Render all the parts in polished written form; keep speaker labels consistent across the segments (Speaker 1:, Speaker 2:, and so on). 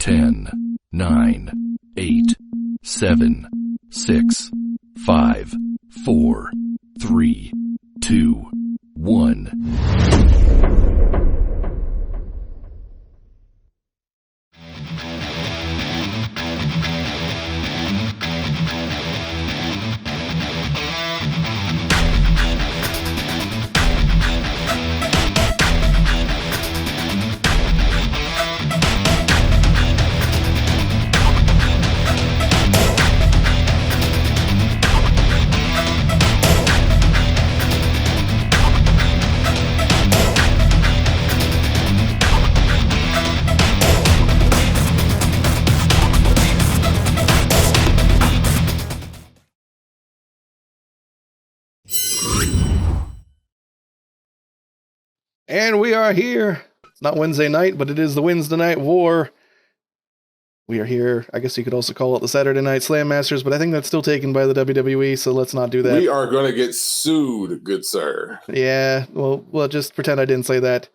Speaker 1: 10, 9, 8, 7, 6, 5, 4, 3, 2, 1.
Speaker 2: And we are here. It's not Wednesday night, but it is the Wednesday Night War. We are here. I guess you could also call it the Saturday Night Slam Masters, but I think that's still taken by the WWE, so let's not do that.
Speaker 3: We are going to get sued, good sir.
Speaker 2: Yeah, well, just pretend I didn't say that.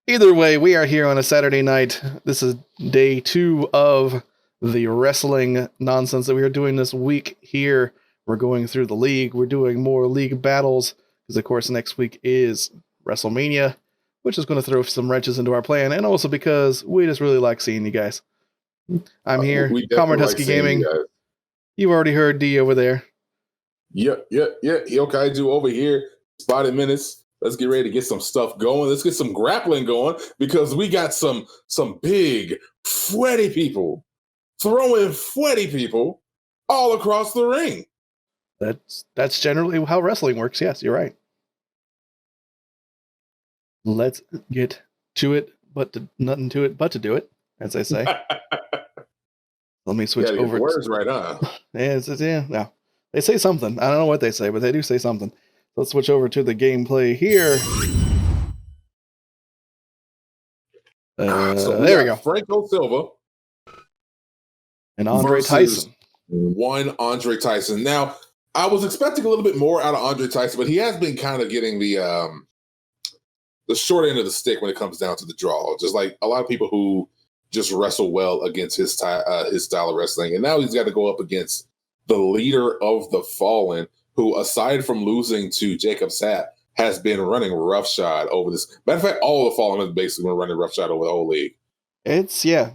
Speaker 2: Either way, we are here on a Saturday night. This is day 2 of the wrestling nonsense that we are doing this week here. We're going through the league. We're doing more league battles, because of course next week is WrestleMania, which is going to throw some wrenches into our plan, and also because we just really like seeing you guys. I'm here, KAM'RON Husky Gaming. You've already heard D over there.
Speaker 3: Yep. Yokaiju over here. Spotted Menace. Let's get ready to get some stuff going. Let's get some grappling going, because we got some big, sweaty people throwing sweaty people all across the ring.
Speaker 2: That's generally how wrestling works. Yes, you're right. Let's get to it, nothing to it but to do it, as I say. Let me switch over.
Speaker 3: Words right on.
Speaker 2: Yeah. They say something. I don't know what they say, but they do say something. Let's switch over to the gameplay here. There we go.
Speaker 3: Franco Silva
Speaker 2: and Andre Tyson.
Speaker 3: One Andre Tyson. Now, I was expecting a little bit more out of Andre Tyson, but he has been kind of getting the short end of the stick when it comes down to the draw. Just like a lot of people who just wrestle well against his style of wrestling. And now he's got to go up against the leader of the Fallen, who, aside from losing to Jacob Sapp, has been running roughshod over this. Matter of fact, all the Fallen have basically been running roughshod over the whole league.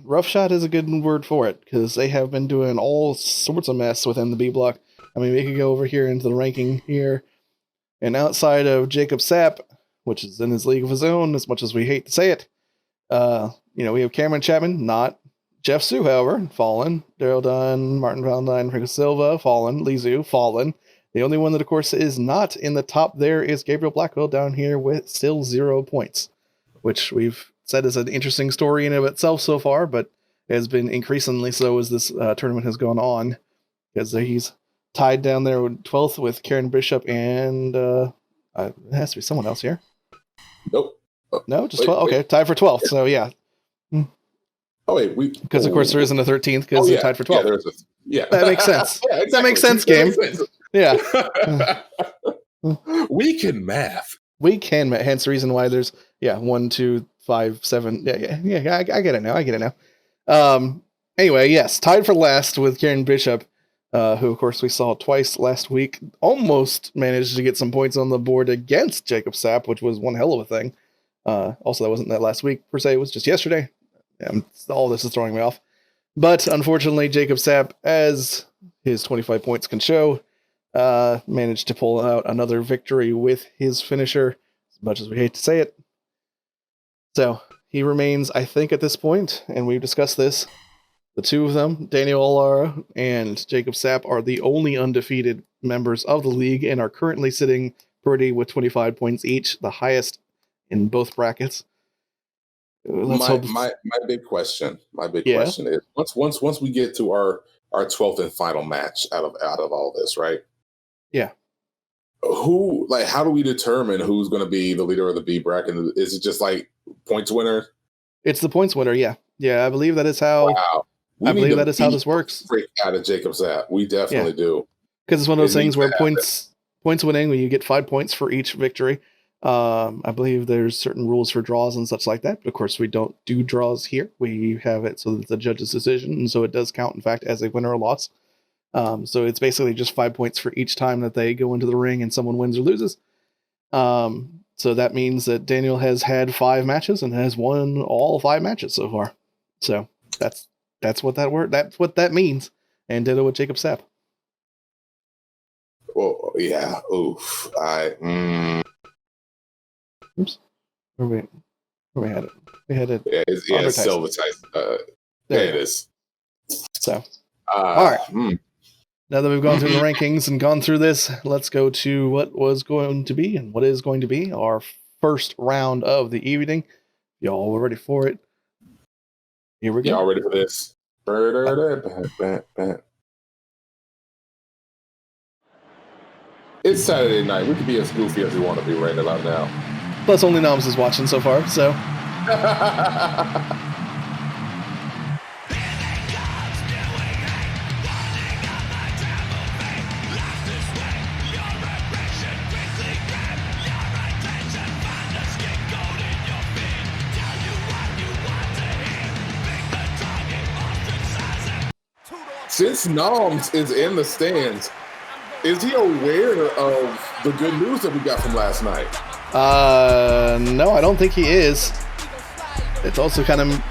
Speaker 2: Roughshod is a good word for it, because they have been doing all sorts of mess within the B block. I mean, we could go over here into the ranking here, and outside of Jacob Sapp, which is in his league of his own, as much as we hate to say it, we have Cameron Chapman, not Jeff Sue, however, Fallen, Daryl Dunn, Martin Valentine, Franco Silva, Fallen, Lee Zhu, Fallen. The only one that, of course, is not in the top there is Gabriel Blackwell down here with still 0 points, which we've said is an interesting story in and of itself so far, but has been increasingly so as this tournament has gone on, because he's tied down there with 12th with Karen Bishop, and it has to be someone else here.
Speaker 3: Nope.
Speaker 2: No, just 12. Okay, tied for 12th. So yeah.
Speaker 3: Oh wait,
Speaker 2: because of course there isn't a 13th because they're tied for 12th.
Speaker 3: That
Speaker 2: makes sense.
Speaker 3: Yeah, exactly.
Speaker 2: That makes sense, game. Yeah.
Speaker 3: We can math.
Speaker 2: Hence the reason why there's 1, 2, 5, 7. Yeah. I get it now. Anyway, yes, tied for last with Karen Bishop, who of course we saw twice last week. Almost managed to get some points on the board against Jacob Sapp, which was one hell of a thing. Also, that wasn't that last week per se; it was just yesterday. All this is throwing me off. But unfortunately, Jacob Sapp, as his 25 points can show, managed to pull out another victory with his finisher, as much as we hate to say it. So he remains, I think, at this point, and we've discussed this, the two of them, Daniel Alara and Jacob Sapp, are the only undefeated members of the league and are currently sitting pretty with 25 points each, the highest in both brackets.
Speaker 3: My big question is once we get to our 12th and final match out of all this, right?
Speaker 2: Yeah.
Speaker 3: How do we determine who's going to be the leader of the B bracket? Is it just like points winner?
Speaker 2: It's the points winner. Yeah. I believe that is how.
Speaker 3: Wow.
Speaker 2: I believe that is how this works.
Speaker 3: Freak out of Jacob's app. We definitely do.
Speaker 2: Because it's one of those things where points winning, when you get 5 points for each victory. I believe there's certain rules for draws and such like that, but of course we don't do draws here. We have it so that it's a judge's decision, and so it does count, in fact, as a win or a loss. So it's basically just 5 points for each time that they go into the ring and someone wins or loses. So that means that Daniel has had 5 matches and has won all 5 matches so far. So that's what that means. And ditto with Jacob Sapp.
Speaker 3: Well, yeah. Oof.
Speaker 2: Oops. Where we had it? We had it.
Speaker 3: Yeah, it's Silva Tyson. There it is.
Speaker 2: So, all right. Now that we've gone through the rankings and gone through this, let's go to what was going to be and what is going to be our first round of the evening. Y'all were ready for it. Here we go.
Speaker 3: Y'all ready for this? It's Saturday night. We can be as goofy as we want to be right about now.
Speaker 2: Plus, only Noms is watching so far, so.
Speaker 3: Since Noms is in the stands, is he aware of the good news that we got from last night?
Speaker 2: No, I don't think he is. It also kind of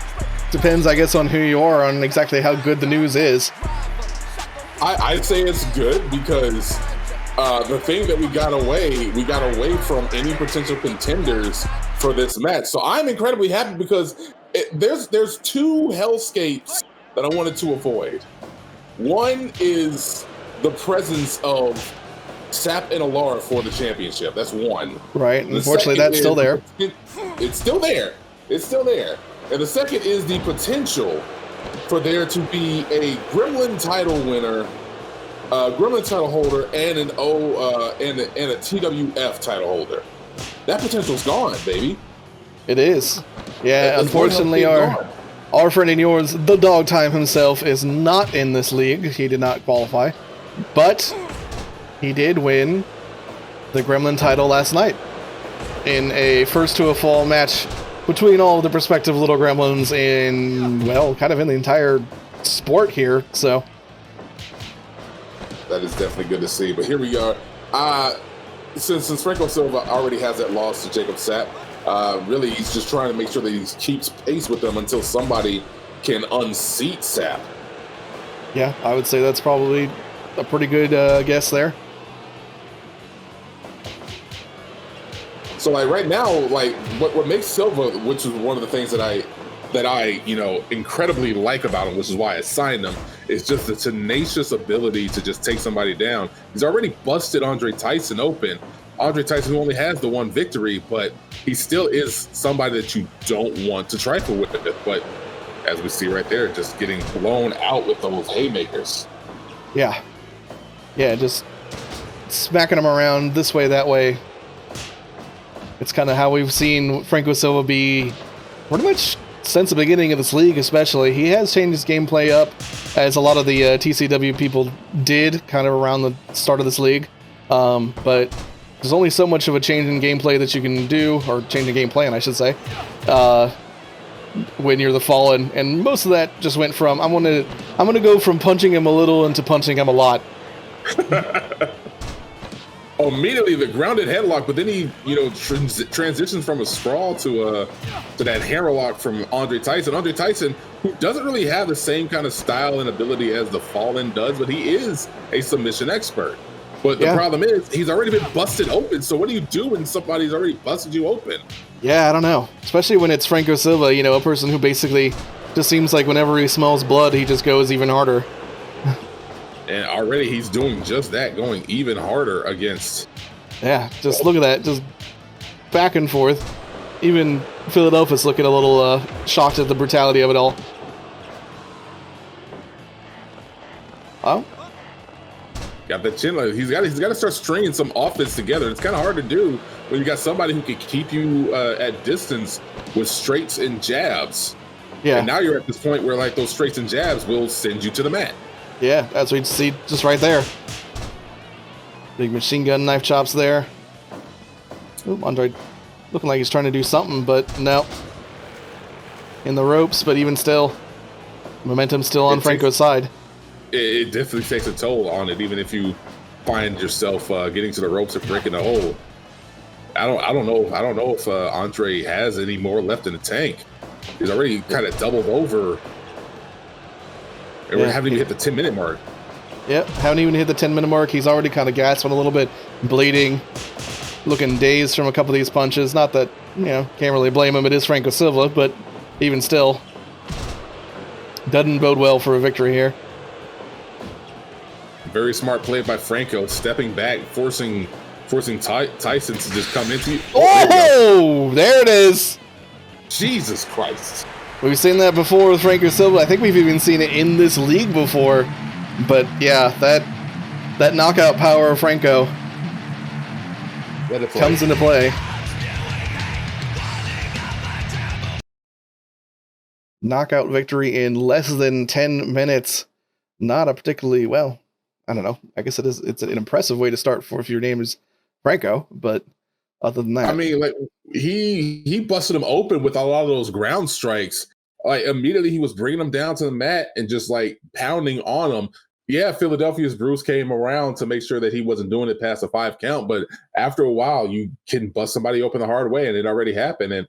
Speaker 2: depends, I guess, on who you are, on exactly how good the news is.
Speaker 3: I'd say it's good because the thing that we got away from any potential contenders for this match. So I'm incredibly happy because there's 2 hellscapes that I wanted to avoid. One is the presence of Sapp and Alara for the championship. That's one.
Speaker 2: Right. Unfortunately, that's still there.
Speaker 3: It's still there. It's still there. And the second is the potential for there to be a Gremlin title winner, Gremlin title holder, and and a TWF title holder. That potential's gone, baby.
Speaker 2: It is. Yeah. Unfortunately, our friend and yours, the Dog Time himself, is not in this league. He did not qualify, but he did win the Gremlin title last night in a first to a fall match between all of the prospective little gremlins in, well, kind of in the entire sport here. So
Speaker 3: that is definitely good to see. But here we are. Since Franco Silva already has that loss to Jacob Sapp, really he's just trying to make sure that he keeps pace with them until somebody can unseat Sapp.
Speaker 2: Yeah, I would say that's probably a pretty good guess there.
Speaker 3: So like right now, like what makes Silva, which is one of the things that I incredibly like about him, which is why I signed him, is just the tenacious ability to just take somebody down. He's already busted Andre Tyson open. Andre Tyson only has the 1 victory, but he still is somebody that you don't want to trifle with. But as we see right there, just getting blown out with those haymakers.
Speaker 2: Yeah, just smacking him around this way, that way. It's kind of how we've seen Franco Silva be pretty much since the beginning of this league, especially. He has changed his gameplay up, as a lot of the TCW people did, kind of around the start of this league. But there's only so much of a change in gameplay that you can do, or change in game plan, I should say, when you're the Fallen. And most of that just went from, I'm gonna go from punching him a little into punching him a lot.
Speaker 3: Immediately the grounded headlock, but then he, transitions from a sprawl to that hammerlock from Andre Tyson. Andre Tyson, who doesn't really have the same kind of style and ability as the Fallen does, but he is a submission expert. But the problem is he's already been busted open. So what do you do when somebody's already busted you open? Yeah,
Speaker 2: I don't know. Especially when it's Franco Silva, a person who basically just seems like whenever he smells blood, he just goes even harder.
Speaker 3: And already he's doing just that, going even harder against.
Speaker 2: Yeah, just look at that. Just back and forth. Even Philadelphia's looking a little shocked at the brutality of it all. Oh.
Speaker 3: Got that chin. He's got to start stringing some offense together. It's kind of hard to do when you got somebody who can keep you at distance with straights and jabs.
Speaker 2: Yeah.
Speaker 3: And now you're at this point where like those straights and jabs will send you to the mat.
Speaker 2: Yeah, as we see just right there. Big machine gun knife chops there. Ooh, Andre looking like he's trying to do something, but no. In the ropes, but even still, momentum's still on Franco's side.
Speaker 3: It definitely takes a toll on it, even if you find yourself getting to the ropes and breaking the hole. I don't know if Andre has any more left in the tank. He's already kind of doubled over. And we haven't even hit the 10-minute mark.
Speaker 2: Yep, haven't even hit the 10-minute mark. He's already kind of gasping a little bit, bleeding, looking dazed from a couple of these punches. Not that, can't really blame him. It is Franco Silva, but even still, doesn't bode well for a victory here.
Speaker 3: Very smart play by Franco, stepping back, forcing Tyson to just come into you.
Speaker 2: Oh, there it is.
Speaker 3: Jesus Christ.
Speaker 2: We've seen that before with Franco Silva. I think we've even seen it in this league before. But yeah, that knockout power of Franco comes into play. Knockout victory in less than 10 minutes. Not a particularly, well, I don't know. I guess it's an impressive way to start for if your name is Franco, but other than that.
Speaker 3: I mean, like he busted him open with a lot of those ground strikes. Like immediately he was bringing them down to the mat and just like pounding on them. Yeah, Philadelphia's Bruce came around to make sure that he wasn't doing it past a 5 count, but after a while you can bust somebody open the hard way, and it already happened. And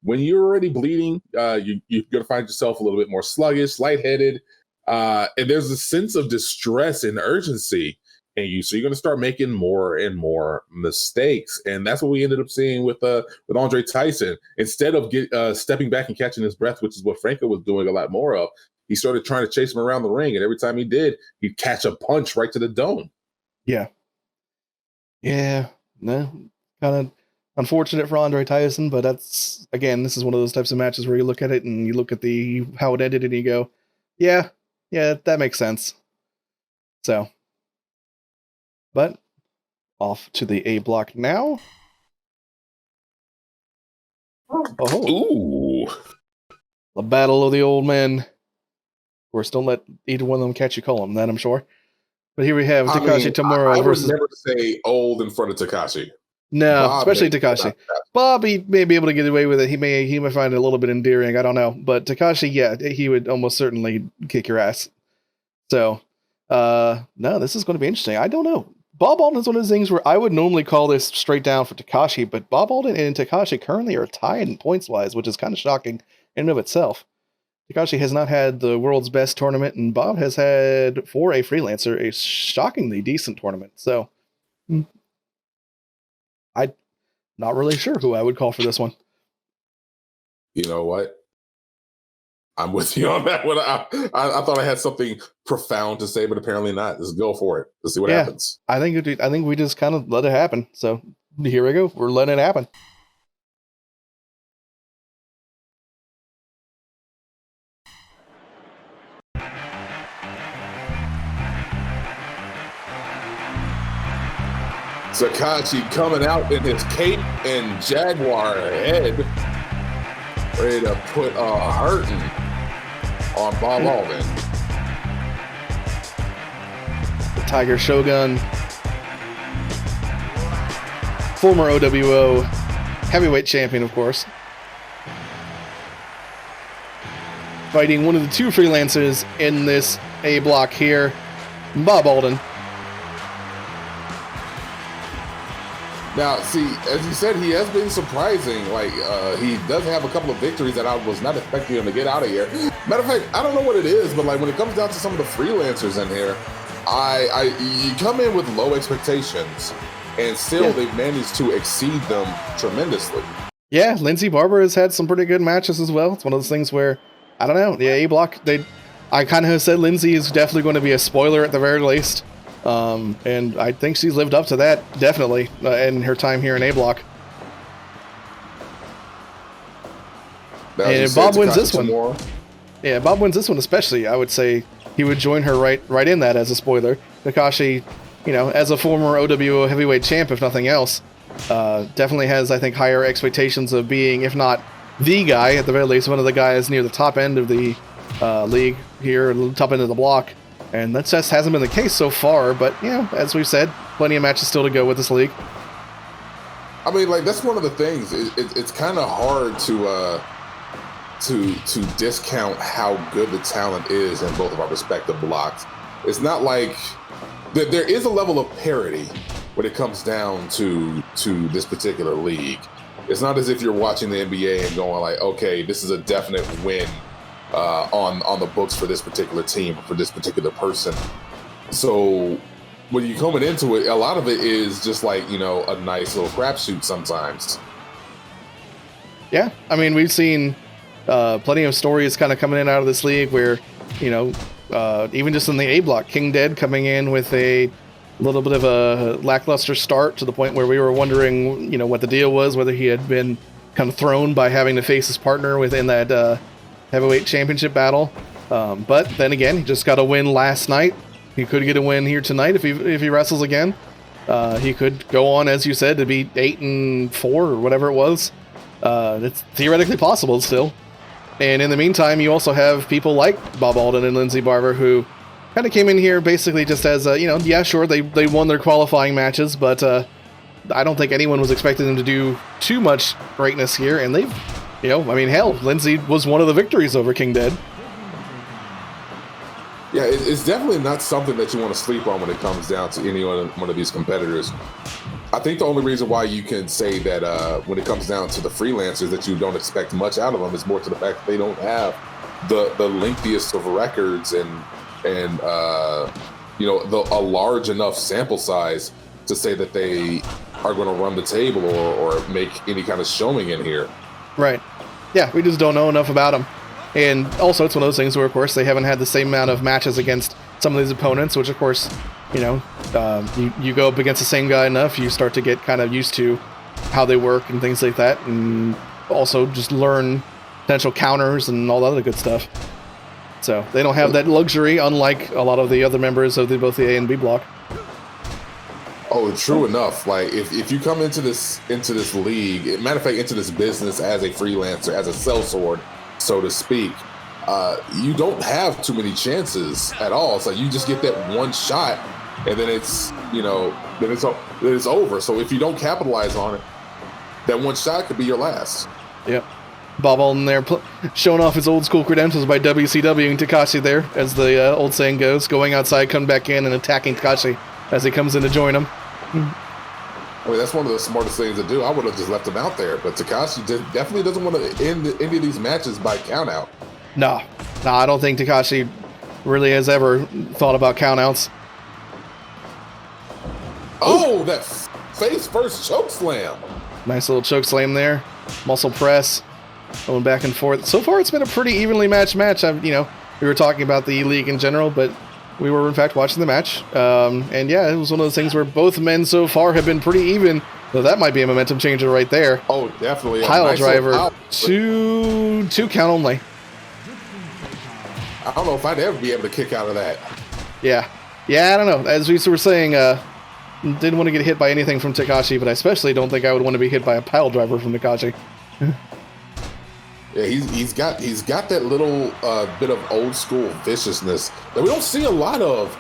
Speaker 3: when you're already bleeding, you're going to find yourself a little bit more sluggish, lightheaded, and there's a sense of distress and urgency in you. So you're going to start making more and more mistakes, and that's what we ended up seeing with Andre Tyson. Instead of stepping back and catching his breath, which is what Franco was doing a lot more of, he started trying to chase him around the ring, and every time he did, he'd catch a punch right to the dome.
Speaker 2: Yeah. No, kind of unfortunate for Andre Tyson, but that's, again, this is one of those types of matches where you look at it and you look at how it ended and you go, yeah, that makes sense. So, but off to the A block now. Oh,
Speaker 3: ooh,
Speaker 2: the battle of the old men. Of course, don't let either one of them catch you calling that, I'm sure. But here we have Takashi Tamura versus.
Speaker 3: I would never say old in front of Takashi.
Speaker 2: No, Bob, especially Takashi. Bob, he may be able to get away with it. He may find it a little bit endearing. I don't know. But Takashi, yeah, he would almost certainly kick your ass. So, no, this is going to be interesting. I don't know. Bob Alden is one of those things where I would normally call this straight down for Takashi, but Bob Alden and Takashi currently are tied in points-wise, which is kind of shocking in and of itself. Takashi has not had the world's best tournament, and Bob has had, for a freelancer, a shockingly decent tournament. So, I'm not really sure who I would call for this one.
Speaker 3: You know what? I'm with you on that one. I thought I had something profound to say, but apparently not. Let's go for it. Let's see what happens.
Speaker 2: I think we just kind of let it happen. So here we go. We're letting it happen.
Speaker 3: Takashi coming out in his cape and jaguar head, ready to put a hurting on Bob Alden.
Speaker 2: The Tiger Shogun, former OWO heavyweight champion, of course, fighting one of the 2 freelancers in this A block here, Bob Alden.
Speaker 3: Now, see, as you said, he has been surprising. Like, he does have a couple of victories that I was not expecting him to get out of here. Matter of fact, I don't know what it is, but like when it comes down to some of the freelancers in here, you come in with low expectations, and still they've managed to exceed them tremendously. Yeah,
Speaker 2: Lindsay Barber has had some pretty good matches as well. It's one of those things where, I don't know, the A block, I kind of said Lindsay is definitely going to be a spoiler at the very least. And I think she's lived up to that, definitely, in her time here in A block. And Bob wins this one. Yeah, Bob wins this one especially. I would say he would join her right in that as a spoiler. Takashi, as a former OWO heavyweight champ, if nothing else, definitely has, I think, higher expectations of being, if not the guy, at the very least, one of the guys near the top end of the league here, the top end of the block. And that just hasn't been the case so far, but, as we've said, plenty of matches still to go with this league.
Speaker 3: I mean, like, that's one of the things. It's kind of hard to discount how good the talent is in both of our respective blocks. It's not like there is a level of parity when it comes down to this particular league. It's not as if you're watching the NBA and going like, okay, this is a definite win on the books for this particular team, for this particular person. So when you're coming into it, a lot of it is just like, you know, a nice little crapshoot sometimes.
Speaker 2: Yeah, I mean, we've seen plenty of stories kind of coming in out of this league where, you know, even just in the A block, King Dead coming in with a little bit of a lackluster start to the point where we were wondering, you know, what the deal was, whether he had been kind of thrown by having to face his partner within that heavyweight championship battle. But then again, he just got a win last night. He could get a win here tonight if he wrestles again. He could go on, as you said, to be 8-4 or whatever it was. It's theoretically possible still. And in the meantime, you also have people like Bob Alden and Lindsay Barber who kind of came in here basically just as, you know, yeah, sure, they won their qualifying matches, but I don't think anyone was expecting them to do too much greatness here. And they've, you know, I mean, hell, Lindsay was one of the victories over King Dead.
Speaker 3: Yeah, it's definitely not something that you want to sleep on when it comes down to any one of these competitors. I think the only reason why you can say that when it comes down to the freelancers that you don't expect much out of them is more to the fact that they don't have the lengthiest of records and you know, a large enough sample size to say that they are going to run the table or make any kind of showing in here. Right.
Speaker 2: Yeah, we just don't know enough about them. And also, it's one of those things where, of course, they haven't had the same amount of matches against some of these opponents, which, of course, you know, you go up against the same guy enough, you start to get kind of used to how they work and things like that, and also just learn potential counters and all that other good stuff. So they don't have that luxury, unlike a lot of the other members of both the A and B block.
Speaker 3: Oh, true enough. Like if you come into this league, matter of fact, into this business as a freelancer, as a sellsword, so to speak, you don't have too many chances at all. So you just get that one shot, and then it's, you know, then it's over. So if you don't capitalize on it, that one shot could be your last.
Speaker 2: Yep. Bob Alden there showing off his old school credentials by WCW and TAKASHI there, as the old saying goes, going outside, come back in, and attacking TAKASHI as he comes in to join him.
Speaker 3: I mean, that's one of the smartest things to do. I would have just left him out there, but TAKASHI definitely doesn't want to end any of these matches by count out.
Speaker 2: No, I don't think TAKASHI really has ever thought about countouts.
Speaker 3: Oh, that face first choke slam.
Speaker 2: Nice little choke slam there. Muscle press. Going back and forth. So far, it's been a pretty evenly matched match. You know, we were talking about the league in general, but we were, in fact, watching the match. And yeah, it was one of those things where both men so far have been pretty even. So that might be a momentum changer right there.
Speaker 3: Oh, definitely.
Speaker 2: Pile nice driver. Two count only.
Speaker 3: I don't know if I'd ever be able to kick out of that.
Speaker 2: Yeah, I don't know. As we were saying, didn't want to get hit by anything from TAKASHI, but I especially don't think I would want to be hit by a pile driver from TAKASHI.
Speaker 3: Yeah, he's got that little bit of old school viciousness that we don't see a lot of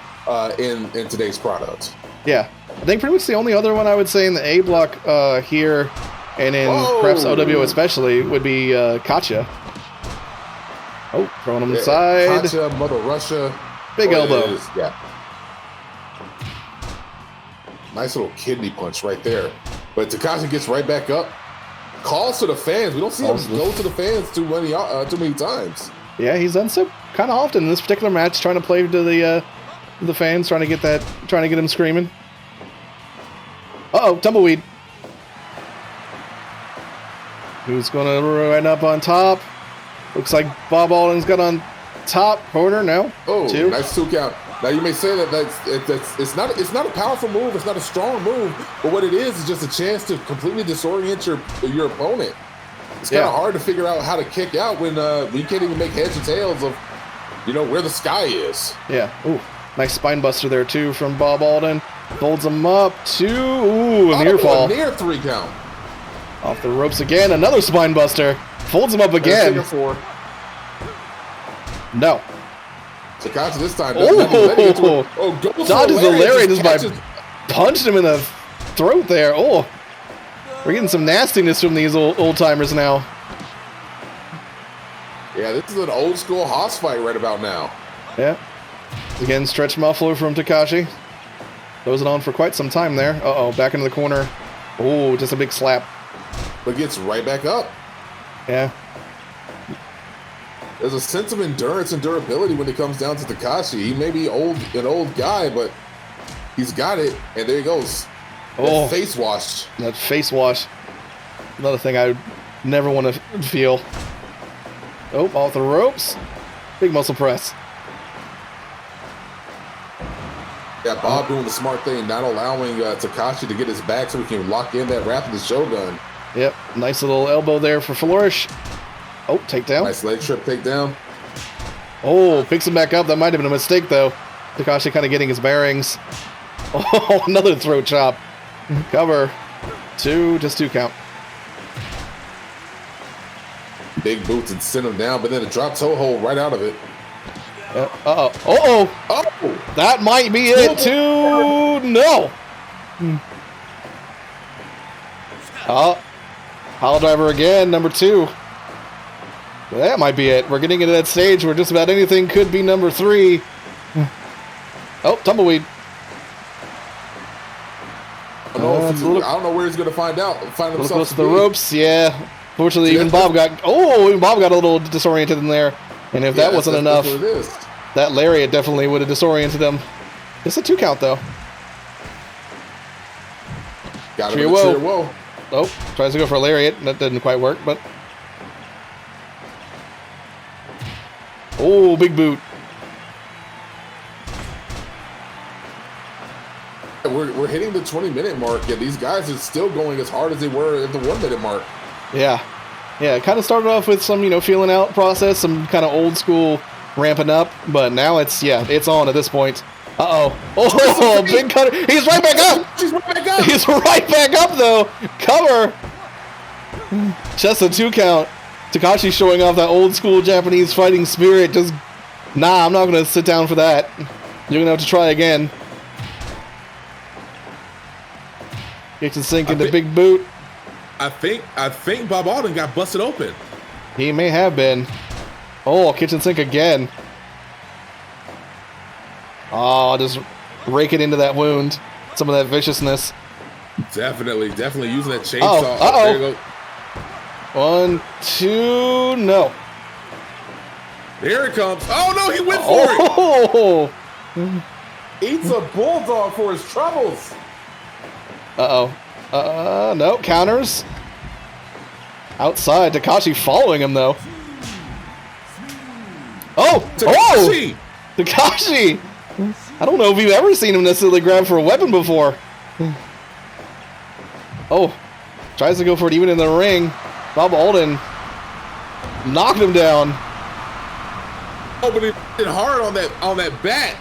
Speaker 3: in today's product.
Speaker 2: Yeah, I think pretty much the only other one I would say in the A block here, and in perhaps OW especially, would be Katya. Oh, throwing him inside.
Speaker 3: Katya, Mother Russia.
Speaker 2: Big elbow.
Speaker 3: Yeah. Nice little kidney punch right there. But TAKASHI gets right back up. Calls to the fans. We don't see him go to the fans too many times.
Speaker 2: Yeah, he's done so kind of often in this particular match, trying to play to the fans, trying to get them screaming. Uh-oh, tumbleweed. Who's going to run up on top? Looks like Bob Alden's got on top corner now.
Speaker 3: Oh, nice 2 count. Now you may say that it's not a powerful move, it's not a strong move, but what it is just a chance to completely disorient your opponent. It's kind of hard to figure out how to kick out when you can't even make heads or tails of, you know, where the sky is.
Speaker 2: Yeah. Ooh, nice spine buster there too from Bob Alden. Folds him up. A near fall.
Speaker 3: Near 3 count.
Speaker 2: Off the ropes again. Another spine buster. Folds him up again. No.
Speaker 3: TAKASHI this time
Speaker 2: dodges the lariat just by punched him in the throat there. Oh, We're getting some nastiness from these old timers now.
Speaker 3: Yeah, this is an old school Haas fight right about now.
Speaker 2: Yeah. Again, stretch muffler from Takashi. Throws it on for quite some time there. Uh-oh, back into the corner. Oh, just a big slap.
Speaker 3: But gets right back up.
Speaker 2: Yeah.
Speaker 3: There's a sense of endurance and durability when it comes down to Takashi. He may be an old guy, but he's got it. And there he goes.
Speaker 2: Oh,
Speaker 3: that face wash.
Speaker 2: That face wash. Another thing I would never want to feel. Oh, off the ropes. Big muscle press.
Speaker 3: Yeah, Bob doing the smart thing, not allowing Takashi to get his back so he can lock in that wrap of the Shogun.
Speaker 2: Yep, nice little elbow there for Flourish. Oh, takedown.
Speaker 3: Nice leg trip takedown.
Speaker 2: Oh, picks him back up. That might have been a mistake, though. Takashi kind of getting his bearings. Oh, another throat chop. Cover. Just two count.
Speaker 3: Big boots and sent him down, but then a drop toe hold right out of it.
Speaker 2: Uh-oh. Oh! That might be it, too! No! Oh. Pile driver again, number 2. That might be it. We're getting into that stage where just about anything could be number 3. Oh, tumbleweed.
Speaker 3: I don't know where he's going to find himself.
Speaker 2: Close to the ropes, yeah. Fortunately, even Bob got a little disoriented in there. And if that wasn't enough, that lariat definitely would have disoriented him. It's a 2 count, though.
Speaker 3: Got him. Whoa.
Speaker 2: Oh, tries to go for a lariat. That didn't quite work, but. Oh, big boot.
Speaker 3: We're hitting the 20-minute mark, and these guys are still going as hard as they were at the 1-minute mark.
Speaker 2: Yeah. Yeah, it kind of started off with some, feeling out process, some kind of old school ramping up, but now it's on at this point. Uh-oh. Oh, big cutter. He's right back up.
Speaker 3: He's right back up.
Speaker 2: He's right back up, though. Cover. Just a 2 count. Takashi showing off that old school Japanese fighting spirit. Just, nah, I'm not going to sit down for that. You're going to have to try again. Kitchen sink into big boot.
Speaker 3: I think Bob Alden got busted open.
Speaker 2: He may have been. Oh, kitchen sink again. Oh, just rake it into that wound. Some of that viciousness.
Speaker 3: Definitely using that chainsaw.
Speaker 2: Uh-oh.
Speaker 3: There you go.
Speaker 2: 1, 2, no.
Speaker 3: Here it comes. Oh, no, he went for
Speaker 2: it.
Speaker 3: Eats a bulldog for his troubles.
Speaker 2: Uh-oh. No, counters. Outside, Takashi following him, though. Oh!
Speaker 3: Takashi!
Speaker 2: Oh! Takashi! I don't know if you've ever seen him necessarily grab for a weapon before. Oh. Tries to go for it even in the ring. Bob Alden knocked him down.
Speaker 3: Oh, but he did hard on that bat.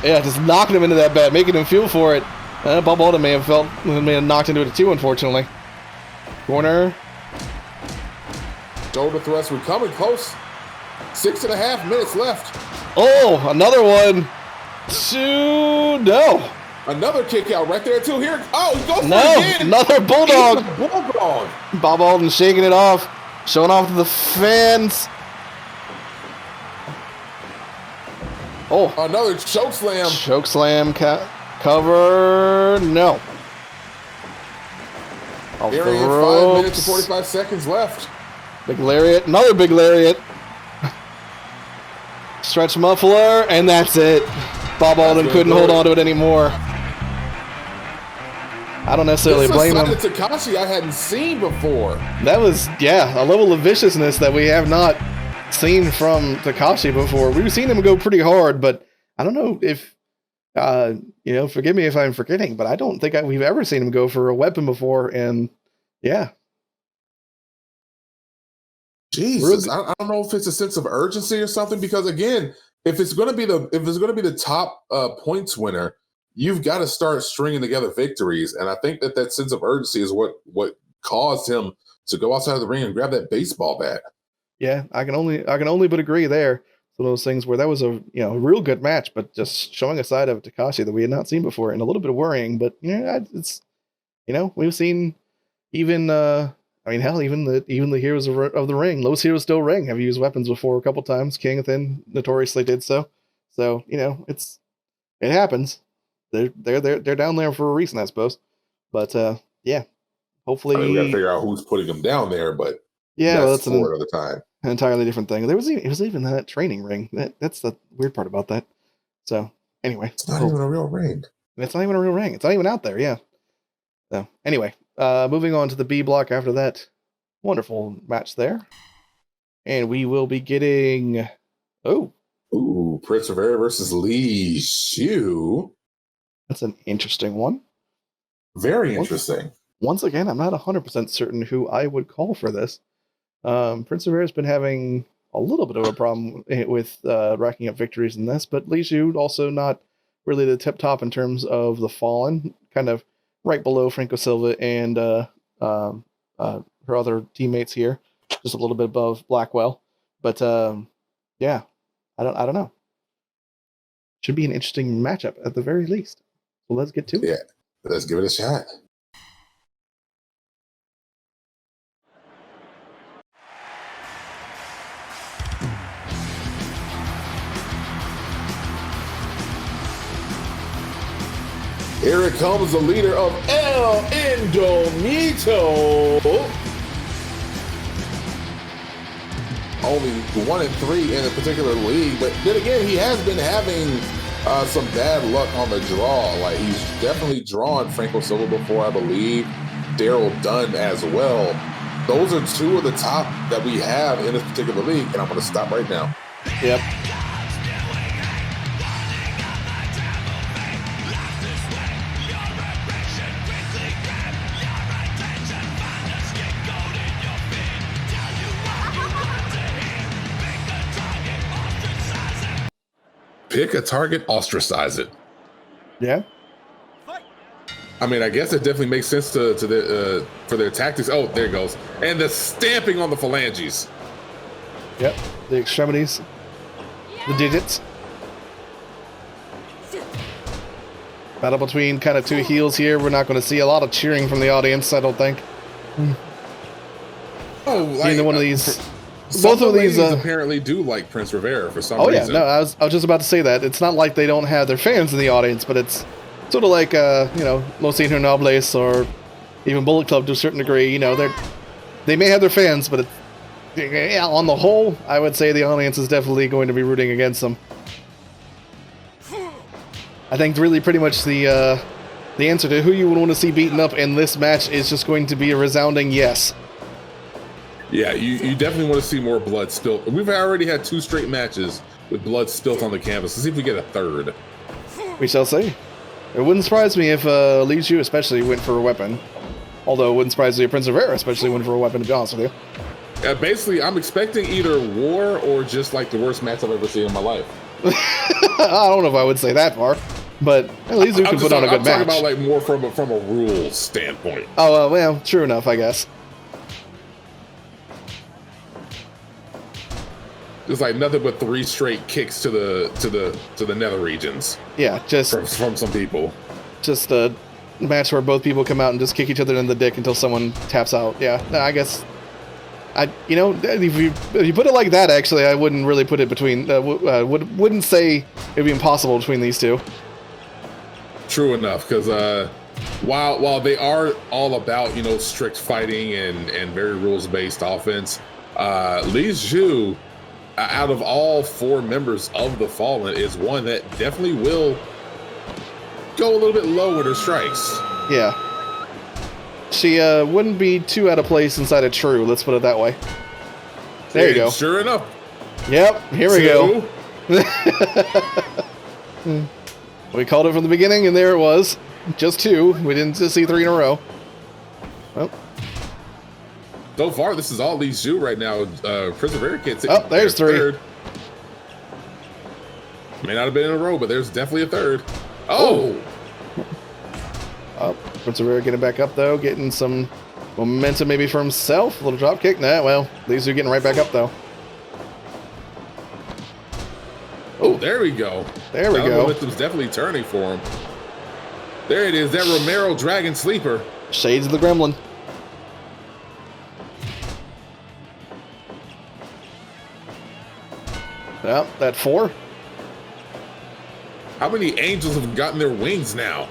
Speaker 2: Yeah, just knocked him into that bat, making him feel for it. Bob Alden may have knocked into it too, unfortunately. Corner.
Speaker 3: Shoulder thrust. We're coming close. 6.5 minutes left.
Speaker 2: Oh, another one. 2, no.
Speaker 3: Another kick out right there too. Here. Oh, he goes for it again.
Speaker 2: Another bulldog.
Speaker 3: Bulldog.
Speaker 2: Bob Alden shaking it off, showing off to the fans. Oh,
Speaker 3: another choke slam.
Speaker 2: Choke slam cover. No. Off the ropes.
Speaker 3: 5 minutes and 45 seconds left.
Speaker 2: Big lariat. Another big lariat. Stretch muffler, and that's it. Bob Alden couldn't hold on to it anymore. I don't necessarily blame him.
Speaker 3: This is a side of Takashi I hadn't seen before.
Speaker 2: That was, a level of viciousness that we have not seen from Takashi before. We've seen him go pretty hard, but I don't know if, forgive me if I'm forgetting, but I don't think we've ever seen him go for a weapon before, and yeah.
Speaker 3: Jesus, I don't know if it's a sense of urgency or something, because again, if it's going to be the top points winner, you've got to start stringing together victories, and I think that sense of urgency is what caused him to go outside of the ring and grab that baseball bat.
Speaker 2: Yeah, I can only but agree there. It's one of those things where that was a real good match, but just showing a side of Takashi that we had not seen before, and a little bit of worrying. But it's we've seen even I mean, hell, even the heroes of the ring, Los Heroes Still Ring, have used weapons before a couple times. KINGATHAN notoriously did so. So you know, it happens. They're down there for a reason, I suppose. But yeah, hopefully
Speaker 3: we gotta figure out who's putting them down there. But
Speaker 2: yeah,
Speaker 3: that's for another time.
Speaker 2: An entirely different thing. It was even that training ring. That's the weird part about that. So anyway,
Speaker 3: it's not even a real ring.
Speaker 2: It's not even a real ring. It's not even out there. Yeah. So anyway, moving on to the B block after that wonderful match there, and we will be getting
Speaker 3: Prince Rivera versus Li Shu.
Speaker 2: That's an interesting one.
Speaker 3: Very interesting.
Speaker 2: Once again, I'm not 100% certain who I would call for this. Prince Rivera's been having a little bit of a problem with racking up victories in this, but Li Shu also not really the tip top in terms of the Fallen, kind of right below Franco Silva and her other teammates here, just a little bit above Blackwell. But yeah, I don't know. Should be an interesting matchup at the very least. So let's get to it.
Speaker 3: Yeah, let's give it a shot. Here it comes, the leader of El Indomito. Only 1-3 in a particular league, but then again, he has been having some bad luck on the draw. Like, he's definitely drawn Franco Silva before, I believe, DUNN as well. Those are two of the top that we have in this particular league, and I'm going to stop right now.
Speaker 2: Yep.
Speaker 3: Pick a target, ostracize it.
Speaker 2: Yeah.
Speaker 3: I mean, I guess it definitely makes sense to for their tactics. Oh, there it goes. And the stamping on the phalanges.
Speaker 2: Yep. The extremities. The digits. Battle between kind of two heels here. We're not going to see a lot of cheering from the audience, I don't think.
Speaker 3: Oh, like,
Speaker 2: either one of these.
Speaker 3: Both of these apparently do like Prince Rivera for some reason.
Speaker 2: Oh yeah, no, I was just about to say that. It's not like they don't have their fans in the audience, but it's sort of like you know, Los Ingobernables or even Bullet Club to a certain degree. You know, they may have their fans, but yeah, on the whole, I would say the audience is definitely going to be rooting against them. I think really pretty much the answer to who you would want to see beaten up in this match is just going to be a resounding yes.
Speaker 3: Yeah, you definitely want to see more blood spilt. We've already had 2 straight matches with blood spilt on the canvas. Let's see if we get a third.
Speaker 2: We shall see. It wouldn't surprise me if Li Shu especially went for a weapon. Although it wouldn't surprise me if Prince Rivera especially went for a weapon, to be honest with you.
Speaker 3: Basically, I'm expecting either war or just like the worst match I've ever seen in my life.
Speaker 2: I don't know if I would say that far, but at least you can put on a good match.
Speaker 3: I'm talking about like more from a rules standpoint.
Speaker 2: Oh, well, true enough, I guess.
Speaker 3: It's like nothing but 3 straight kicks to the nether regions.
Speaker 2: Yeah, just
Speaker 3: from some people.
Speaker 2: Just a match where both people come out and just kick each other in the dick until someone taps out. Yeah, no, I guess. You know, if you put it like that, actually, I wouldn't really put it between. Wouldn't say it'd be impossible between these two.
Speaker 3: True enough, because while they are all about, you know, strict fighting and very rules based offense, Li Shu, out of all 4 members of the Fallen, is one that definitely will go a little bit low with her strikes.
Speaker 2: Yeah. She wouldn't be too out of place inside a true, let's put it that way. There you go.
Speaker 3: Sure enough.
Speaker 2: Yep, here we go. We called it from the beginning, and there it was. Just 2. We didn't just see 3 in a row. Well.
Speaker 3: So far, this is all Li Shu right now. Prince Rivera can't.
Speaker 2: Oh, there's 3.
Speaker 3: Third. May not have been in a row, but there's definitely a third. Oh!
Speaker 2: Prince Rivera getting back up, though. Getting some momentum maybe for himself. A little drop kick. Nah, well, these are getting right back up, though.
Speaker 3: Oh, there we go.
Speaker 2: There we go.
Speaker 3: Momentum's definitely turning for him. There it is. That Romero Dragon Sleeper.
Speaker 2: Shades of the Gremlin. Well, that 4.
Speaker 3: How many angels have gotten their wings now?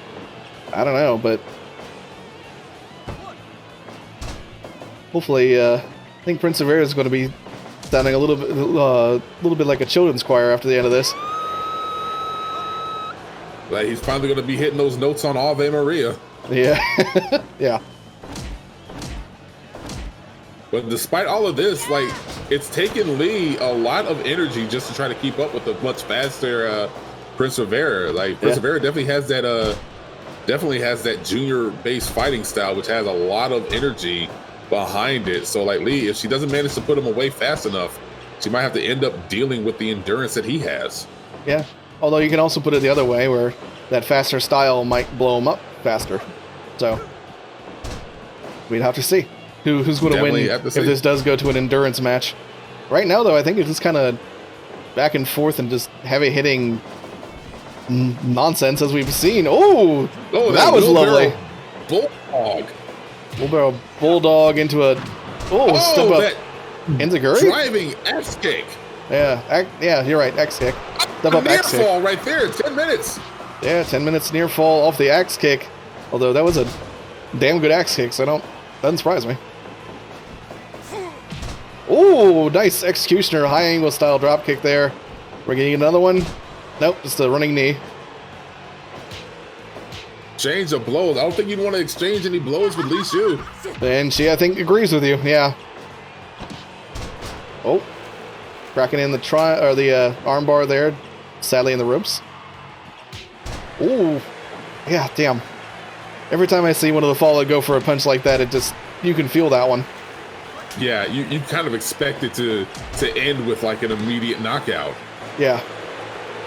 Speaker 2: I don't know, but hopefully, I think Prince of Air is going to be sounding a little bit like a children's choir after the end of this.
Speaker 3: Like he's finally going to be hitting those notes on Ave Maria.
Speaker 2: Yeah, yeah.
Speaker 3: But despite all of this, like it's taken Lee a lot of energy just to try to keep up with the much faster Prince of Air. Like Prince of Air definitely has that junior-based fighting style, which has a lot of energy behind it. So like Lee, if she doesn't manage to put him away fast enough, she might have to end up dealing with the endurance that he has.
Speaker 2: Yeah. Although you can also put it the other way, where that faster style might blow him up faster. So we'd have to see who's going to win if this does go to an endurance match. Right now, though, I think it's just kind of back and forth and just heavy hitting nonsense as we've seen. Oh, that was lovely.
Speaker 3: Bulldog.
Speaker 2: Wheelbarrow bulldog into a step up. Enziguri?
Speaker 3: Driving X kick.
Speaker 2: Yeah, you're right. X kick. Step up X kick.
Speaker 3: Near fall right there. 10 minutes.
Speaker 2: Yeah, 10 minutes near fall off the axe kick. Although that was a damn good axe kick, so doesn't surprise me. Oh, nice executioner, high angle style drop kick there. We're getting another one. Nope, just a running knee.
Speaker 3: Exchange of blows. I don't think you'd want to exchange any blows with Lee Shu.
Speaker 2: And she, I think, agrees with you. Yeah. Oh, cracking in the armbar there. Sadly in the ropes. Oh, yeah, damn. Every time I see one of the Fallen go for a punch like that, you can feel that one.
Speaker 3: Yeah, you kind of expect it to end with like an immediate knockout.
Speaker 2: Yeah.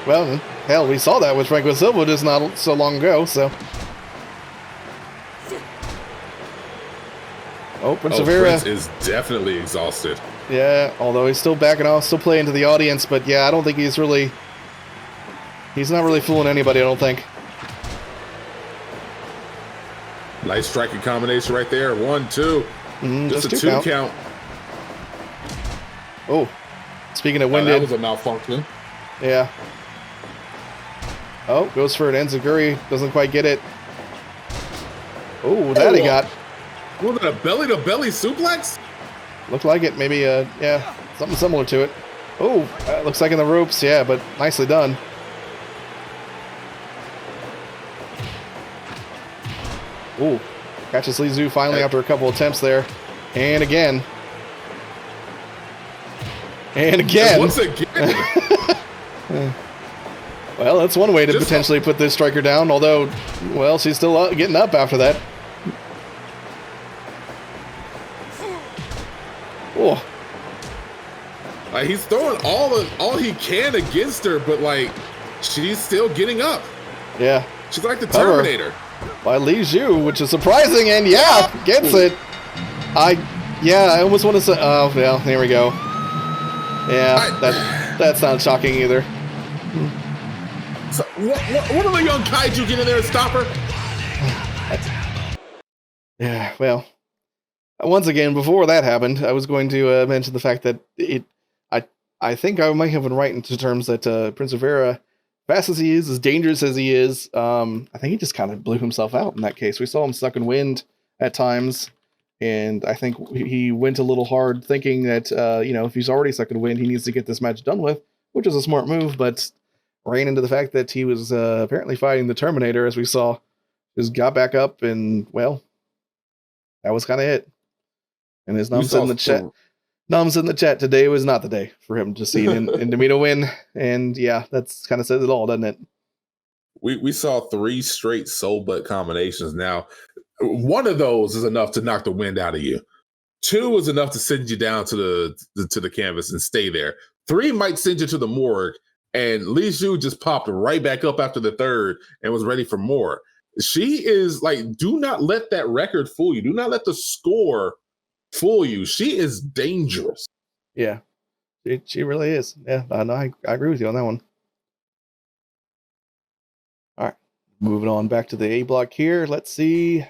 Speaker 2: Well, hell, we saw that with Franco Silva just not so long ago, so. Prince
Speaker 3: is definitely exhausted.
Speaker 2: Yeah, although he's still backing off, still playing to the audience, but yeah, I don't think he's not really fooling anybody, I don't think.
Speaker 3: Nice striking combination right there. 1, 2. Just a 2 count.
Speaker 2: Oh, speaking of winded.
Speaker 3: That was a malfunction.
Speaker 2: Yeah. Oh, goes for an enziguri. Doesn't quite get it. Oh, that he got.
Speaker 3: Was it a belly-to-belly suplex?
Speaker 2: Looked like it. Maybe, yeah, something similar to it. Oh, looks like in the ropes. Yeah, but nicely done. Oh, catches Lee Zhu finally after a couple attempts there. And again. And again.
Speaker 3: And once again.
Speaker 2: Well, that's one way to potentially put this striker down, although, well, she's still getting up after that. Oh.
Speaker 3: Like, he's throwing all he can against her, but, like, she's still getting up.
Speaker 2: Yeah.
Speaker 3: She's like the Terminator.
Speaker 2: By Li Zhu, which is surprising, and yeah, gets it. I almost want to say, oh, well, here we go. Yeah, that's not shocking either.
Speaker 3: So, what are the young kaiju get in there and stop her?
Speaker 2: Yeah, well, once again, before that happened, I was going to mention the fact that I think I might have been right into terms that Prince of Air, fast as he is, as dangerous as he is, I think he just kind of blew himself out in that case. We saw him stuck in wind at times, and I think he went a little hard thinking that, if he's already stuck in wind, he needs to get this match done with, which is a smart move, but ran into the fact that he was apparently fighting the Terminator, as we saw. Just got back up, and, well, that was kind of it. And his Nums in the chat. Nums in the chat, today was not the day for him to see and to win. And yeah, that's kind of says it all, doesn't it?
Speaker 3: We saw 3 straight soul butt combinations. Now, one of those is enough to knock the wind out of you. 2 is enough to send you down to the canvas and stay there. 3 might send you to the morgue. And Li Zhu just popped right back up after the 3rd and was ready for more. She is like, do not let that record fool you. Do not let the score fool you. She is dangerous.
Speaker 2: Yeah, she really is. Yeah, I agree with you on that one. All right, moving on back to the A block here. Let's see.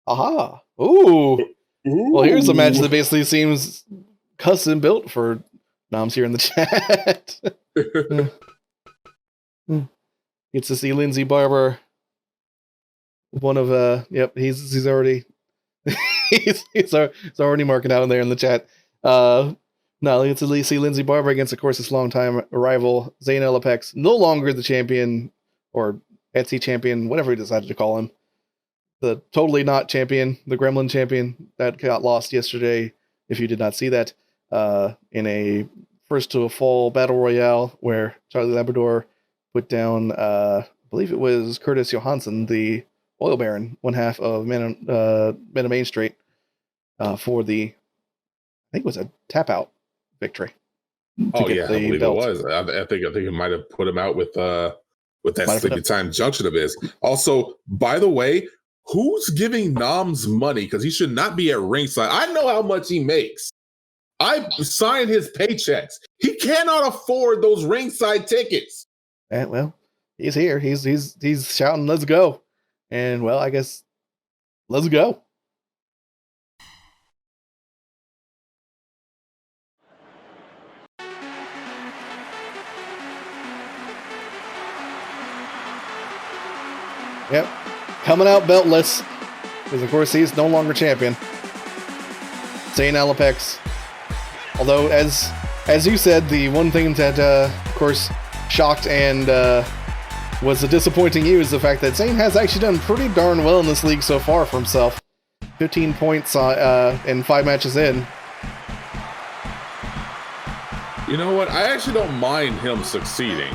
Speaker 2: Aha. Ooh. Well, here's a match that basically seems custom built for Nom's here in the chat. Gets to see Lindsay Barber. One of yep, he's already he's already marking out in there in the chat. No, it's at least see Lindsay Barber against, of course, his longtime rival XAIN ALOPEX, no longer the champion or Etsy champion, whatever he decided to call him. The totally not champion, the Gremlin champion that got lost yesterday. If you did not see that, in a first to a fall battle royale where Charlie Labrador put down, I believe it was Curtis Johansson, the oil baron, one half of Men of Main Street, for the, I think it was a tap out victory.
Speaker 3: Oh yeah, I believe it was. I think it might have put him out with that Sleepy Time Junction of his. Also, by the way, who's giving Nom's money? Because he should not be at ringside. I know how much he makes. I signed his paychecks. He cannot afford those ringside tickets.
Speaker 2: Well, he's here. He's shouting, "Let's go!" And well, I guess let's go. Yep, coming out beltless, because of course he's no longer champion. XAIN ALOPEX. Although, as you said, the one thing that, of course, shocked and was disappointing you is the fact that XAIN has actually done pretty darn well in this league so far for himself. 15 points in 5 matches in.
Speaker 3: You know what? I actually don't mind him succeeding.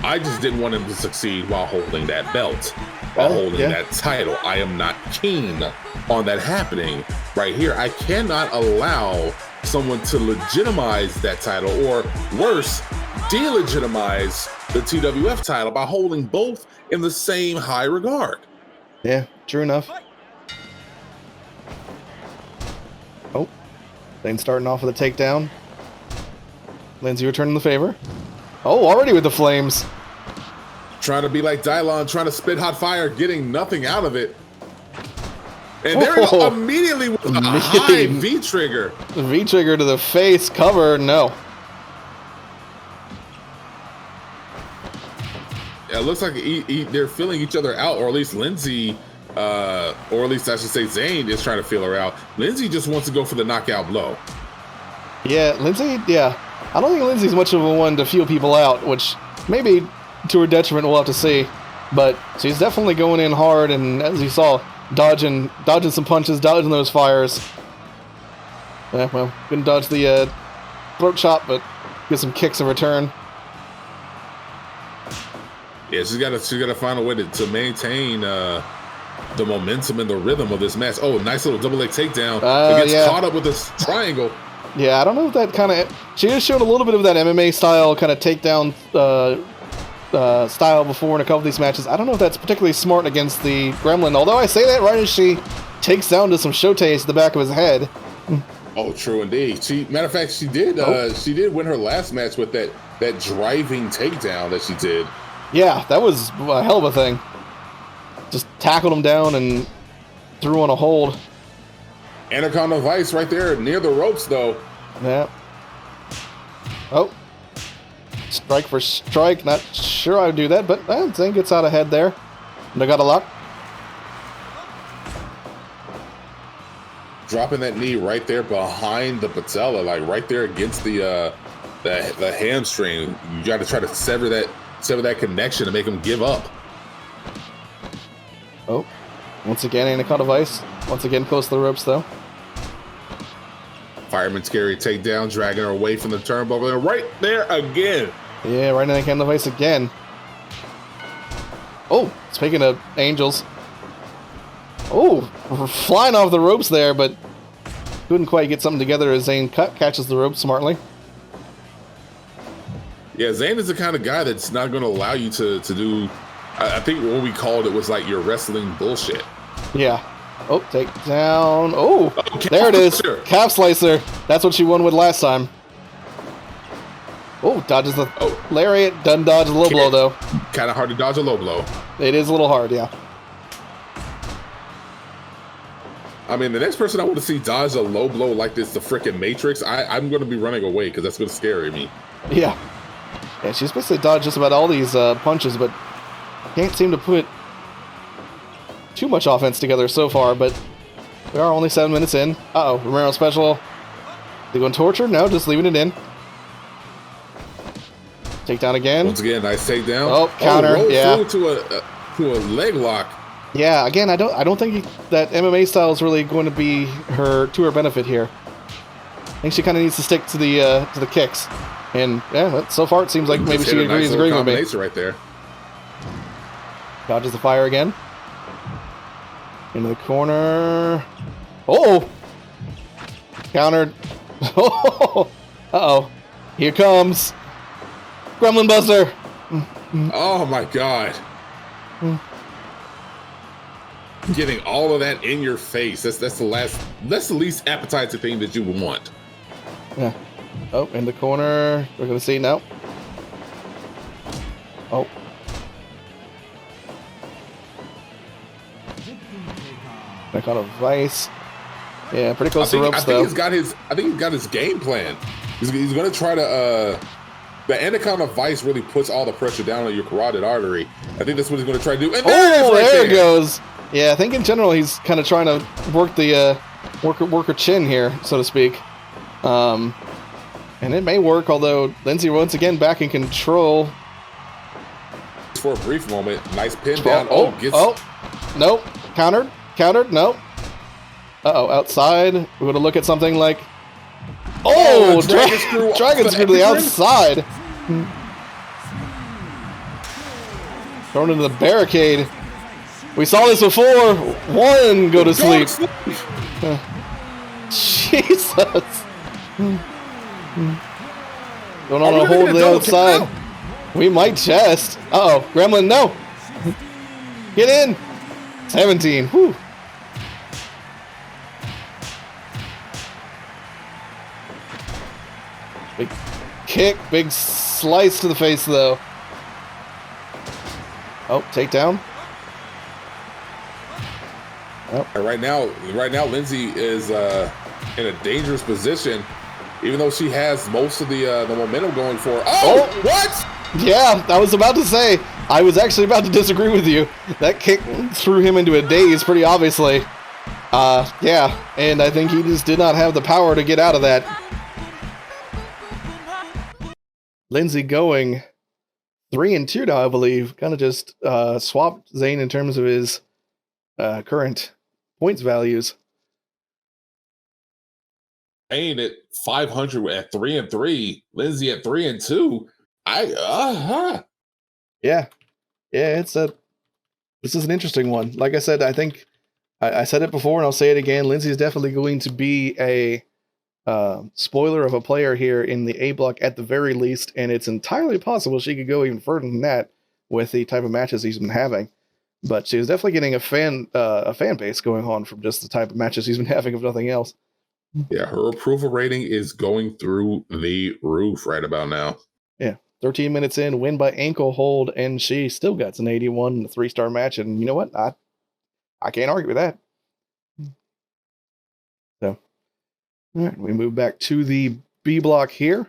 Speaker 3: I just didn't want him to succeed while holding that belt, while holding that title. I am not keen on that happening right here. I cannot allow someone to legitimize that title, or worse, delegitimize the TWF title by holding both in the same high regard.
Speaker 2: Yeah, true enough. Oh, then starting off with a takedown. Lindsay returning the favor. Oh, already with the flames.
Speaker 3: Trying to be like DEADLAN, trying to spit hot fire, getting nothing out of it. And there you go, immediately with a high V-trigger.
Speaker 2: V-trigger to the face, cover, no.
Speaker 3: Yeah, it looks like they're feeling each other out, or at least Lindsay, or at least I should say XAIN is trying to feel her out. Lindsay just wants to go for the knockout blow.
Speaker 2: Yeah, Lindsay, yeah. I don't think Lindsay's much of a one to feel people out, which maybe to her detriment we'll have to see. But she's definitely going in hard, and as you saw, dodging some punches, dodging those fires. Yeah, well, couldn't dodge the throat chop, but get some kicks in return.
Speaker 3: Yeah, she's gotta find a way to maintain the momentum and the rhythm of this match. Oh, nice little double leg takedown. It gets caught up with this triangle.
Speaker 2: Yeah, I don't know if that kind of... She just showed a little bit of that MMA style kind of takedown style before in a couple of these matches. I don't know if that's particularly smart against the Gremlin, although I say that right as she takes down to some shotes to the back of his head.
Speaker 3: Oh, true indeed. Matter of fact, she did win her last match with that driving takedown that she did.
Speaker 2: Yeah, that was a hell of a thing. Just tackled him down and threw on a hold.
Speaker 3: Anaconda Vice right there near the ropes, though.
Speaker 2: Yeah. Oh. Strike for strike. Not sure I would do that, but XAIN gets out ahead there. They got a lock.
Speaker 3: Dropping that knee right there behind the patella, like right there against the hamstring. You got to try to sever that connection to make him give up.
Speaker 2: Oh. Once again, Anaconda Vice. Once again, close to the ropes, though.
Speaker 3: Fireman's carry takedown, dragging her away from the turnbuckle. And right there again.
Speaker 2: Yeah, right in Anaconda Vice again. Oh, speaking of angels. Oh, flying off the ropes there, but couldn't quite get something together as XAIN catches the rope smartly.
Speaker 3: Yeah, XAIN is the kind of guy that's not going to allow you to do... I think what we called it was like your wrestling bullshit.
Speaker 2: Yeah. Oh, take down. Oh, there it is. Calf slicer. That's what she won with last time. Oh, dodges the lariat. Doesn't dodge a low blow, though.
Speaker 3: Kind of hard to dodge a low blow.
Speaker 2: It is a little hard, yeah.
Speaker 3: I mean, the next person I want to see dodge a low blow like this, the freaking Matrix, I'm going to be running away because that's going to scare me.
Speaker 2: Yeah. Yeah, she's basically dodged just about all these punches, but can't seem to put too much offense together so far, but we are only 7 minutes in. Uh-oh, Romero special. They going torture? No, just leaving it in. Takedown again.
Speaker 3: Once again, nice takedown.
Speaker 2: Oh, counter.
Speaker 3: Oh,
Speaker 2: yeah.
Speaker 3: To a leg lock.
Speaker 2: Yeah, again, I don't think that MMA style is really going to be to her benefit here. I think she kind of needs to stick to the kicks. And yeah, so far it seems like maybe she agrees with me.
Speaker 3: Right there.
Speaker 2: Dodges the fire again. Into the corner. Oh! Countered. Oh! Uh-oh. Here comes Gremlin Buster.
Speaker 3: Oh my god. Getting all of that in your face. That's the least appetizing thing that you would want.
Speaker 2: Yeah. Oh, in the corner. We're gonna see now. Oh. Back on a vice. Yeah, pretty close to ropes though.
Speaker 3: I think he's got his game plan. He's gonna try to the anaconda vice really puts all the pressure down on your carotid artery. I think that's what he's gonna try to do. And there
Speaker 2: it goes. Yeah, I think in general he's kind of trying to work the work her chin here, so to speak. And it may work, although Lindsay once again back in control.
Speaker 3: For a brief moment, nice pin down.
Speaker 2: Nope. Countered, nope. Uh-oh, outside. We're gonna look at something like dragon screw to the outside. Thrown into the barricade. We saw this before. One go to sleep. Jesus. Going on a hold to the outside. We might chest. Uh-oh. Gremlin, no. Get in. 17. Whew. Big kick. Big slice to the face, though. Oh, takedown.
Speaker 3: Oh. Right now, Lindsay is in a dangerous position, even though she has most of the momentum going for her. Oh, what?
Speaker 2: Yeah, I was about to say. I was actually about to disagree with you. That kick threw him into a daze, pretty obviously. Yeah, and I think he just did not have the power to get out of that. Lindsay going 3-2 now, I believe. Kind of just swapped Zayn in terms of his current points values.
Speaker 3: Zayn at 500 at 3-3. Lindsay at 3-2.
Speaker 2: Yeah, this is an interesting one. Like I said, I think I said it before and I'll say it again. Lindsay is definitely going to be a spoiler of a player here in the A block at the very least, and it's entirely possible she could go even further than that with the type of matches he's been having. But she's definitely getting a fan base going on from just the type of matches he's been having, if nothing else.
Speaker 3: Yeah, her approval rating is going through the roof right about now.
Speaker 2: Yeah, 13 minutes in, win by ankle hold, and she still got an 81 in a 3-star match. And you know what? I can't argue with that. So, all right, we move back to the B block here,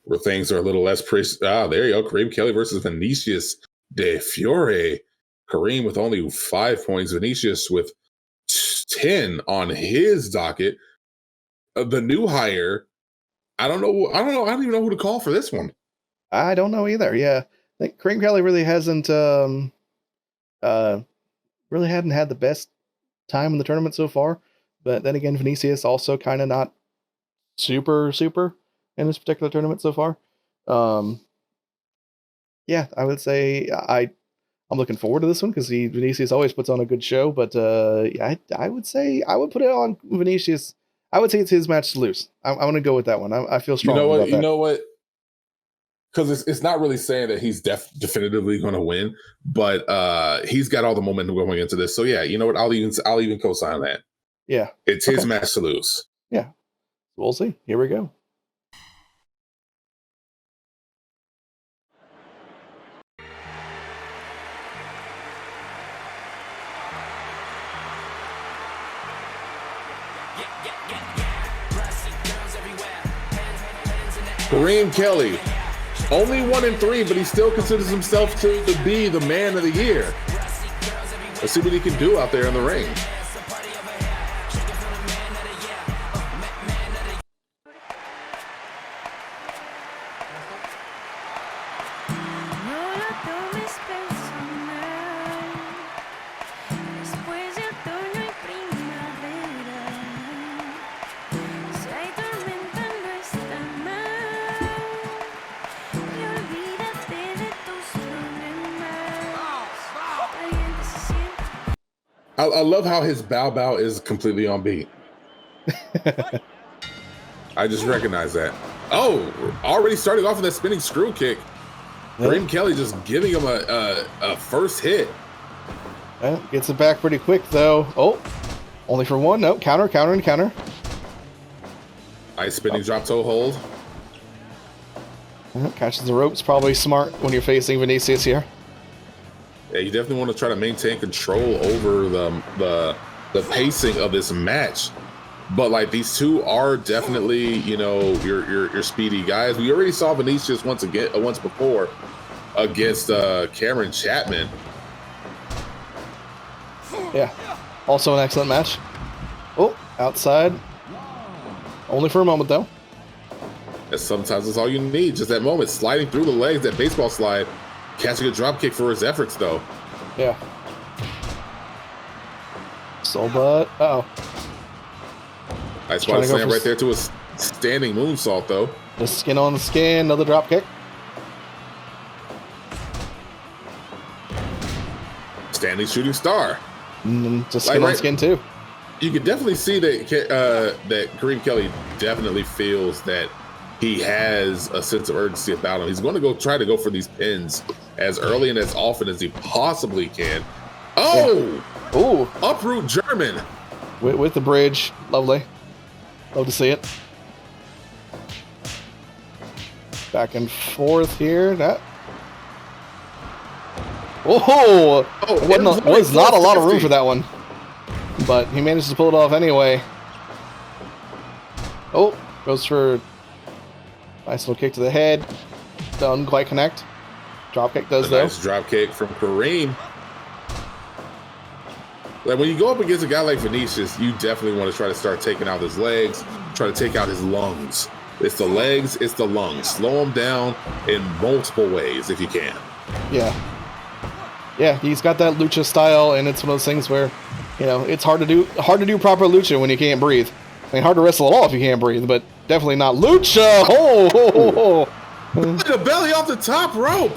Speaker 3: where things are a little less there you go. KAREEM Kelleigh versus VINICIUS de FIORE. KAREEM with only 5 points. VINICIUS with 10 on his docket. The new hire. I don't know. I don't even know who to call for this one.
Speaker 2: I don't know either. Yeah, I think KAREEM Kelleigh really hasn't really hadn't had the best time in the tournament so far. But then again, VINICIUS also kind of not super in this particular tournament so far. Yeah, I would say I'm looking forward to this one because VINICIUS always puts on a good show. But I would say I would put it on VINICIUS. I would say it's his match to lose. I'm going to go with that one. I feel strong.
Speaker 3: You know what? Because it's not really saying that he's definitively going to win, but he's got all the momentum going into this. So yeah, you know what? I'll even co-sign that.
Speaker 2: Yeah,
Speaker 3: it's his match to lose.
Speaker 2: Yeah, we'll see. Here we go.
Speaker 3: Kareem Kelleigh, only 1-3, but he still considers himself to be the man of the year. Let's see what he can do out there in the ring. I love how his bow is completely on beat. I just recognize that. Oh, already starting off with that spinning screw kick. Kareem Kelleigh just giving him a first hit.
Speaker 2: Well, gets it back pretty quick though. Oh, only for one. No, counter.
Speaker 3: Nice spinning drop toe hold.
Speaker 2: Catches the ropes. Probably smart when you're facing Vinicius here.
Speaker 3: Yeah, you definitely want to try to maintain control over the pacing of this match. But like these two are definitely, you know, your speedy guys. We already saw Vinicius once before against Cameron Chapman.
Speaker 2: Yeah, also an excellent match. Oh, outside. Only for a moment though.
Speaker 3: And sometimes that's all you need, just that moment, sliding through the legs, that baseball slide. Catching a drop kick for his efforts, though.
Speaker 2: Yeah. Soul butt. Uh-oh.
Speaker 3: Nice spot slam right there to a standing moonsault, though.
Speaker 2: Just skin on the skin. Another drop kick.
Speaker 3: Standing shooting star.
Speaker 2: Just skin on skin, too.
Speaker 3: You can definitely see that that Kareem Kelleigh definitely feels that he has a sense of urgency about him. He's going to try to go for these pins as early and as often as he possibly can. Oh!
Speaker 2: Yeah. Ooh.
Speaker 3: Uproot German.
Speaker 2: With the bridge. Lovely. Love to see it. Back and forth here. That. Oh! Was not a lot of room for that one. But he managed to pull it off anyway. Oh, goes for nice little kick to the head. Doesn't quite connect. Drop kick does though.
Speaker 3: Nice drop kick from Kareem. Like when you go up against a guy like Vinicius, you definitely want to try to start taking out his legs, try to take out his lungs. It's the legs, it's the lungs. Slow him down in multiple ways if you can. Yeah.
Speaker 2: Yeah, he's got that lucha style, and it's one of those things where, you know, it's hard to do proper lucha when you can't breathe. I mean, hard to wrestle at all if you can't breathe, but definitely not lucha. Oh,
Speaker 3: Look at the belly off the top rope.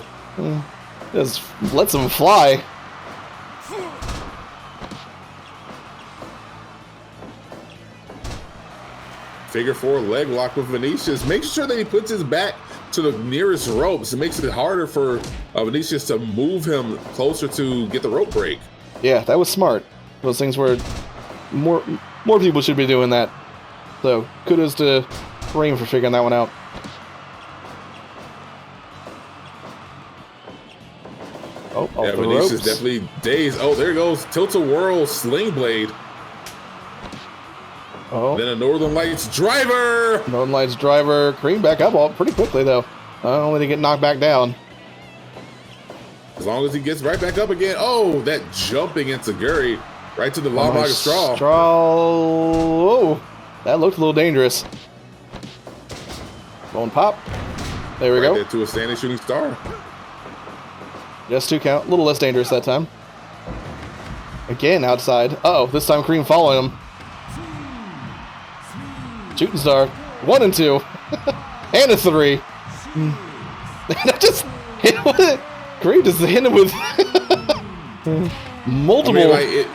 Speaker 2: Just lets him fly.
Speaker 3: Figure four leg lock with Vinicius. Make sure that he puts his back to the nearest ropes. It makes it harder for Vinicius to move him closer to get the rope break.
Speaker 2: Yeah, that was smart. Those things where more people should be doing that. So kudos to Kareem for figuring that one out. Oh, off
Speaker 3: yeah,
Speaker 2: the
Speaker 3: Vinicius
Speaker 2: ropes.
Speaker 3: definitely dazed. Oh, there goes tilt-a-whirl sling blade.
Speaker 2: Oh.
Speaker 3: Then a Northern Lights driver.
Speaker 2: Northern Lights driver. Kareem back up all pretty quickly though. Only to get knocked back down.
Speaker 3: As long as he gets right back up again. Oh, that jumping enziguri right to the Lamaga straw.
Speaker 2: Oh, that looked a little dangerous. Going pop. There we go.
Speaker 3: There to a standing shooting star.
Speaker 2: Just 2 count. A little less dangerous that time. Again outside. Uh oh, this time Kareem following him. Shooting star. 1 and 2. And a 3. That just hit with it. Kareem just hit him with multiple.
Speaker 3: I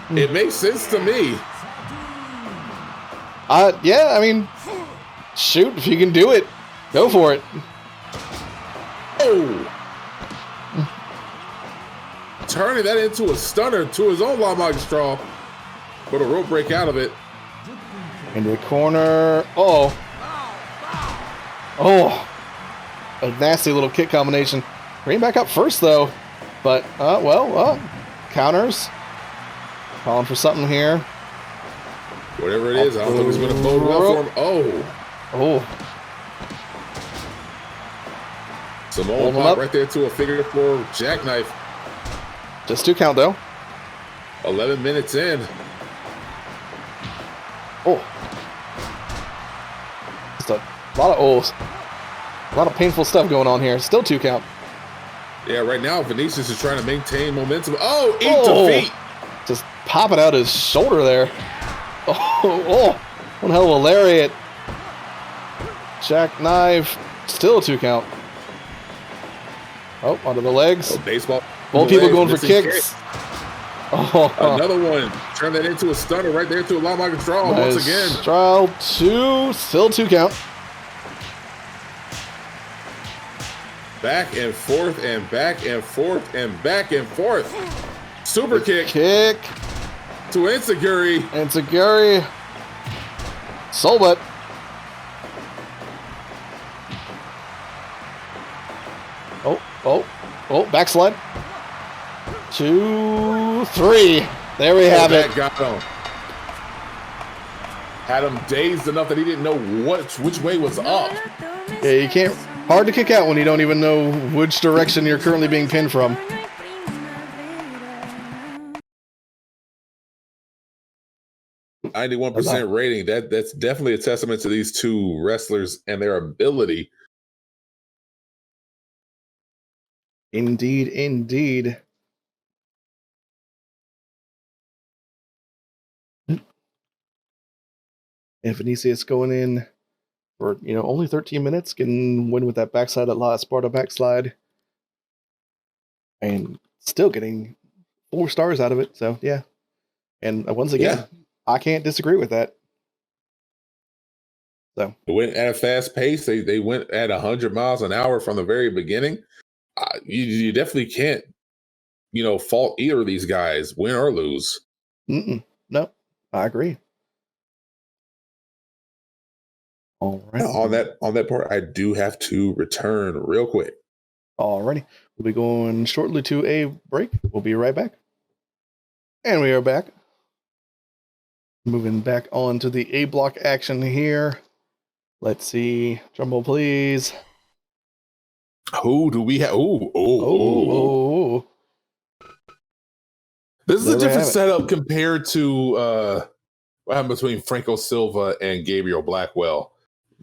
Speaker 3: mean, it makes sense to me.
Speaker 2: Yeah, I mean, shoot, if you can do it, go for it.
Speaker 3: Oh! Turning that into a stunner to his own Lamaga straw. But a rope break out of it.
Speaker 2: Into the corner. Oh. Oh. A nasty little kick combination. Bring back up first, though. But, counters. Calling for something here.
Speaker 3: Whatever it is, I don't think it's going to bode well for him. Oh.
Speaker 2: Oh.
Speaker 3: Samoan pop right there to a figure 4 jackknife.
Speaker 2: Just 2 count though.
Speaker 3: 11 minutes in.
Speaker 2: Oh. Just a lot of O's. A lot of painful stuff going on here. Still 2 count.
Speaker 3: Yeah, right now Vinicius is trying to maintain momentum. Oh, feet.
Speaker 2: Just popping out his shoulder there. Oh, one hell of a lariat. Jackknife. Still 2 count. Oh, onto the legs.
Speaker 3: Oh, baseball.
Speaker 2: Both people going for kicks. Oh,
Speaker 3: another one. Turn that into a stunner right there to a long draw once again.
Speaker 2: Trial 2. Still 2 count.
Speaker 3: Back and forth and back and forth and back and forth. Super kick.
Speaker 2: Kick.
Speaker 3: To Enziguri.
Speaker 2: Enziguri. Soul butt. Oh, backslide. 2, 3. There we have it.
Speaker 3: Got him. Had him dazed enough that he didn't know which way was up.
Speaker 2: Yeah, you can't. Hard to kick out when you don't even know which direction you're currently being pinned from.
Speaker 3: %, rating. That's definitely a testament to these two wrestlers and their ability.
Speaker 2: Indeed, indeed. And Vinicius going in for, only 13 minutes, can win with that backside at La Sparta backslide. And still getting 4 stars out of it. So, yeah. And once again, I can't disagree with that. So
Speaker 3: they went at a fast pace. They went at 100 miles an hour from the very beginning. You definitely can't, fault either of these guys, win or lose.
Speaker 2: No, I agree. All right.
Speaker 3: Now, on that part, I do have to return real quick.
Speaker 2: Alrighty. We'll be going shortly to a break. We'll be right back. And we are back. Moving back on to the A block action here. Let's see. Drumroll, please.
Speaker 3: Who do we have? Oh. This is a different setup compared to what happened between Franco Silva and Gabriel Blackwell.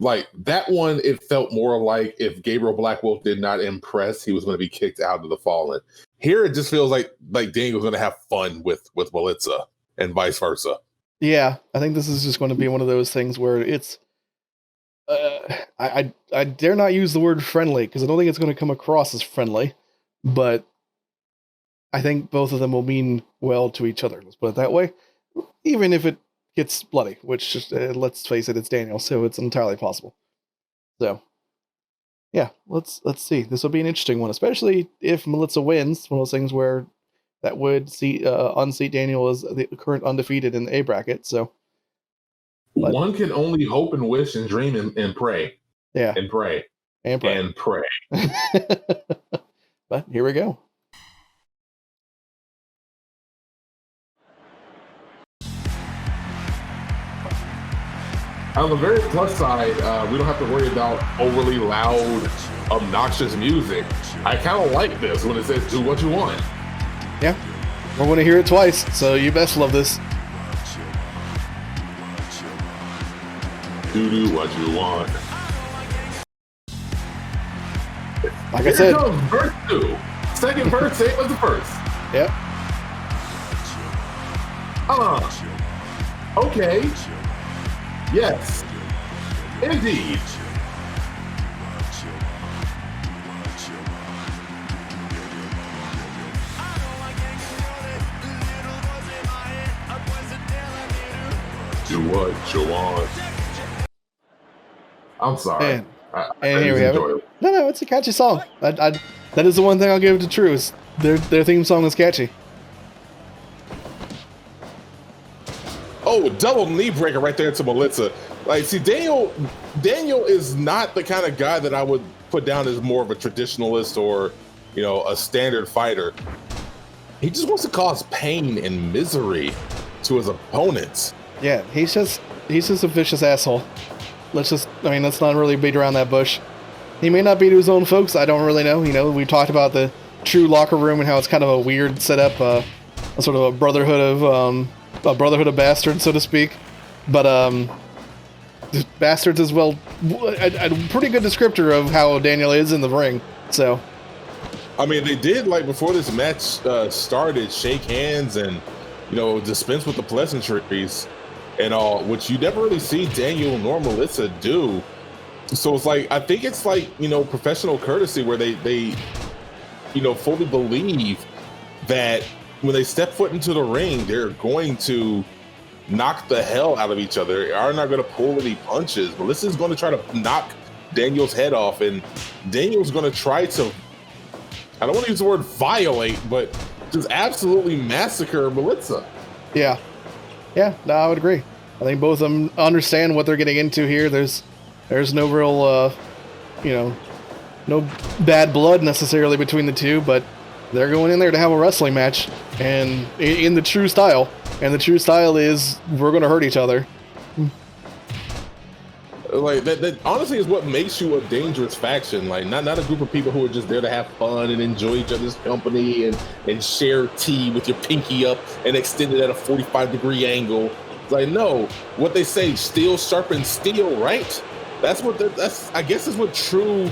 Speaker 3: Like that one, it felt more like if Gabriel Blackwell did not impress, he was going to be kicked out of the Fallen. Here, it just feels like Daniel's going to have fun with Militsa and vice versa.
Speaker 2: Yeah, I think this is just going to be one of those things where it's. I dare not use the word friendly because I don't think it's going to come across as friendly, but I think both of them will mean well to each other. Let's put it that way. Even if it gets bloody, which let's face it, it's Daniel, so it's entirely possible. So, yeah, let's see. This will be an interesting one, especially if Militsa wins. One of those things where that would unseat Daniel as the current undefeated in the A bracket. So. But
Speaker 3: one can only hope and wish and dream and pray.
Speaker 2: Yeah.
Speaker 3: And pray.
Speaker 2: And pray.
Speaker 3: And pray.
Speaker 2: But here we go.
Speaker 3: On the very plus side, we don't have to worry about overly loud, obnoxious music. I kind of like this when it says do what you want.
Speaker 2: Yeah. We're going to hear it twice, so you best love this.
Speaker 3: Do what you want.
Speaker 2: Like I said,
Speaker 3: comes verse 2. Second verse, same as the first.
Speaker 2: Yep.
Speaker 3: Okay. Yes. Indeed. Do what you want. I'm sorry.
Speaker 2: And here we have it. No, it's a catchy song. That is the one thing I'll give it to True is their theme song is catchy.
Speaker 3: Oh, double knee breaker right there to Militsa. Like, see, Daniel is not the kind of guy that I would put down as more of a traditionalist or, a standard fighter. He just wants to cause pain and misery to his opponents.
Speaker 2: Yeah, he's just a vicious asshole. Let's not really beat around that bush. He may not be to his own folks. I don't really know. You know, we talked about the true locker room and how it's kind of a weird setup, a sort of a brotherhood of bastards, so to speak. But bastards is, well, a pretty good descriptor of how Daniel is in the ring. So,
Speaker 4: I mean, they did, like, before this match started, shake hands and, you know, dispense with the pleasantries and all, which you never really see Daniel nor Melissa do. So it's like, I think it's like, you know, professional courtesy where they you know, fully believe that when they step foot into the ring, they're going to knock the hell out of each other. They are not going to pull any punches. Melissa's going to try to knock Daniel's head off, and Daniel's going to try to, I don't want to use the word violate, but just absolutely massacre Melissa.
Speaker 2: Yeah. Yeah, no, I would agree. I think both of them understand what they're getting into here. There's no real, you know, no bad blood necessarily between the two, but they're going in there to have a wrestling match, and in the true style. And the true style is, we're going to hurt each other.
Speaker 4: Like that honestly is what makes you a dangerous faction. Like not a group of people who are just there to have fun and enjoy each other's company and share tea with your pinky up and extend it at a 45-degree angle. It's like, no, what they say, steel sharpens steel, right? That's I guess is what true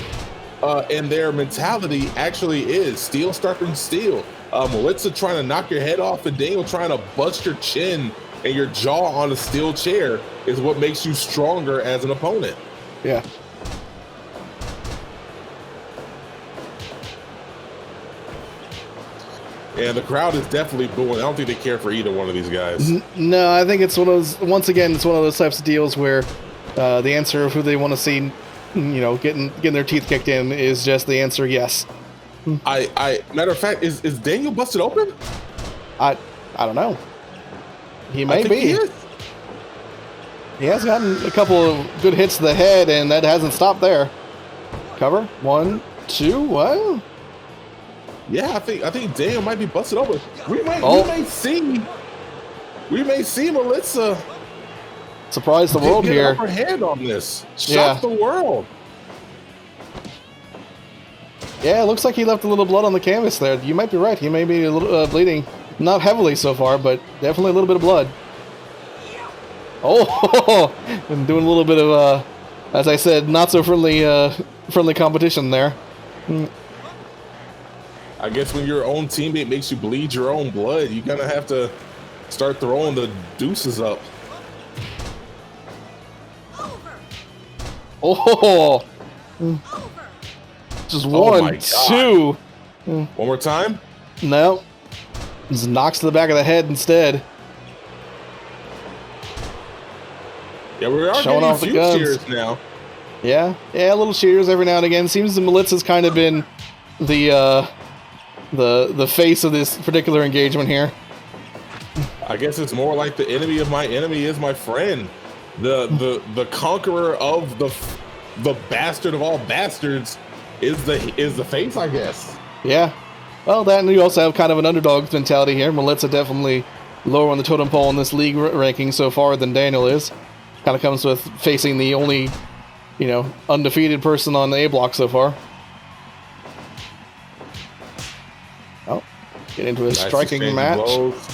Speaker 4: in their mentality actually is. Steel sharpens steel. Melissa trying to knock your head off and Daniel trying to bust your chin and your jaw on a steel chair is what makes you stronger as an opponent.
Speaker 2: Yeah.
Speaker 4: And the crowd is definitely booing. I don't think they care for either one of these guys.
Speaker 2: No, I think it's one of those, once again, it's one of those types of deals where the answer of who they want to see, you know, getting their teeth kicked in is just the answer yes.
Speaker 4: Matter of fact, is Daniel busted open?
Speaker 2: I don't know. He may be. He has gotten a couple of good hits to the head, and that hasn't stopped there. Cover 1, 2. What?
Speaker 4: Yeah, I think Daniel might be busted open. We may see Melissa
Speaker 2: surprise the world
Speaker 4: get
Speaker 2: here.
Speaker 4: Upper hand on this. Shock the world.
Speaker 2: Yeah, it looks like he left a little blood on the canvas there. You might be right. He may be a little bleeding. Not heavily so far, but definitely a little bit of blood. Oh, and doing a little bit of, as I said, not so friendly competition there.
Speaker 4: I guess when your own teammate makes you bleed your own blood, you're gonna have to start throwing the deuces up.
Speaker 2: Oh, just 1, 2.
Speaker 4: One more time?
Speaker 2: No. Just knocks to the back of the head instead.
Speaker 4: Yeah, we are
Speaker 2: showing
Speaker 4: getting
Speaker 2: off
Speaker 4: a few
Speaker 2: the guns.
Speaker 4: cheers now.
Speaker 2: Yeah, little cheers every now and again. Seems the Melitza's kind of been the face of this particular engagement here.
Speaker 4: I guess it's more like the enemy of my enemy is my friend. The conqueror of the bastard of all bastards is the face, I guess.
Speaker 2: Yeah. Well, that, and you also have kind of an underdog mentality here. Melitsa definitely lower on the totem pole in this league ranking so far than Daniel is. Kind of comes with facing the only, you know, undefeated person on the A block so far. Oh, get into a striking match. Blows.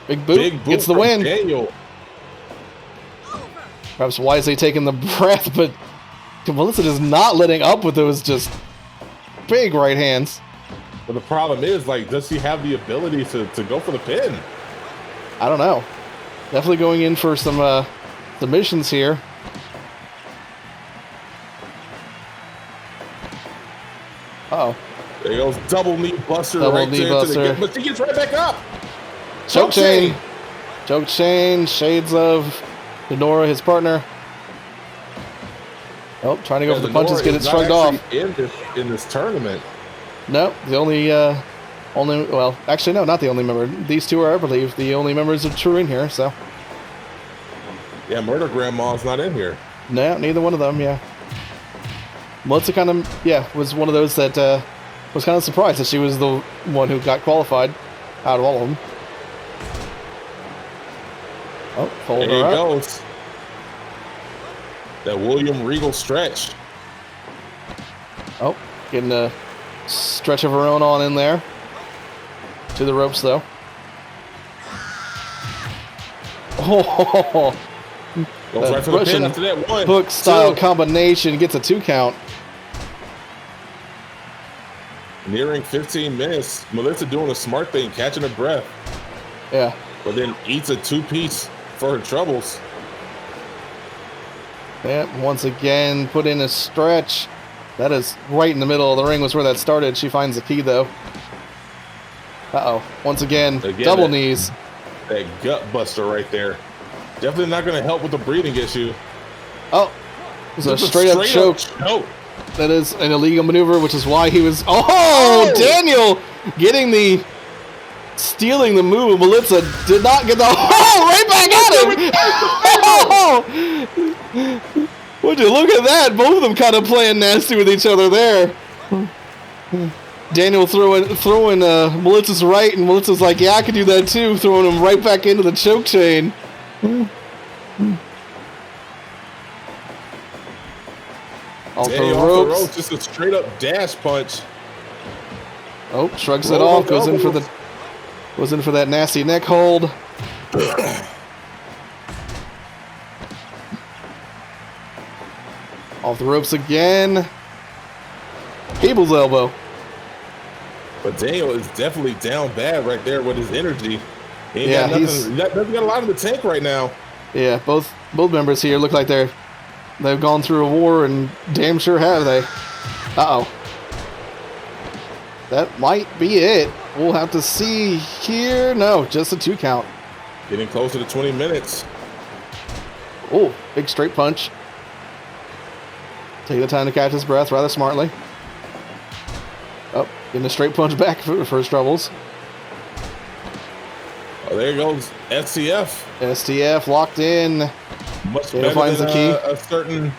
Speaker 2: Big boot gets the win.
Speaker 4: Daniel.
Speaker 2: Perhaps wisely taking the breath, but Melissa is not letting up with those just big right hands.
Speaker 4: But the problem is, like, does she have the ability to go for the pin?
Speaker 2: I don't know. Definitely going in for some submissions here. Uh-oh.
Speaker 4: There goes double knee buster
Speaker 2: right there.
Speaker 4: But she gets right back up.
Speaker 2: Choke chain. Choke chain. Shades of Denora, his partner. Oh, trying to go for the punches, get it shrugged off.
Speaker 4: In this tournament.
Speaker 2: No, the only, well, actually, no, not the only member. These two are, I believe, the only members of True in here, so.
Speaker 4: Yeah, Murder Grandma's not in here.
Speaker 2: No, neither one of them, yeah. Melissa kind of, was one of those that was kind of surprised that she was the one who got qualified out of all of them. Oh, fold her up.
Speaker 4: There he goes. That William Regal stretch.
Speaker 2: Oh, getting a stretch of her own on in there. To the ropes, though. Oh,
Speaker 4: Goes right for the pin after that. One,
Speaker 2: hook style
Speaker 4: two.
Speaker 2: combination gets a 2 count.
Speaker 4: Nearing 15 minutes. MILITSA doing a smart thing, catching her breath.
Speaker 2: Yeah.
Speaker 4: But then eats a 2-piece for her troubles.
Speaker 2: Yeah, once again, put in a stretch. That is right in the middle of the ring was where that started. She finds the key, though. Uh-oh. Once again double knees.
Speaker 4: That gut buster right there. Definitely not going to help with the breathing issue.
Speaker 2: Oh, it was a straight up choke. That is an illegal maneuver, which is why he was... Oh, Daniel getting the... Stealing the move of MILITSA. Did not get the... Oh, right back at him! Oh! Would you look at that? Both of them kind of playing nasty with each other there. Daniel throwing MILITSA's right, and MILITSA's like, yeah, I could do that too, throwing him right back into the choke chain. Off the ropes.
Speaker 4: Just a straight up dash punch.
Speaker 2: Oh, shrugs it off, goes in for that nasty neck hold. Off the ropes again. Cable's elbow.
Speaker 4: But Daniel is definitely down bad right there with his energy. He
Speaker 2: Yeah,
Speaker 4: doesn't got a lot in the tank right now.
Speaker 2: Yeah, both members here look like they've gone through a war, and damn sure have they. Uh-oh. That might be it. We'll have to see here. No, just a 2 count.
Speaker 4: Getting closer to 20 minutes.
Speaker 2: Oh, big straight punch. Take the time to catch his breath rather smartly. Oh, getting a straight punch back for his troubles.
Speaker 4: Oh, there goes STF.
Speaker 2: STF locked in.
Speaker 4: Much
Speaker 2: Daniel
Speaker 4: better
Speaker 2: finds
Speaker 4: than
Speaker 2: the key.
Speaker 4: A certain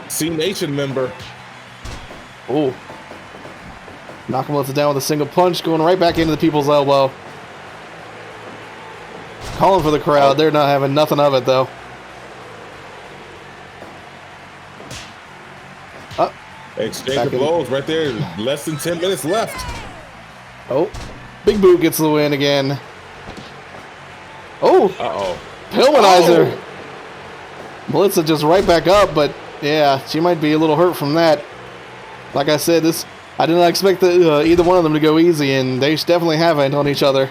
Speaker 4: C Nation member.
Speaker 2: Oh. Nakamura's down with a single punch, going right back into the people's elbow. Calling for the crowd. They're not having nothing of it, though.
Speaker 4: Exchange of blows right there. Less than 10 minutes left.
Speaker 2: Oh. Big Boot gets the win again. Oh.
Speaker 4: Uh-oh.
Speaker 2: Pillmanizer. MILITSA just right back up, but yeah, she might be a little hurt from that. Like I said, I did not expect either one of them to go easy, and they definitely haven't on each other.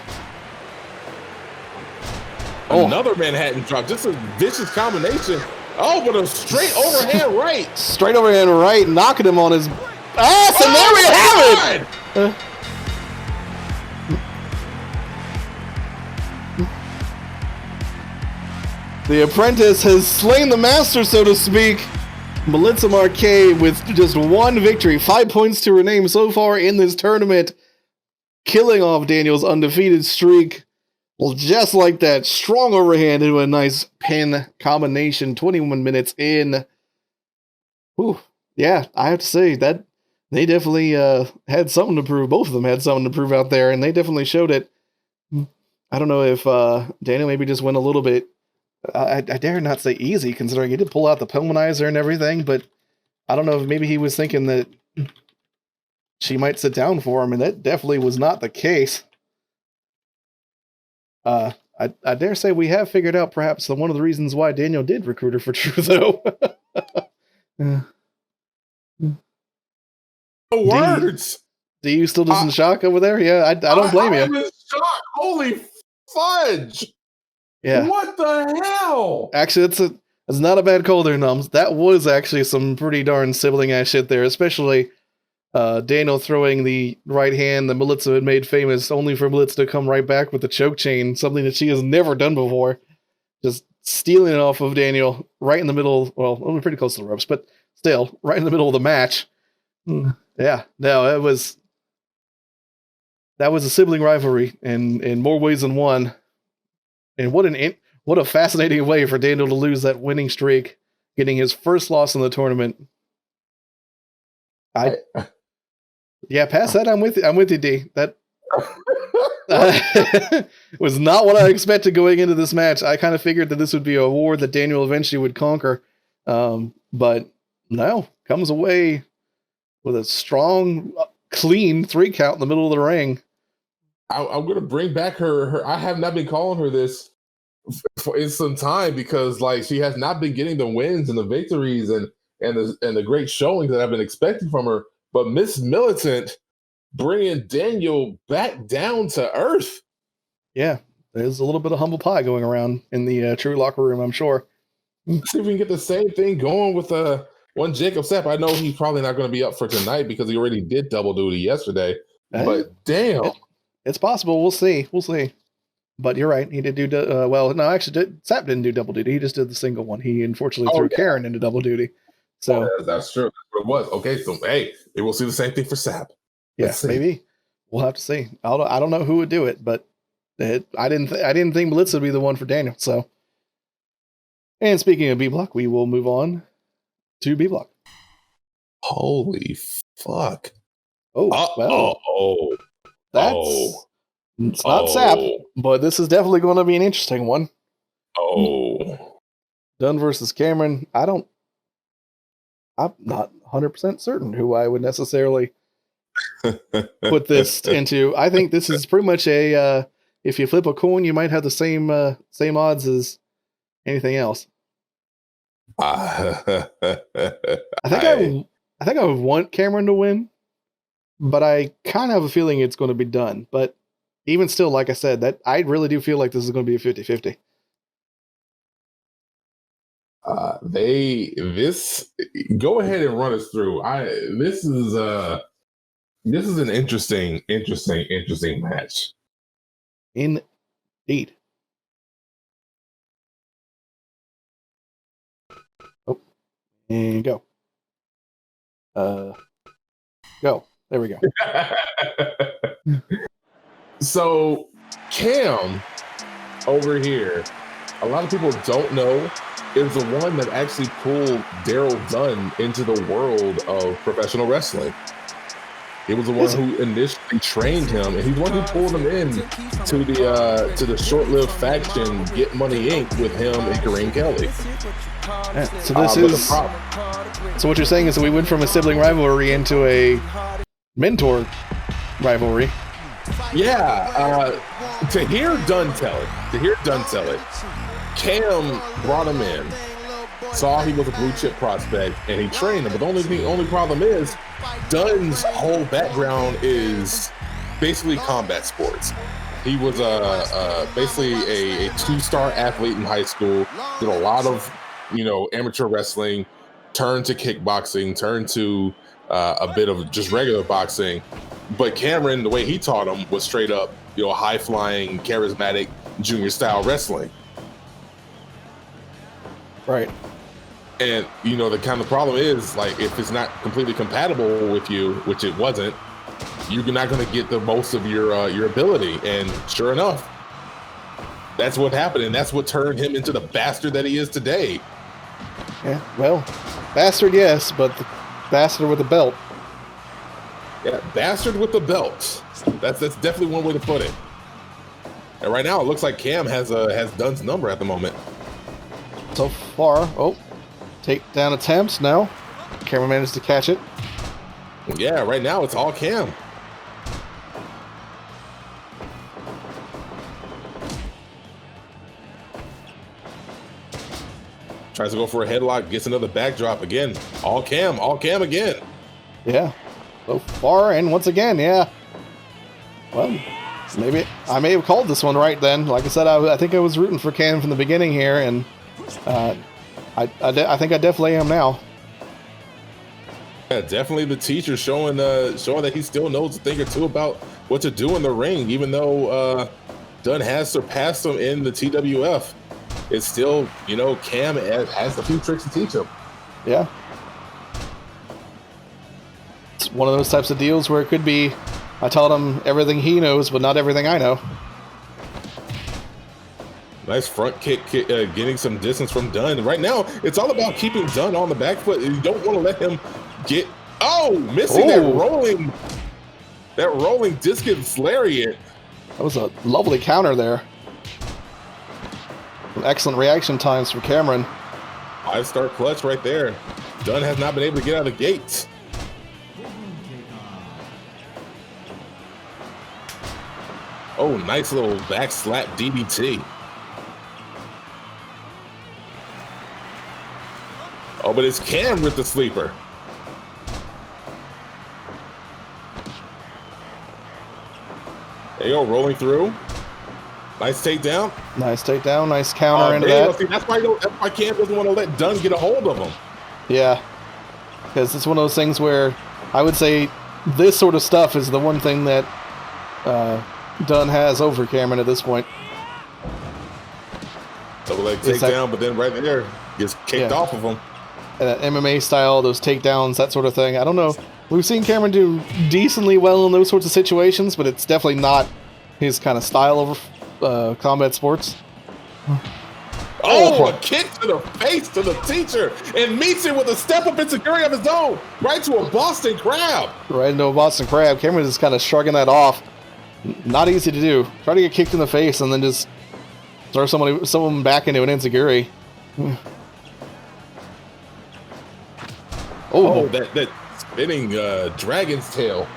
Speaker 4: Another Manhattan drop. Just a vicious combination. Oh, but a straight overhand right.
Speaker 2: Straight overhand right, knocking him on his ass, and there we have it! The apprentice has slain the master, so to speak. MILITSA MARCAIGH with just 1 victory, 5 points to her name so far in this tournament, killing off Daniel's undefeated streak. Well, just like that, strong overhand into a nice pin combination, 21 minutes in. Whew. Yeah, I have to say that they definitely had something to prove. Both of them had something to prove out there, and they definitely showed it. I don't know if Daniel maybe just went a little bit, I dare not say easy, considering he did pull out the Pillmanizer and everything, but I don't know if maybe he was thinking that she might sit down for him, and that definitely was not the case. I dare say we have figured out perhaps one of the reasons why Daniel did recruit her for True, though.
Speaker 4: Words.
Speaker 2: Do you still just in shock over there? Yeah, I don't blame you.
Speaker 3: I'm in shock. Holy fudge!
Speaker 2: Yeah.
Speaker 3: What the hell?
Speaker 2: Actually, it's not a bad call there, Nums. That was actually some pretty darn sibling ass shit there, especially Daniel throwing the right hand that MILITSA had made famous, only for MILITSA to come right back with the choke chain, something that she has never done before. Just stealing it off of Daniel right in the middle. Well, only pretty close to the ropes, but still, right in the middle of the match. Yeah, no, that was a sibling rivalry in more ways than one. And what a fascinating way for Daniel to lose that winning streak, getting his first loss in the tournament. Yeah, past that, I'm with you, D. That was not what I expected going into this match. I kind of figured that this would be a war that Daniel eventually would conquer, But no, comes away with a strong, clean 3 count in the middle of the ring.
Speaker 4: I'm going to bring back her. I have not been calling her this in some time because like she has not been getting the wins and the victories and the great showings that I've been expecting from her. But Miss Militant bringing Daniel back down to earth.
Speaker 2: Yeah, there's a little bit of humble pie going around in the True locker room, I'm sure.
Speaker 4: Let's see if we can get the same thing going with one Jacob Sapp. I know he's probably not going to be up for tonight because he already did double duty yesterday. But damn.
Speaker 2: It's possible. We'll see. But you're right. He did do Sapp didn't do double duty. He just did the single one. He unfortunately threw Karen into double duty. So
Speaker 4: that's true. That's what it was. Okay, so hey, maybe we'll see the same thing for Sapp.
Speaker 2: Yes, maybe. We'll have to see. I don't know who would do it, but I didn't think MILITSA would be the one for Daniel. So, and speaking of B block, we will move on to B block.
Speaker 4: Holy fuck!
Speaker 2: It's not Sapp, but this is definitely going to be an interesting one. Dunn versus Cameron. I'm not 100% certain who I would necessarily put this into. I think this is pretty much a if you flip a coin, you might have the same odds as anything else. I think I would want Cameron to win, but I kind of have a feeling it's going to be Dunn. But even still, like I said, that I really do feel like this is going to be a 50-50.
Speaker 4: Go ahead and run us through. This is an interesting match.
Speaker 2: Indeed. Oh, and go. Go. There we go.
Speaker 4: So Cam over here, a lot of people don't know, is the one that actually pulled Darrell Dunn into the world of professional wrestling. He was the one who initially trained him, and he's the one who pulled him in to the short-lived faction Get Money Inc. with him and KAREEM KELLEIGH.
Speaker 2: Yeah, so this is so what you're saying is that we went from a sibling rivalry into a mentor rivalry.
Speaker 4: Yeah, to hear Dunn tell it, Cam brought him in, saw he was a blue chip prospect, and he trained him. But the only problem is Dunn's whole background is basically combat sports. He was basically a 2-star athlete in high school, did a lot of amateur wrestling, turned to kickboxing, turned to a bit of just regular boxing. But Cameron, the way he taught him was straight up, high flying, charismatic junior style wrestling.
Speaker 2: Right.
Speaker 4: And the kind of problem is, like, if it's not completely compatible with you, which it wasn't, you're not going to get the most of your ability. And sure enough, that's what happened, and that's what turned him into the bastard that he is today.
Speaker 2: Yeah, well, bastard, yes, but the bastard with a belt.
Speaker 4: Yeah, bastard with the belt. That's definitely one way to put it. And right now, it looks like Cam has Dunn's number at the moment.
Speaker 2: So far, takedown attempts. No, Cameron managed to catch it.
Speaker 4: Yeah, right now it's all Cam. Tries to go for a headlock, gets another backdrop again. All Cam again.
Speaker 2: Yeah, so far, and once again, yeah. Well, maybe I may have called this one right then. Like I said, I think I was rooting for Cam from the beginning here, and I think I definitely am now.
Speaker 4: Yeah, definitely the teacher showing that he still knows a thing or two about what to do in the ring, even though Dunn has surpassed him in the TWF. It's still, Cam has a few tricks to teach him.
Speaker 2: Yeah. It's one of those types of deals where it could be, I taught him everything he knows, but not everything I know.
Speaker 4: Nice front kick, getting some distance from Dunn. Right now, it's all about keeping Dunn on the back foot. You don't want to let him get, missing that rolling discus lariat.
Speaker 2: That was a lovely counter there. Excellent reaction times for Cameron.
Speaker 4: 5-star clutch right there. Dunn has not been able to get out of the gates. Oh, nice little back slap DDT. Oh, but it's Cam with the sleeper. There you go, rolling through. Nice takedown.
Speaker 2: Nice takedown. Nice counter into that.
Speaker 4: See, that's why Cam doesn't want to let Dunn get a hold of him.
Speaker 2: Yeah, because it's one of those things where I would say this sort of stuff is the one thing that Dunn has over Cameron at this point.
Speaker 4: Double leg takedown, but then right there gets kicked off of him.
Speaker 2: And that MMA style, those takedowns, that sort of thing. I don't know. We've seen Cameron do decently well in those sorts of situations, but it's definitely not his kind of style of combat sports.
Speaker 4: Oh, a kick to the face to the teacher, and meets it with a step-up enziguri of his own, right to a Boston Crab.
Speaker 2: Right into a Boston Crab. Cameron is kind of shrugging that off. Not easy to do. Try to get kicked in the face and then just throw someone back into an enziguri.
Speaker 4: Oh, that spinning dragon's tail.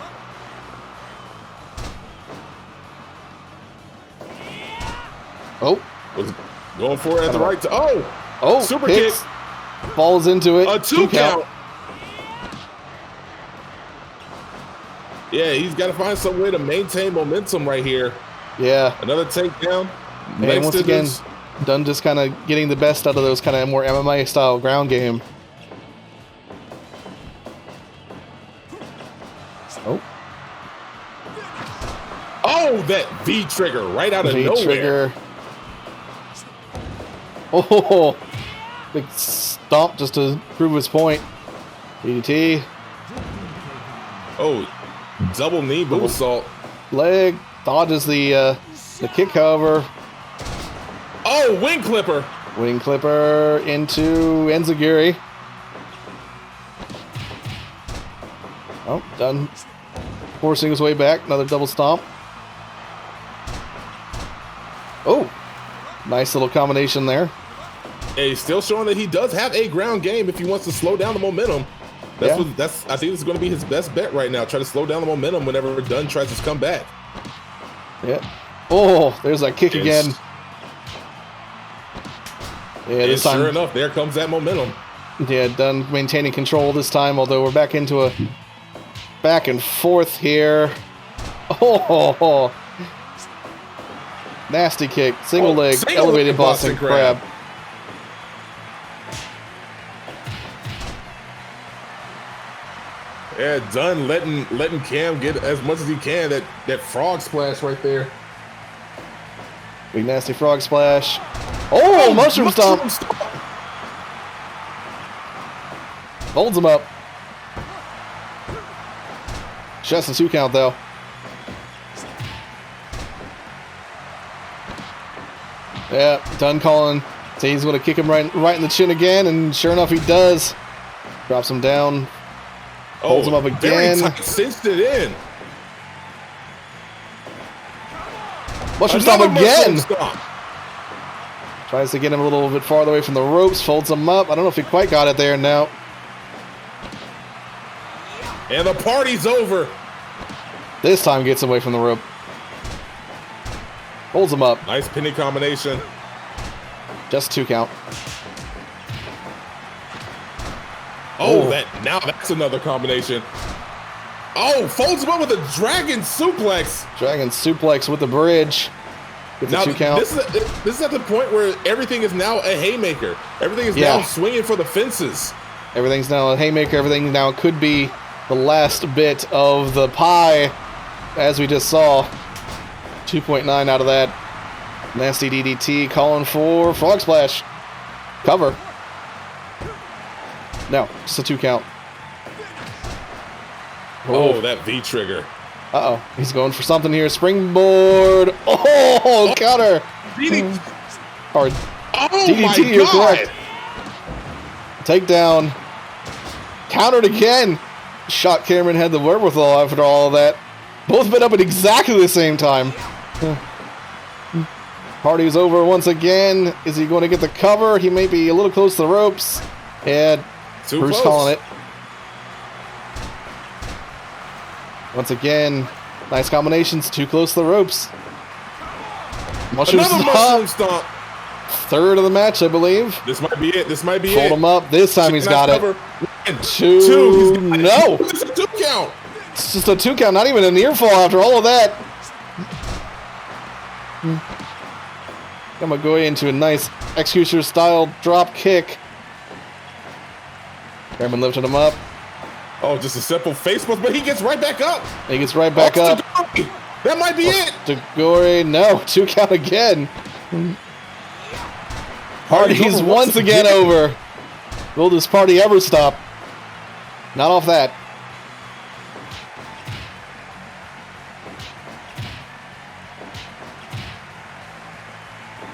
Speaker 2: Oh.
Speaker 4: Was going for it at the right time.
Speaker 2: Oh,
Speaker 4: super
Speaker 2: hits,
Speaker 4: kick.
Speaker 2: Falls into it.
Speaker 4: A two count. Yeah, he's got to find some way to maintain momentum right here.
Speaker 2: Yeah.
Speaker 4: Another takedown.
Speaker 2: And once again, Dunn just kind of getting the best out of those kind of more MMA style ground game. Oh.
Speaker 4: Oh, that V trigger right out of nowhere. Trigger.
Speaker 2: Oh, big stomp just to prove his point. DDT.
Speaker 4: Oh, double knee moonsault.
Speaker 2: Leg dodges the kick cover.
Speaker 4: Oh, wing clipper.
Speaker 2: Wing clipper into enziguri. Oh, Dunn forcing his way back. Another double stomp. Oh, nice little combination there.
Speaker 4: And he's still showing that he does have a ground game if he wants to slow down the momentum. I think this is going to be his best bet right now. Try to slow down the momentum whenever Dunn tries to come back.
Speaker 2: Yeah. Oh, there's that kick again. Yeah, this time.
Speaker 4: Sure enough, there comes that momentum.
Speaker 2: Yeah, Dunn maintaining control this time, although we're back into a back and forth here. Oh, nasty kick. Single leg, elevated Boston Crab.
Speaker 4: Yeah, Dunn letting Cam get as much as he can. That frog splash right there.
Speaker 2: Big nasty frog splash. Oh, mushroom stomp. Holds him up. Just a 2 count though. Yeah, Dunn calling. So he's going to kick him right in the chin again, and sure enough, he does. Drops him down. Holds him up again.
Speaker 4: Cinched it in.
Speaker 2: Mushroom stomp again. Tries to get him a little bit farther away from the ropes. Folds him up. I don't know if he quite got it there now.
Speaker 4: And the party's over.
Speaker 2: This time gets away from the rope. Holds him up.
Speaker 4: Nice pinning combination.
Speaker 2: Just 2 count.
Speaker 4: Oh, that's another combination. Oh, folds him up with a dragon suplex.
Speaker 2: Dragon suplex with the bridge. With the 2 count.
Speaker 4: This is at the point where everything is now a haymaker. Everything is now swinging for the fences.
Speaker 2: Everything's now a haymaker. Everything now could be the last bit of the pie, as we just saw. 2.9 out of that. Nasty DDT calling for frog splash. Cover. No, just a 2 count.
Speaker 4: Oh, that V trigger.
Speaker 2: Uh-oh. He's going for something here. Springboard. Oh, counter.
Speaker 4: DDT.
Speaker 2: Or DDT, you're correct. Takedown. Countered again. Shot Cameron had the wherewithal after all of that. Both been up at exactly the same time. Party's over once again. Is he going to get the cover? He may be a little close to the ropes. And Bruce calling it. Once again, nice combinations. Too close to the ropes. Mushroom stomp. Third of the match, I believe.
Speaker 4: This might be it. This might be
Speaker 2: Hold
Speaker 4: it.
Speaker 2: him up. This time he's got it.
Speaker 4: One,
Speaker 2: two. No.
Speaker 4: It's a 2 count.
Speaker 2: It's just a 2 count. Not even a near fall after all of that. I'm going to go into a nice executioner style drop kick. Kareem lifted him up.
Speaker 4: Oh, just a simple face bust, but he gets right back up.
Speaker 2: He gets right back up.
Speaker 4: That might be it.
Speaker 2: Dagori, no, 2 count again. Party's once again over. Will this party ever stop? Not off that.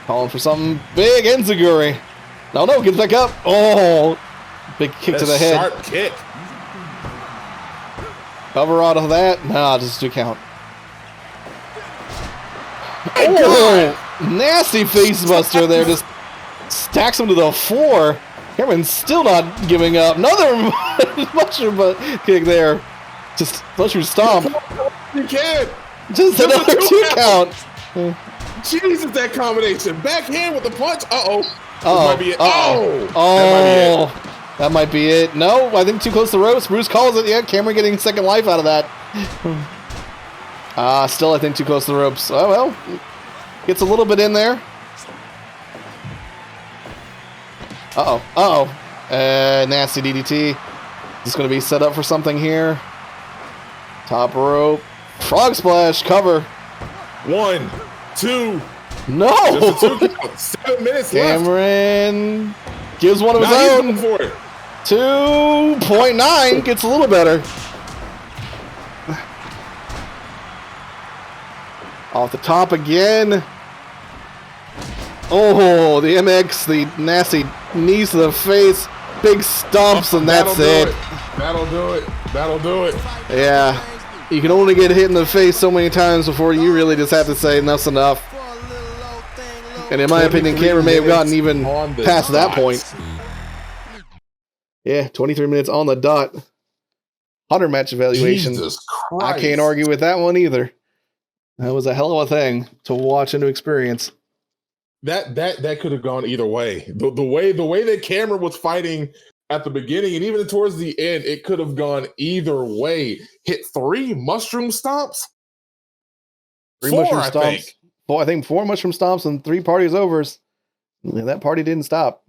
Speaker 2: Calling for something big, Enziguri. No, gets back up. Oh, big kick to the head.
Speaker 4: Sharp kick.
Speaker 2: Cover out of that. Nah, just 2 count.
Speaker 4: Oh,
Speaker 2: nasty face buster there. Just stacks him to the floor. Cameron's still not giving up. Another mushroom kick there. Just mushroom stomp.
Speaker 4: You can't.
Speaker 2: Just another 2 count.
Speaker 4: Jesus, that combination. Backhand with the punch. Uh-oh.
Speaker 2: Oh,
Speaker 4: might be it.
Speaker 2: That might be it. No, I think too close to the ropes. Bruce calls it. Yeah, Cameron getting second life out of that. Still, I think too close to the ropes. Oh, well. Gets a little bit in there. Nasty DDT. Is going to be set up for something here. Top rope. Frog splash. Cover.
Speaker 4: 1, 2.
Speaker 2: No!
Speaker 4: Just a 2 count. 7 minutes left.
Speaker 2: Cameron gives one of his
Speaker 4: Now
Speaker 2: own.
Speaker 4: he's going for it.
Speaker 2: 2.9 gets a little better. Off the top again. Oh, the MX, the nasty knees to the face, big stomps, and that's it.
Speaker 4: That'll do it. That'll do it.
Speaker 2: Yeah, you can only get hit in the face so many times before you really just have to say enough's enough. And in my opinion, Cameron may have gotten even past that point. Yeah, 23 minutes on the dot. 100 match evaluation.
Speaker 3: Jesus Christ.
Speaker 2: I can't argue with that one either. That was a hell of a thing to watch and to experience.
Speaker 4: That could have gone either way. The way that Cameron was fighting at the beginning and even towards the end, it could have gone either way. Hit 3 mushroom stomps. 4,
Speaker 2: mushroom
Speaker 4: I
Speaker 2: stomps.
Speaker 4: think.
Speaker 2: I think 4 mushroom stomps and 3 parties overs. And that party didn't stop.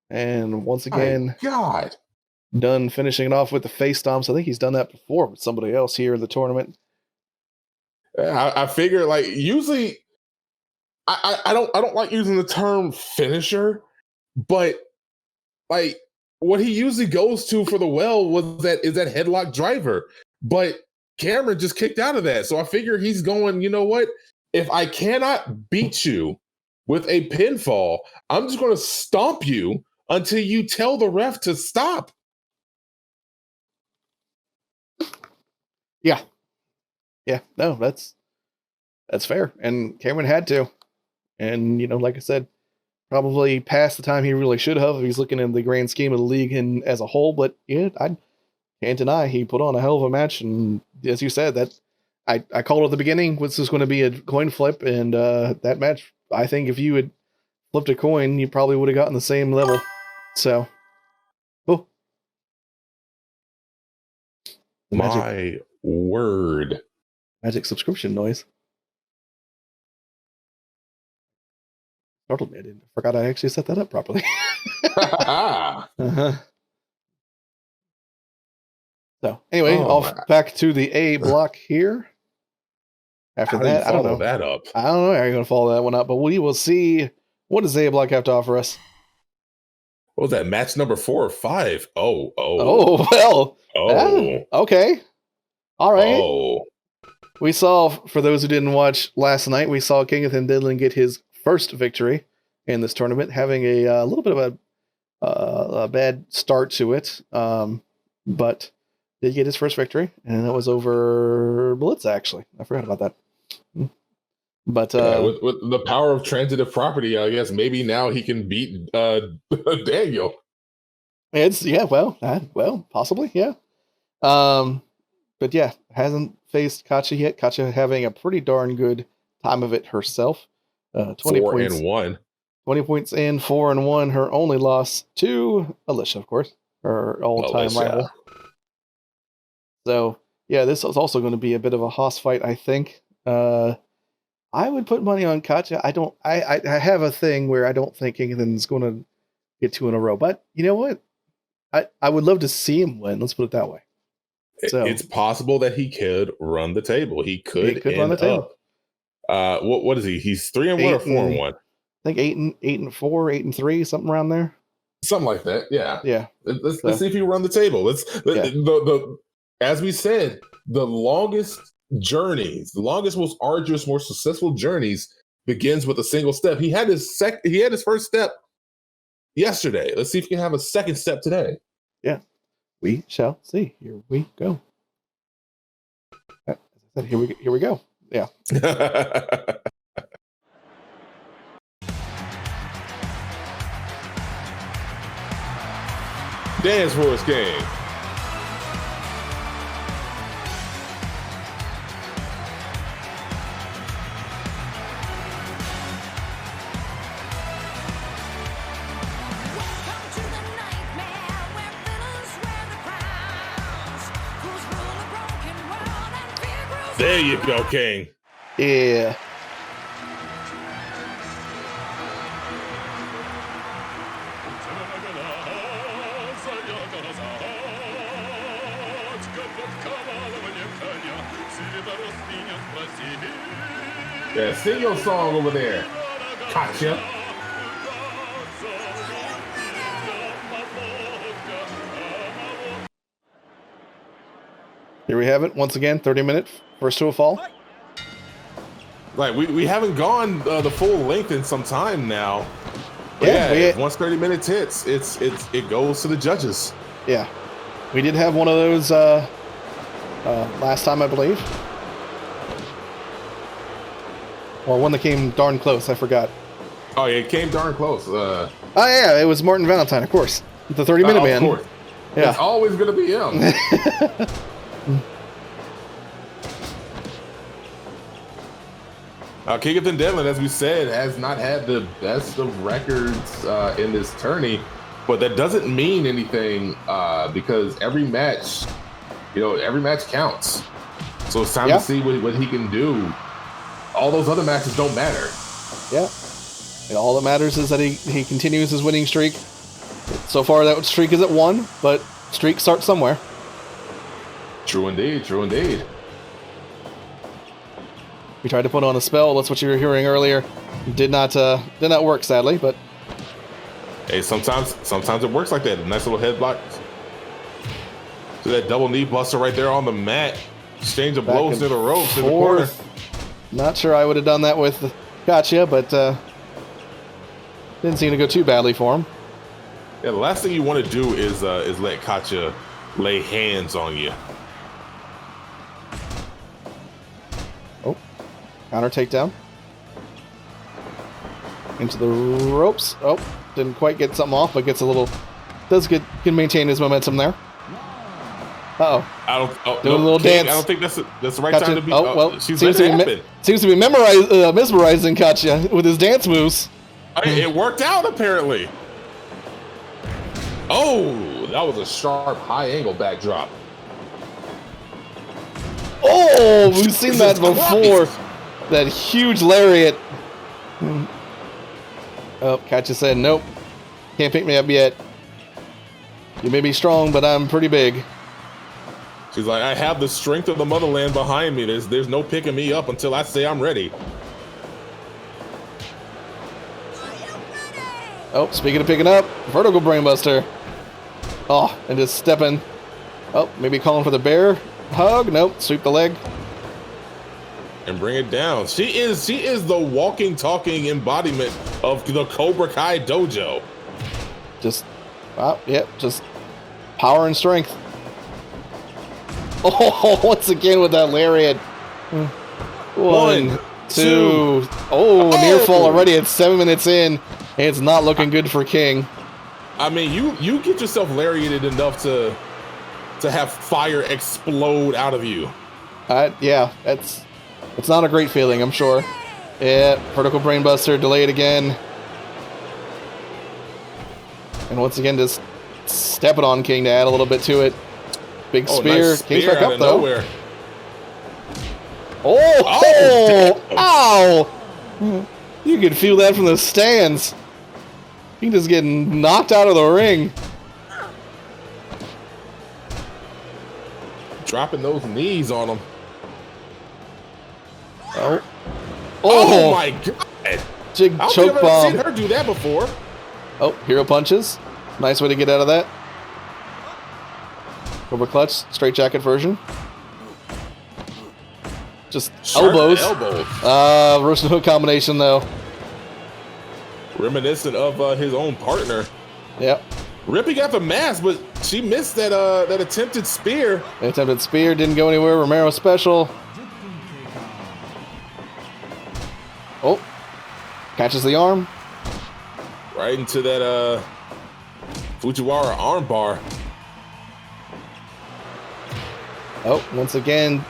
Speaker 2: And once again,
Speaker 4: God,
Speaker 2: Dunn finishing it off with the face stomps. I think he's done that before with somebody else here in the tournament.
Speaker 4: I figure like usually I don't like using the term finisher, but like what he usually goes to for the well is that headlock driver. But Cameron just kicked out of that. So I figure he's going, you know what? If I cannot beat you with a pinfall, I'm just going to stomp you until you tell the ref to stop.
Speaker 2: Yeah. No, that's fair. And Cameron had to. And, you know, like I said, probably past the time he really should have if he's looking in the grand scheme of the league and as a whole. But yeah, I can't deny he put on a hell of a match. And as you said, that I called at the beginning this was going to be a coin flip. And that match, I think if you had flipped a coin, you probably would have gotten the same level. So, oh.
Speaker 4: My word.
Speaker 2: Magic subscription noise. Startled me. I forgot I actually set that up properly. uh-huh. So anyway, back to the A block here. After that, I don't know.
Speaker 4: That up.
Speaker 2: I don't know how you're going to follow that one up, but we will see. What does A block have to offer us?
Speaker 4: What was that? Match number 4 or 5? Oh,
Speaker 2: well. Okay. All right.
Speaker 4: Oh.
Speaker 2: We saw, for those who didn't watch last night, we saw KINGATHAN DEADLAN get his first victory in this tournament, having a little bit of a bad start to it, but did get his first victory, and that was over MILITSA, actually. I forgot about that. But
Speaker 4: with the power of transitive property, I guess maybe now he can beat Daniel.
Speaker 2: It's well, possibly, yeah. But yeah, hasn't faced Katya yet. Katya having a pretty darn good time of it herself. 20 points.
Speaker 4: 4-1.
Speaker 2: 20 points in, 4-1. Her only loss to ALYSHA, of course, her all-time rival. So yeah, this is also going to be a bit of a hoss fight, I think. I would put money on Katya. I have a thing where I don't think Kingathan's going to get 2 in a row. But you know what? I would love to see him win. Let's put it that way. So
Speaker 4: it's possible that he could run the table. He could
Speaker 2: run the table.
Speaker 4: What is he? He's 3-1 or 4-1?
Speaker 2: I think 8-4, 8-3, something around there.
Speaker 4: Something like that. Yeah.
Speaker 2: Yeah.
Speaker 4: Let's see if he run the table. As we said, the longest journeys, the longest, most arduous, more successful journeys begins with a single step. He had his first step yesterday. Let's see if he can have a second step today.
Speaker 2: Yeah. We shall see. Here we go. As I said, here we go. Yeah.
Speaker 4: Dance for his game. There you go, King.
Speaker 2: Yeah.
Speaker 4: Yeah, sing your song over there, Katya.
Speaker 2: Here we have it once again. 30 minutes. First to a fall.
Speaker 4: Right, we haven't gone the full length in some time now. But yeah, once 30 minutes hits, it goes to the judges.
Speaker 2: Yeah, we did have one of those last time, I believe. Or one that came darn close. I forgot.
Speaker 4: Oh yeah, it came darn close.
Speaker 2: Oh yeah, it was Martin Valentine, of course. The 30-minute man.
Speaker 4: Of course. Yeah, it's always gonna be him. Kingathan DEADLAN, as we said, has not had the best of records in this tourney, but that doesn't mean anything because every match counts. So it's time to see what he can do. All those other matches don't matter.
Speaker 2: Yeah. And all that matters is that he continues his winning streak. So far, that streak is at 1, but streak starts somewhere.
Speaker 4: True indeed. True indeed.
Speaker 2: We tried to put on a spell. That's what you were hearing earlier. Did not work, sadly, but
Speaker 4: hey, sometimes it works like that. A nice little head block. So that double knee buster right there on the mat. Exchange of blows to the ropes in the corner.
Speaker 2: Not sure I would have done that with Katya, but didn't seem to go too badly for him.
Speaker 4: Yeah, the last thing you want to do is let Katya lay hands on you.
Speaker 2: Oh, counter takedown. Into the ropes. Oh, didn't quite get something off, but gets a little. Can maintain his momentum there.
Speaker 4: Doing
Speaker 2: a little dance.
Speaker 4: I don't think that's the right
Speaker 2: Katya,
Speaker 4: time to be.
Speaker 2: Seems to be mesmerizing Katya with his dance moves.
Speaker 4: It worked out apparently. Oh, that was a sharp, high-angle backdrop.
Speaker 2: Oh, we've seen that before. That huge lariat. Oh, Katya said, nope. Can't pick me up yet. You may be strong, but I'm pretty big.
Speaker 4: She's like, I have the strength of the motherland behind me. There's no picking me up until I say I'm ready.
Speaker 2: Oh, speaking of picking up, vertical brainbuster. Oh, and just stepping. Oh, maybe calling for the bear hug. Nope, sweep the leg.
Speaker 4: And bring it down. She is the walking, talking embodiment of the Cobra Kai dojo.
Speaker 2: Just power and strength. Oh, once again with that lariat. 1, 2. Oh, near fall already. It's 7 minutes in. And it's not looking good for King.
Speaker 4: I mean, you get yourself lariated enough to have fire explode out of you.
Speaker 2: Yeah, it's not a great feeling, I'm sure. Yeah, vertical brainbuster, delayed again. And once again, just stepping on King to add a little bit to it. Big spear.
Speaker 4: Nice
Speaker 2: King's
Speaker 4: spear
Speaker 2: back up,
Speaker 4: of
Speaker 2: though.
Speaker 4: nowhere.
Speaker 2: Oh! Ow! You can feel that from the stands. King just getting knocked out of the ring.
Speaker 4: Dropping those knees on him.
Speaker 2: Oh
Speaker 4: my god!
Speaker 2: Jig
Speaker 4: I've
Speaker 2: choke
Speaker 4: never
Speaker 2: bomb.
Speaker 4: seen her do that before.
Speaker 2: Oh, hero punches. Nice way to get out of that. Over clutch, straight jacket version. Just
Speaker 4: Sharp
Speaker 2: elbows.
Speaker 4: elbows.
Speaker 2: Russian hook combination though.
Speaker 4: Reminiscent of his own partner.
Speaker 2: Yep.
Speaker 4: Rippy got the mask, but she missed that that attempted spear.
Speaker 2: The attempted spear didn't go anywhere. Romero special. Oh, catches the arm.
Speaker 4: Right into that Fujiwara arm bar.
Speaker 2: Oh, once again,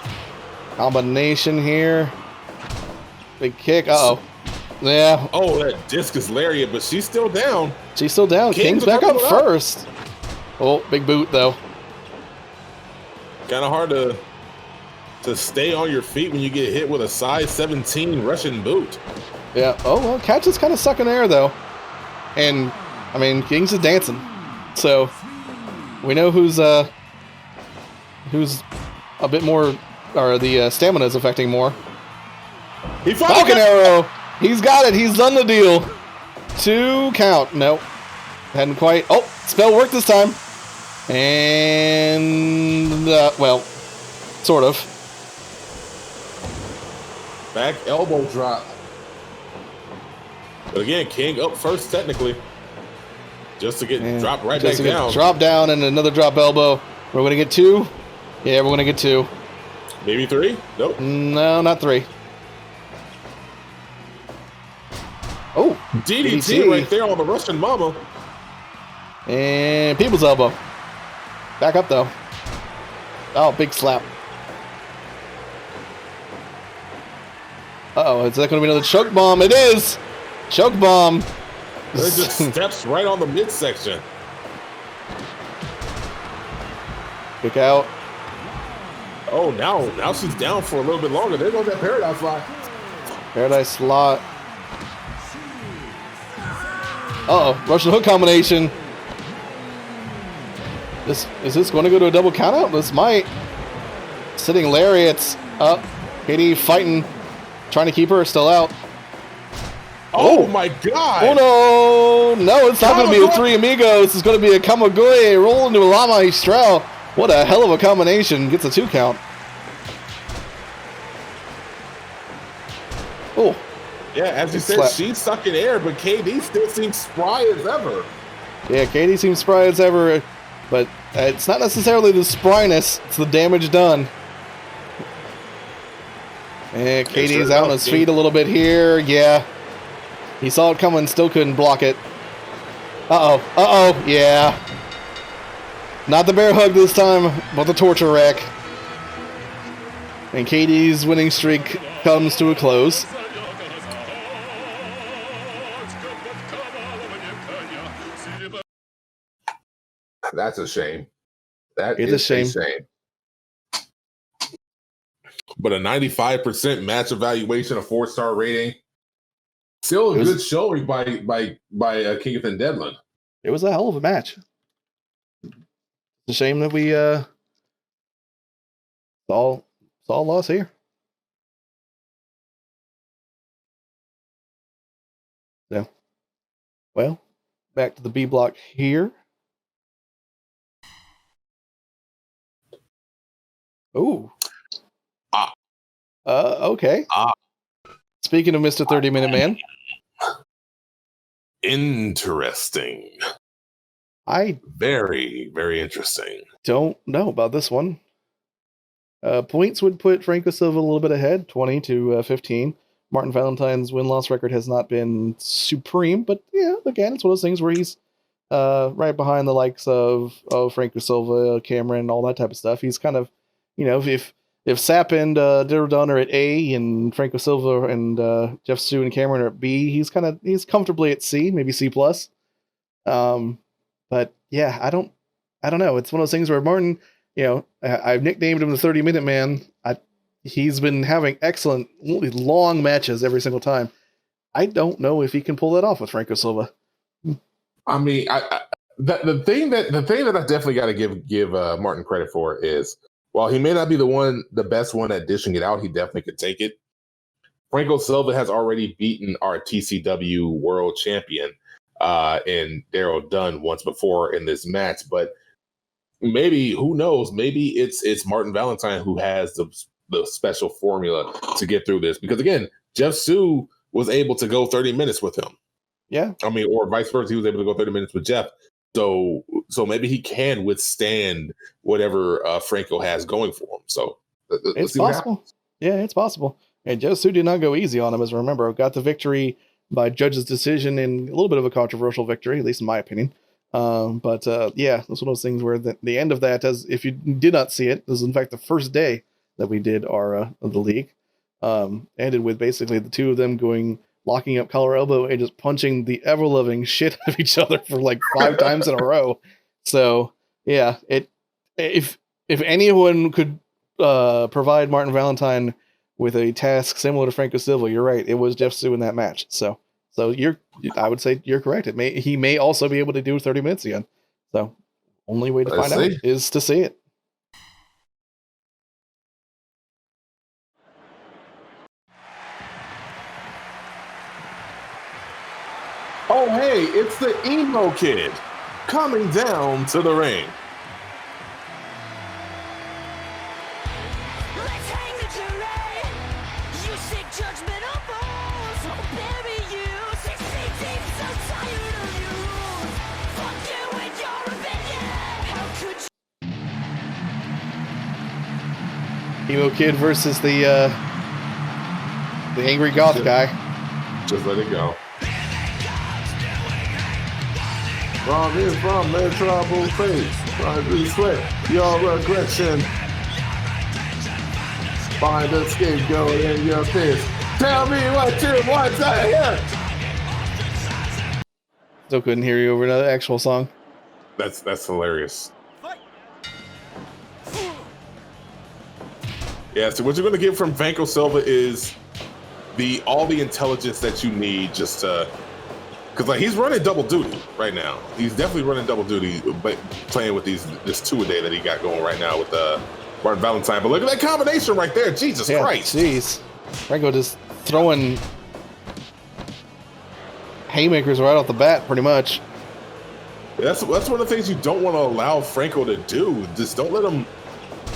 Speaker 2: combination here. Big kick. Uh-oh. Yeah.
Speaker 4: Oh, that discus lariat, but she's still down.
Speaker 2: She's still down. King's back up first. Oh, big boot, though.
Speaker 4: Kind of hard to stay on your feet when you get hit with a size 17 Russian boot.
Speaker 2: Yeah. Oh, well, Catch is kind of sucking air, though. And, I mean, King's is dancing. So, we know who's a bit more, or the stamina is affecting more.
Speaker 4: He
Speaker 2: Falcon Arrow! He's got it. He's done the deal. 2 count. Nope. Hadn't quite. Oh, spell worked this time. And, well, sort of.
Speaker 4: Back elbow drop. But again, King up first technically. Just to get dropped right back down.
Speaker 2: Drop down and another drop elbow. We're going to get 2. Yeah, we're going to get 2.
Speaker 4: Maybe 3? Nope.
Speaker 2: No, not 3. Oh,
Speaker 4: DDT right there on the Russian mama.
Speaker 2: And People's Elbow. Back up, though. Oh, big slap. Uh-oh, is that going to be another choke bomb? It is! Choke bomb.
Speaker 4: It just steps right on the midsection.
Speaker 2: Kick out.
Speaker 4: Oh, now she's down for a little bit longer. There goes that Paradise Lock.
Speaker 2: Paradise Lock. Uh-oh, Russian hook combination. Is this going to go to a double countout? This might. Sitting lariats up. Katie fighting, trying to keep her still out.
Speaker 4: Oh my god!
Speaker 2: Oh no! No, it's not going to be a 3 amigos. It's going to be a Kamagoye roll into a Lama Istral. What a hell of a combination. Gets a 2 count. Oh.
Speaker 4: Yeah, as you said, she's sucking air, but KD still seems spry as ever.
Speaker 2: Yeah, KD seems spry as ever, but it's not necessarily the spryness, it's the damage done. And KD's out on his feet a little bit here. Yeah. He saw it coming, still couldn't block it. Uh-oh, yeah. Not the bear hug this time, but the torture rack. And KD's winning streak comes to a close.
Speaker 3: That's a shame. That
Speaker 2: is
Speaker 3: a
Speaker 2: shame.
Speaker 4: But a 95% match evaluation, a 4-star rating. Still a good showing by KINGATHAN DEADLAN.
Speaker 2: It was a hell of a match. It's a shame that we saw loss here. So, well, back to the B block here. Ooh. Okay. Speaking of Mr. 30-Minute Man.
Speaker 4: Interesting. Very, very interesting.
Speaker 2: Don't know about this one. Points would put Franco Silva a little bit ahead, 20 to 15. Martin Valentine's win-loss record has not been supreme, but yeah, again, it's one of those things where he's right behind the likes of Franco Silva, KAM'RON, all that type of stuff. He's kind of, if Sap and DUNN are at A and Franco Silva and Jeff Su and KAM'RON are at B, he's comfortably at C, maybe C+. But yeah, I don't know. It's one of those things where Martin, I've nicknamed him the 30-minute man. He's been having excellent long matches every single time. I don't know if he can pull that off with Franco Silva.
Speaker 4: I mean, the thing that I definitely got to give Martin credit for is, while he may not be the best one at dishing it out, he definitely could take it. Franco Silva has already beaten our TCW world champion in Darrell Dunn once before in this match, but maybe, who knows? Maybe it's Martin Valentine who has the special formula to get through this, because again, Jeff Su was able to go 30 minutes with him.
Speaker 2: Yeah.
Speaker 4: I mean, or vice versa, he was able to go 30 minutes with Jeff. So maybe he can withstand whatever Franco has going for him. So
Speaker 2: it's possible. Yeah, it's possible. And Jeff Su did not go easy on him, as I remember. Got the victory by judge's decision in a little bit of a controversial victory, at least in my opinion. But yeah, it's one of those things where the end of that, as if you did not see it, this is in fact the first day that we did our the league, ended with basically the two of them locking up collar elbow and just punching the ever-loving shit out of each other for like 5 times in a row. So yeah, if anyone could provide Martin Valentine with a task similar to Franco Silva, you're right, it was Jeff Su in that match. So I would say you're correct. He may also be able to do 30 minutes again. So only way to find out is to see it.
Speaker 4: Oh, hey, it's the emo kid coming down to the ring.
Speaker 5: Let's hang the jury. You seek judgment of all, so bury you. 16 deep, so tired of your rules. Fuck you and your opinion. How could you?
Speaker 2: Emo Kid versus the angry goth guy.
Speaker 4: Just let it go. From their trouble face, I sweat your regression. Find a scapegoat in your face. Tell me what you want to hear.
Speaker 2: Still couldn't hear you over another actual song.
Speaker 4: That's hilarious. Yeah, so what you're going to get from Franco Silva is all the intelligence that you need just to. Because like he's running double duty right now. He's definitely running double duty, but playing with this two-a-day that he got going right now with Martin Valentine. But look at that combination right there. Jesus Christ.
Speaker 2: Jeez. Franco just throwing haymakers right off the bat, pretty much.
Speaker 4: That's one of the things you don't want to allow Franco to do. Just don't let him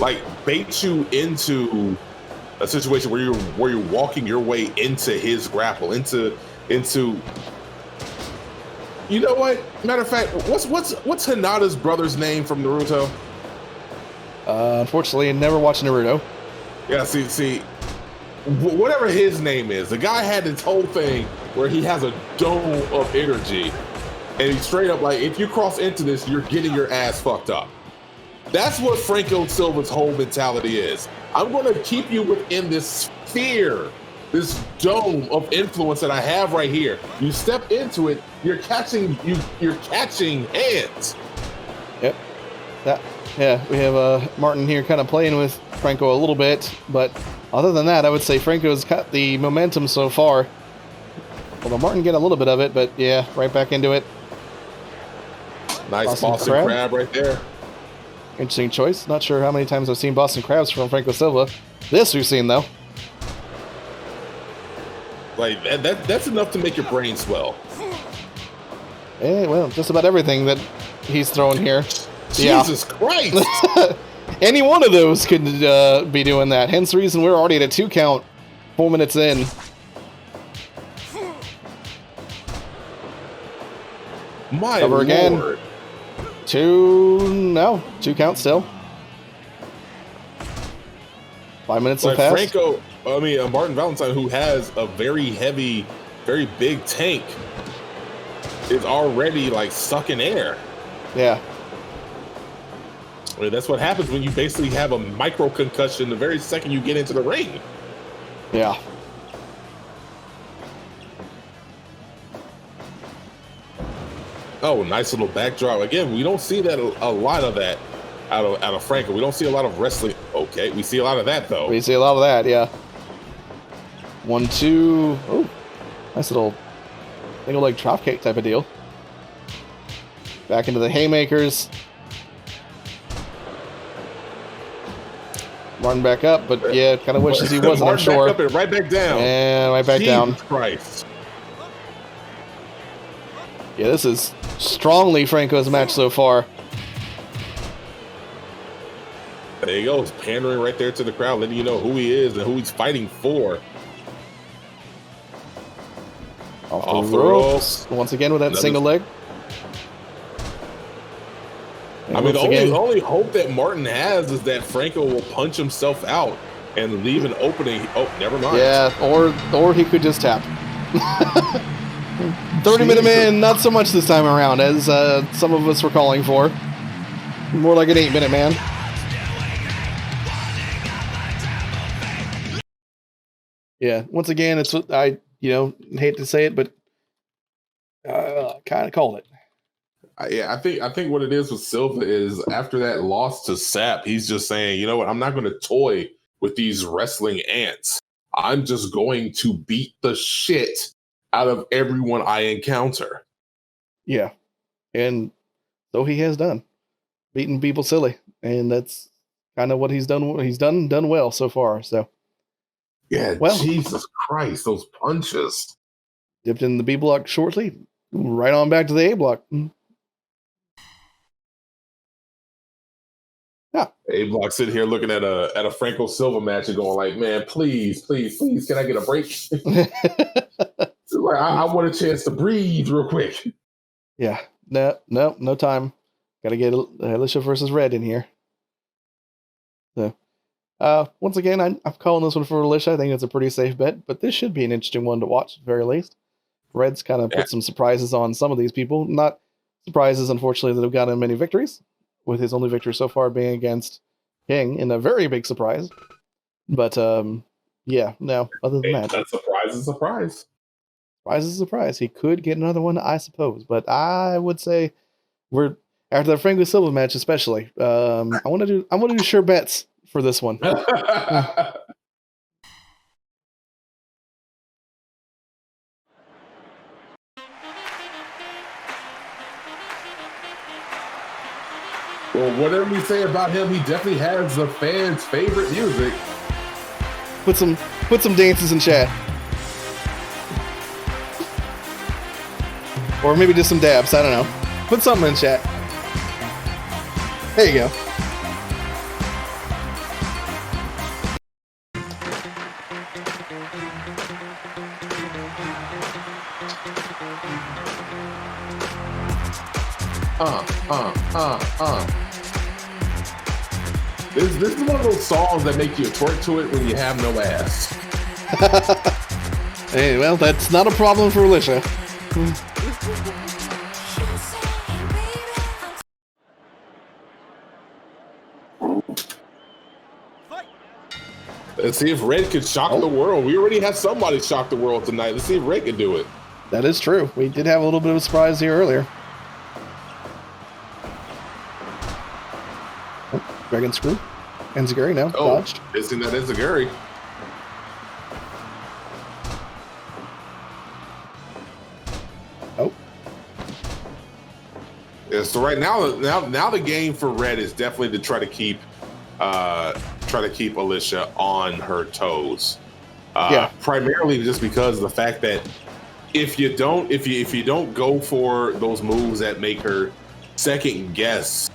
Speaker 4: like bait you into a situation where you're walking your way into his grapple, into. You know what? Matter of fact, what's Hinata's brother's name from Naruto?
Speaker 2: Unfortunately, I never watched Naruto.
Speaker 4: Yeah, see, whatever his name is, the guy had this whole thing where he has a dome of energy, and he's straight up like, if you cross into this, you're getting your ass fucked up. That's what Franco Silva's whole mentality is. I'm going to keep you within this sphere, this dome of influence that I have right here. You step into it, you're catching hands.
Speaker 2: Yep. Yeah, we have Martin here kind of playing with Franco a little bit, but other than that, I would say Franco's got the momentum so far. Although Martin get a little bit of it, but yeah, right back into it.
Speaker 4: Nice Boston crab right there.
Speaker 2: Interesting choice. Not sure how many times I've seen Boston crabs from Franco Silva. This we've seen though.
Speaker 4: Like that's enough to make your brain swell.
Speaker 2: Yeah, well, just about everything that he's throwing here.
Speaker 4: Jesus Christ!
Speaker 2: Any one of those could be doing that. Hence the reason we're already at a 2 count, 4 minutes in.
Speaker 4: My
Speaker 2: Cover
Speaker 4: Lord.
Speaker 2: again. 2 count still. 5 minutes have passed.
Speaker 4: I mean, Martin Valentine, who has a very heavy, very big tank, is already like sucking air.
Speaker 2: Yeah.
Speaker 4: I mean, that's what happens when you basically have a micro concussion the very second you get into the ring.
Speaker 2: Yeah.
Speaker 4: Oh, nice little backdrop. Again, we don't see that a lot of that out of Franco. We don't see a lot of wrestling. Okay, we see a lot of that though.
Speaker 2: We see a lot of that, yeah. 1, 2. Oh, nice little single leg dropkick type of deal. Back into the haymakers. Martin back up, but yeah, kind of wishes he wasn't. I'm sure.
Speaker 4: Back up and right back down.
Speaker 2: And right back down.
Speaker 4: Christ.
Speaker 2: Yeah, this is strongly Franco's match so far.
Speaker 4: There he goes, pandering right there to the crowd, letting you know who he is and who he's fighting for.
Speaker 2: Off the ropes. Once again with that single leg. And
Speaker 4: I mean,
Speaker 2: the
Speaker 4: only hope that Martin has is that Franco will punch himself out and leave an opening. Oh, never mind.
Speaker 2: Yeah, or he could just tap. 30-minute man, not so much this time around, as some of us were calling for. More like an 8-minute man. Yeah, once again, it's I hate to say it, but kind of called it.
Speaker 4: Yeah, I think what it is with Silva is after that loss to Sap, he's just saying, you know what, I'm not going to toy with these wrestling ants. I'm just going to beat the shit out of everyone I encounter.
Speaker 2: Yeah, and so he has done, beating people silly, and that's kind of what he's done. He's done well so far. So
Speaker 4: yeah, well, Jesus Christ, those punches.
Speaker 2: Dipped in the B block shortly, right on back to the A block. Yeah,
Speaker 4: A block sitting here looking at a Franco Silva match and going like, man, please, can I get a break? Like, I want a chance to breathe real quick.
Speaker 2: Yeah, no time. Got to get ALYSHA versus Red in here. So, once again, I'm calling this one for ALYSHA. I think it's a pretty safe bet, but this should be an interesting one to watch at the very least. Red's kind of put some surprises on some of these people. Not surprises, unfortunately, that have gotten many victories, with his only victory so far being against King in a very big surprise. But, yeah, no, other than that.
Speaker 4: That surprise is a surprise.
Speaker 2: Surprise is a surprise. He could get another one, I suppose. But I would say we're after the Franco Silva match, especially. I want to do sure bets for this one.
Speaker 4: Well, whatever you say about him, he definitely has the fans' favorite music.
Speaker 2: Put some dances in chat. Or maybe just some dabs, I don't know. Put something in chat. There you go.
Speaker 4: This is one of those songs that make you twerk to it when you have no ass.
Speaker 2: Hey, well, that's not a problem for ALYSHA.
Speaker 4: Let's see if Red could shock the world. We already have somebody shock the world tonight. Let's see if Red can do it.
Speaker 2: That is true. We did have a little bit of a surprise here earlier. Oh, Dragon Screw. Enziguri now. Dodged.
Speaker 4: Isn't that Enziguri?
Speaker 2: Oh.
Speaker 4: Yeah, so right now the game for Red is definitely to try to keep ALYSHA on her toes. Primarily just because of the fact that if you don't go for those moves that make her second guess,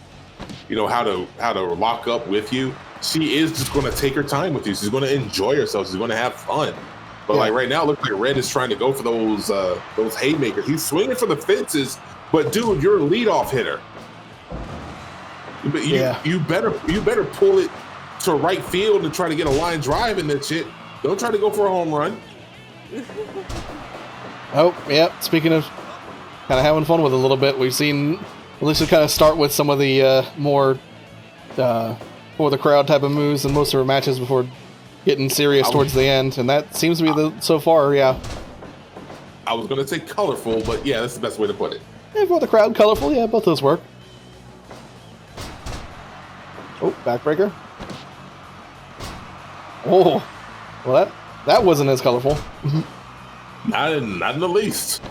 Speaker 4: how to lock up with you, she is just going to take her time with you. She's going to enjoy herself. She's going to have fun. But like right now, it looks like Red is trying to go for those haymakers. He's swinging for the fences, but dude, you're a leadoff hitter. You better pull it to right field and try to get a line drive in that shit. Don't try to go for a home run.
Speaker 2: Oh, yeah. Speaking of kind of having fun with it a little bit, we've seen Alyssa kind of start with some of the more for the crowd type of moves in most of her matches before getting serious towards the end, and that seems to be the so far, yeah.
Speaker 4: I was gonna say colorful, but yeah, that's the best way to put it.
Speaker 2: Yeah, for the crowd, colorful, yeah, both those work. Oh, backbreaker. Oh, well that wasn't as colorful.
Speaker 4: Not in the least.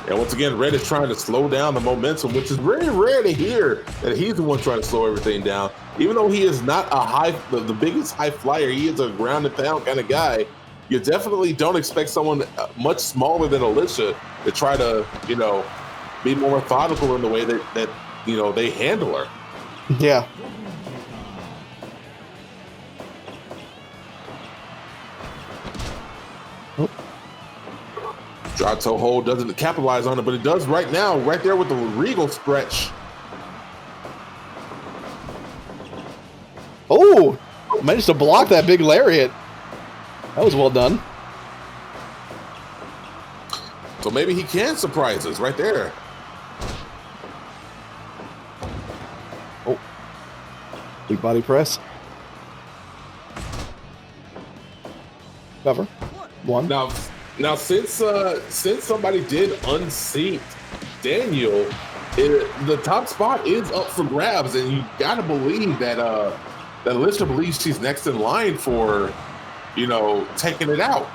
Speaker 4: And once again, Red is trying to slow down the momentum, which is very rare to hear that he's the one trying to slow everything down. Even though he is not the biggest high flyer, he is a ground and pound kind of guy. You definitely don't expect someone much smaller than ALYSHA to try to, you know, be more methodical in the way that you know, they handle her.
Speaker 2: Yeah.
Speaker 4: Drop toe hold doesn't capitalize on it, but it does right now, right there with the regal stretch.
Speaker 2: Oh, managed to block that big lariat. That was well done.
Speaker 4: So maybe he can surprise us right there.
Speaker 2: Oh, big body press. Cover. One.
Speaker 4: Now, since somebody did unseat Daniel, the top spot is up for grabs, and you gotta believe that that ALYSHA believes she's next in line for, you know, taking it out.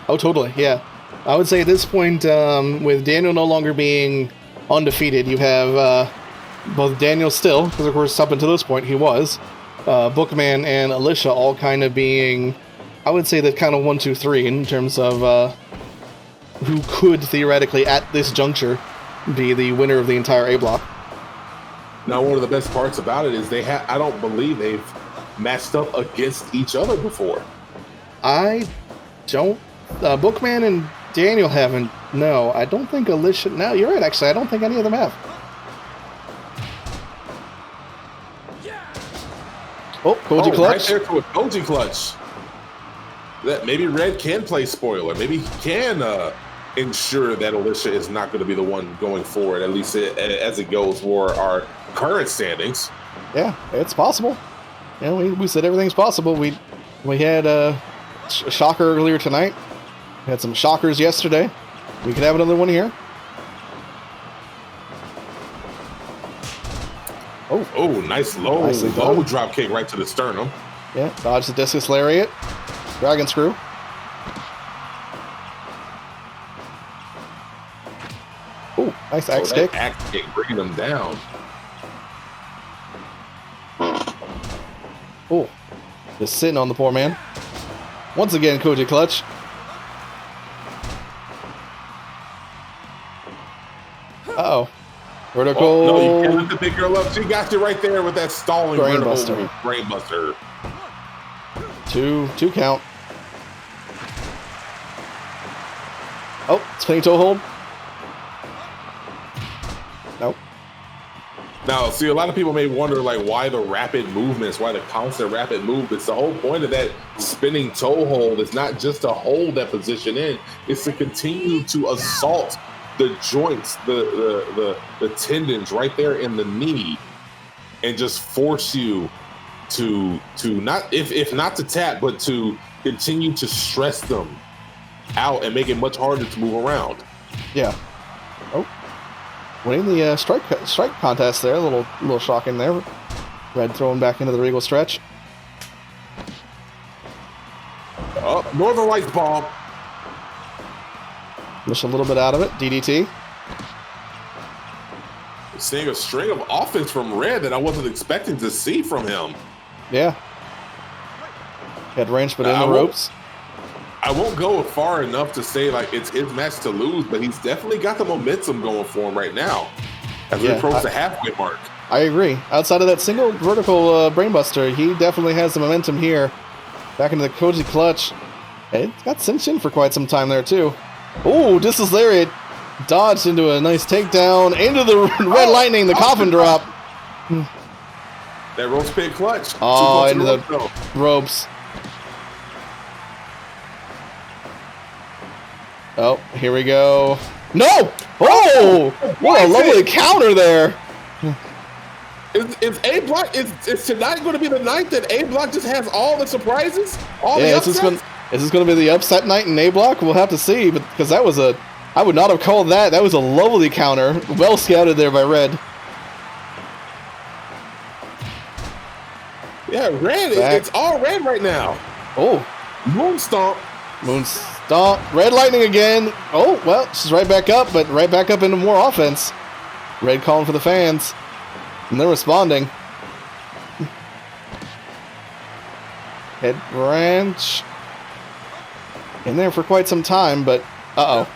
Speaker 2: Oh, totally. Yeah, I would say at this point, with Daniel no longer being undefeated, you have both Daniel still, because of course up until this point he was, Bookman and ALYSHA all kind of being, I would say, that kind of 1, 2, 3 in terms of who could theoretically at this juncture be the winner of the entire A block.
Speaker 4: Now, one of the best parts about it is I don't believe they've matched up against each other before.
Speaker 2: I don't. Bookman and Daniel haven't. No, I don't think ALYSHA. No, you're right. Actually, I don't think any of them have. Oh, Koji clutch.
Speaker 4: Right there to a Koji clutch. That maybe Red can play spoiler. Maybe he can ensure that ALYSHA is not going to be the one going forward, at least as it goes for our current standings.
Speaker 2: Yeah, it's possible. Yeah, we said everything's possible. We had a shocker earlier tonight. We had some shockers yesterday. We could have another one here.
Speaker 4: Oh, nice low drop kick right to the sternum.
Speaker 2: Yeah, dodge the discus lariat. Dragon screw. Oh, nice axe kick.
Speaker 4: Axe kick bringing them down.
Speaker 2: Oh, just sitting on the poor man. Once again, Koji clutch. Uh-oh. Vertical.
Speaker 4: Oh, no, you can't let the big girl up. She got you right there with that stalling
Speaker 2: brainbuster.
Speaker 4: Brainbuster.
Speaker 2: Two count. Oh, spinning toe hold. Nope.
Speaker 4: Now, see, a lot of people may wonder, like, why the rapid movements, why the constant rapid movements. The whole point of that spinning toe hold is not just to hold that position in, it's to continue to assault the joints, the tendons right there in the knee, and just force you to not, if not to tap, but to continue to stress them out and make it much harder to move around.
Speaker 2: Yeah. Oh, winning the strike contest there. A little shocking there. Red throwing back into the regal stretch.
Speaker 4: Oh, Northern Lights bomb.
Speaker 2: Miss a little bit out of it. DDT.
Speaker 4: Seeing a string of offense from Red that I wasn't expecting to see from him.
Speaker 2: Yeah. Had range, but in the ropes.
Speaker 4: I won't go far enough to say like it's his match to lose, but he's definitely got the momentum going for him right now as we approach the halfway mark.
Speaker 2: I agree. Outside of that single vertical brainbuster, he definitely has the momentum here. Back into the Koji clutch. It's got cinched in for quite some time there too. Oh, discus lariat dodged into a nice takedown into the red lightning, the coffin drop.
Speaker 3: That rope pig clutch.
Speaker 2: Oh,
Speaker 3: Too
Speaker 2: into
Speaker 3: close
Speaker 2: the
Speaker 3: to rope,
Speaker 2: ropes. Oh, here we go. No! Oh! What a lovely counter there.
Speaker 3: Is A Block is tonight going to be the night that A Block just has all the surprises? All the
Speaker 2: Is
Speaker 3: upsets?
Speaker 2: this going to be the upset night in A Block? We'll have to see, but because that was I would not have called that. That was a lovely counter. Well scouted there by Red.
Speaker 3: Yeah, Red. It's all Red right now.
Speaker 2: Oh.
Speaker 3: Moon Stomp.
Speaker 2: Moon Stomp. Red Lightning again. Oh, well, she's right back up, but right back up into more offense. Red calling for the fans. And they're responding. Head branch. In there for quite some time, but uh-oh.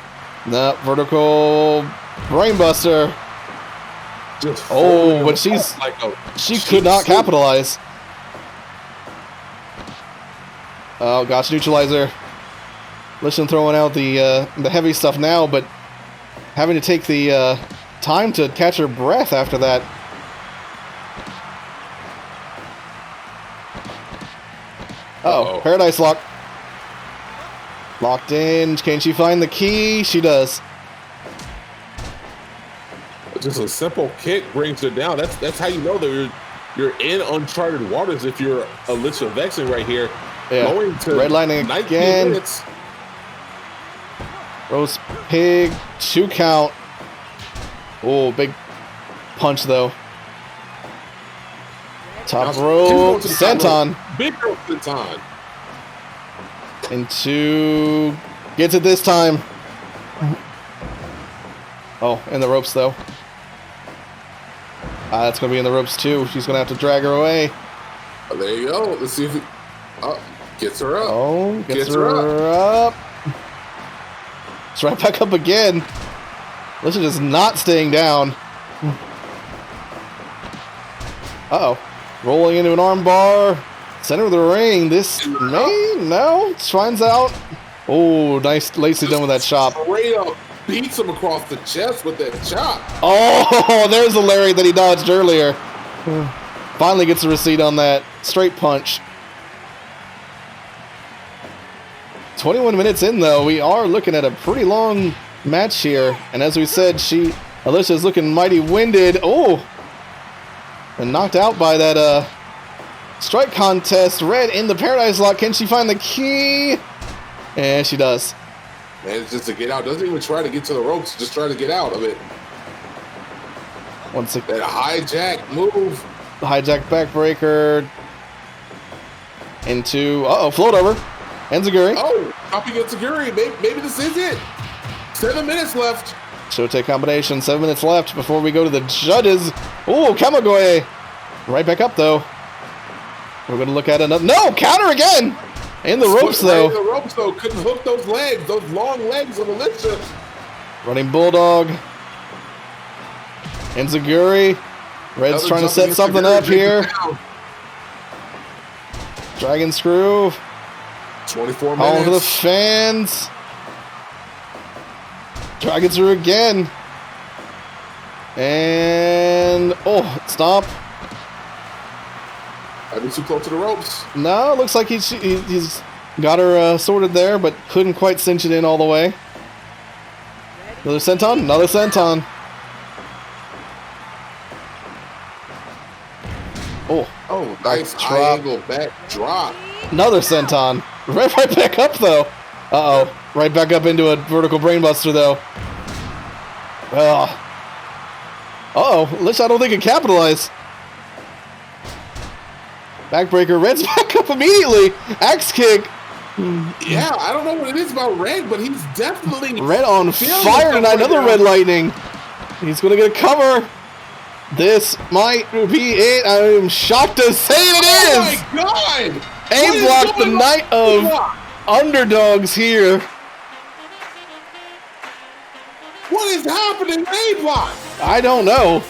Speaker 2: No, vertical brainbuster. Oh, but she could not capitalize. Oh, gosh, neutralizer. Listen, throwing out the heavy stuff now, but having to take the time to catch her breath after that. Uh-oh, Paradise Lock. Locked in. Can she find the key? She does.
Speaker 3: Just a simple kick brings her down. That's how you know that you're in uncharted waters if you're ALYSHA VEXXING right here.
Speaker 2: Yeah.
Speaker 3: Going to
Speaker 2: Red Lightning again.
Speaker 3: Minutes.
Speaker 2: Roast Pig. 2 count. Oh, big punch though. Top rope. Senton.
Speaker 3: Big rope senton.
Speaker 2: Into. Gets it this time. Oh, in the ropes though. That's going to be in the ropes too. She's going to have to drag her away.
Speaker 3: Oh, there you go. Let's see if it gets her up.
Speaker 2: Oh, gets her up. It's right back up again. Alyssa just not staying down. Uh-oh. Rolling into an arm bar. Center of the ring. This may? No. Shines out. Oh, nice. Lacey done with that chop.
Speaker 3: Straight up beats him across the chest with that chop.
Speaker 2: Oh, there's the lariat that he dodged earlier. Finally gets a receipt on that. Straight punch. 21 minutes in, though. We are looking at a pretty long match here. And as we said, ALYSHA is looking mighty winded. Oh! And knocked out by that strike contest. Red in the Paradise Lock. Can she find the key? And she does.
Speaker 3: Man, it's just to get out. Doesn't even try to get to the ropes. Just try to get out of it.
Speaker 2: Once again.
Speaker 3: That hijack move.
Speaker 2: Hijack backbreaker. Into... Uh-oh, float over. Enziguri.
Speaker 3: Oh, copying Enziguri. Maybe this is it. 7 minutes left.
Speaker 2: Shote combination. 7 minutes left before we go to the judges. Oh, Kamagoe. Right back up, though. We're going to look at another... No! Counter again! In the ropes, though.
Speaker 3: In the ropes, though. Couldn't hook those legs. Those long legs of ALYSHA.
Speaker 2: Running Bulldog. Enziguri. Red's
Speaker 3: Another
Speaker 2: trying to set something up here. Dragon Screw.
Speaker 3: 24
Speaker 2: Calling
Speaker 3: minutes.
Speaker 2: for the fans. Dragon Screw again. And... Oh, stop.
Speaker 3: I'd be too close to the ropes.
Speaker 2: No, looks like he's got her sorted there, but couldn't quite cinch it in all the way. Another senton, another senton.
Speaker 3: Oh, nice high angle back drop.
Speaker 2: Another senton. Right back up though. Uh-oh. Right back up into a vertical brainbuster though. Uh-oh. Lish, I don't think it capitalized. Backbreaker. Red's back up immediately. Axe kick.
Speaker 3: Yeah, I don't know what it is about Red, but he's definitely...
Speaker 2: Red on fire tonight. Another Red Lightning. He's going to get a cover. This might be it. I am shocked to say it is.
Speaker 3: Oh my God.
Speaker 2: A Block, the night of underdogs here.
Speaker 3: What is happening, A Block?
Speaker 2: I don't know.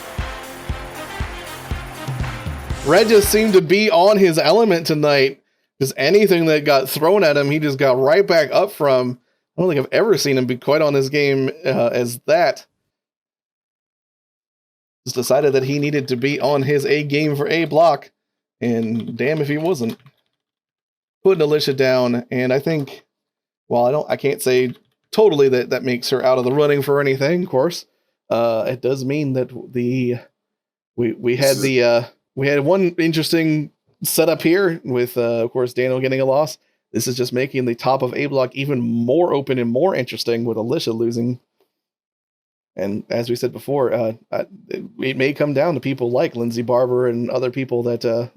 Speaker 2: Red just seemed to be on his element tonight. Just anything that got thrown at him, he just got right back up from. I don't think I've ever seen him be quite on his game as that. Just decided that he needed to be on his A game for A Block. and damn if he wasn't. Putting ALYSHA down, and I think, well, I can't say totally that makes her out of the running for anything, of course. It does mean that we had one interesting setup here with, of course, Daniel getting a loss. This is just making the top of A block even more open and more interesting with ALYSHA losing. And as we said before, it may come down to people like Lindsay Barber and other people that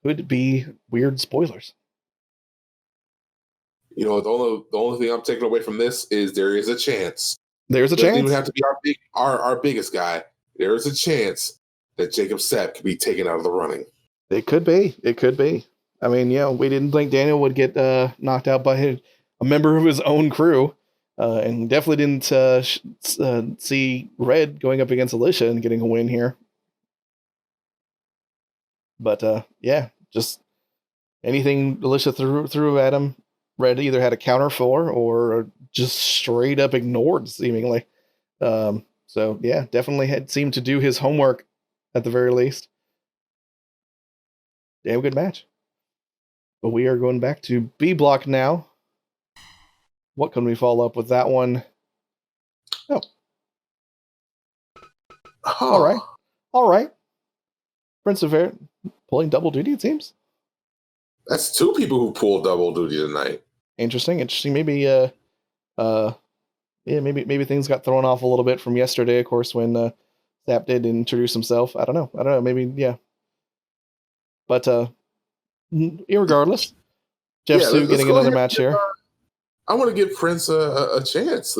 Speaker 2: could be weird spoilers.
Speaker 3: You know, the only thing I'm taking away from this is there is a chance.
Speaker 2: There's a
Speaker 3: Doesn't
Speaker 2: chance.
Speaker 3: even have to be our biggest guy. There is a chance that Jacob Sepp could be taken out of the running.
Speaker 2: It could be. It could be. I mean, yeah, we didn't think Daniel would get knocked out by a member of his own crew. And definitely didn't see Red going up against ALYSHA and getting a win here. But yeah, just anything ALYSHA threw at him, Red either had a counter for or just straight up ignored, seemingly. So yeah, definitely had seemed to do his homework at the very least. Damn good match. But we are going back to B block now. What can we follow up with that one? Oh. All right. All right. Prince of Air pulling double duty, it seems.
Speaker 3: That's two people who pulled double duty tonight.
Speaker 2: Interesting. Maybe maybe things got thrown off a little bit from yesterday, of course, when Zap did introduce himself. I don't know. Maybe, yeah. But irregardless, Jeff Sue getting another match here.
Speaker 3: I want to give Prince a chance.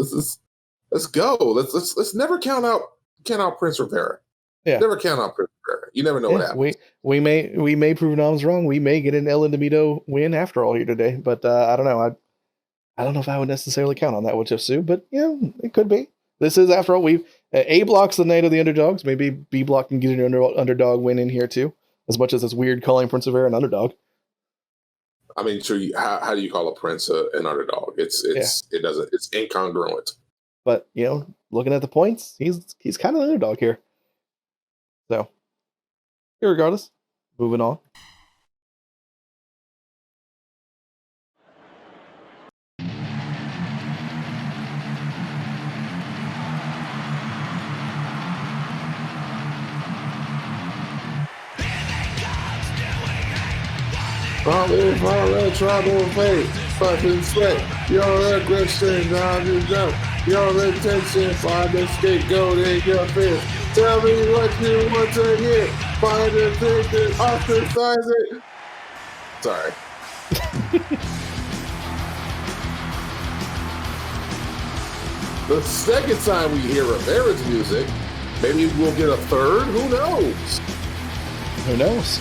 Speaker 3: Let's go. Let's never count out Prince Rivera.
Speaker 2: Yeah.
Speaker 3: Never count out Prince Rivera. You never know what happens.
Speaker 2: We may prove Noms wrong. We may get an El Indemito win after all here today. But I don't know. I don't know if I would necessarily count on that with Jeff Sue, but yeah, it could be. This is, after all, A block's the night of the underdogs. Maybe B block can get an underdog win in here too. As much as it's weird calling Prince Rivera an underdog.
Speaker 3: I mean, sure. How do you call a Prince an underdog? It's incongruent.
Speaker 2: But looking at the points, he's kind of an underdog here. So, irregardless, moving on.
Speaker 3: Follow, trouble, fate, fucking sweat. Your aggression, on your jump. Your intention, find the scapegoat in your fist. Tell me what you want to hear. Find the thing that ostracize it. Sorry. The second time we hear Rivera's music, maybe we'll get a third. Who knows?
Speaker 2: Who knows?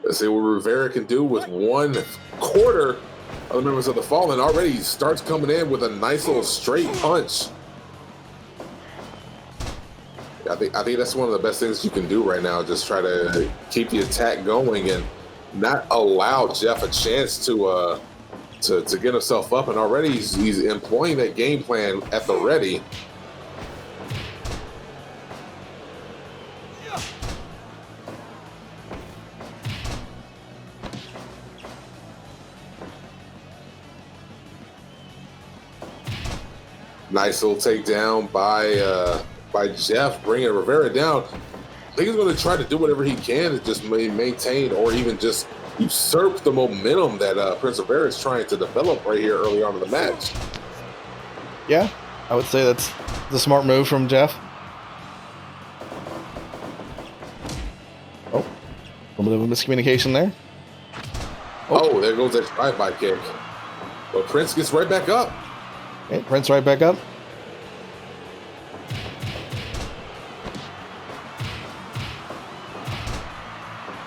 Speaker 3: Let's see what Rivera can do with 1/4 of the members of the Fallen. Already he starts coming in with a nice little straight punch. I think that's one of the best things you can do right now. Just try to keep the attack going and not allow Jeff a chance to get himself up. And already he's employing that game plan at the ready. Nice little takedown by Jeff, bringing Rivera down. I think he's going to try to do whatever he can to just maintain or even just usurp the momentum that Prince Rivera is trying to develop right here early on in the match.
Speaker 2: Yeah, I would say that's the smart move from Jeff. Oh, a little bit of miscommunication there.
Speaker 3: Oh, there goes that drive-by kick. But Prince gets right back up.
Speaker 2: Okay, Prince right back up.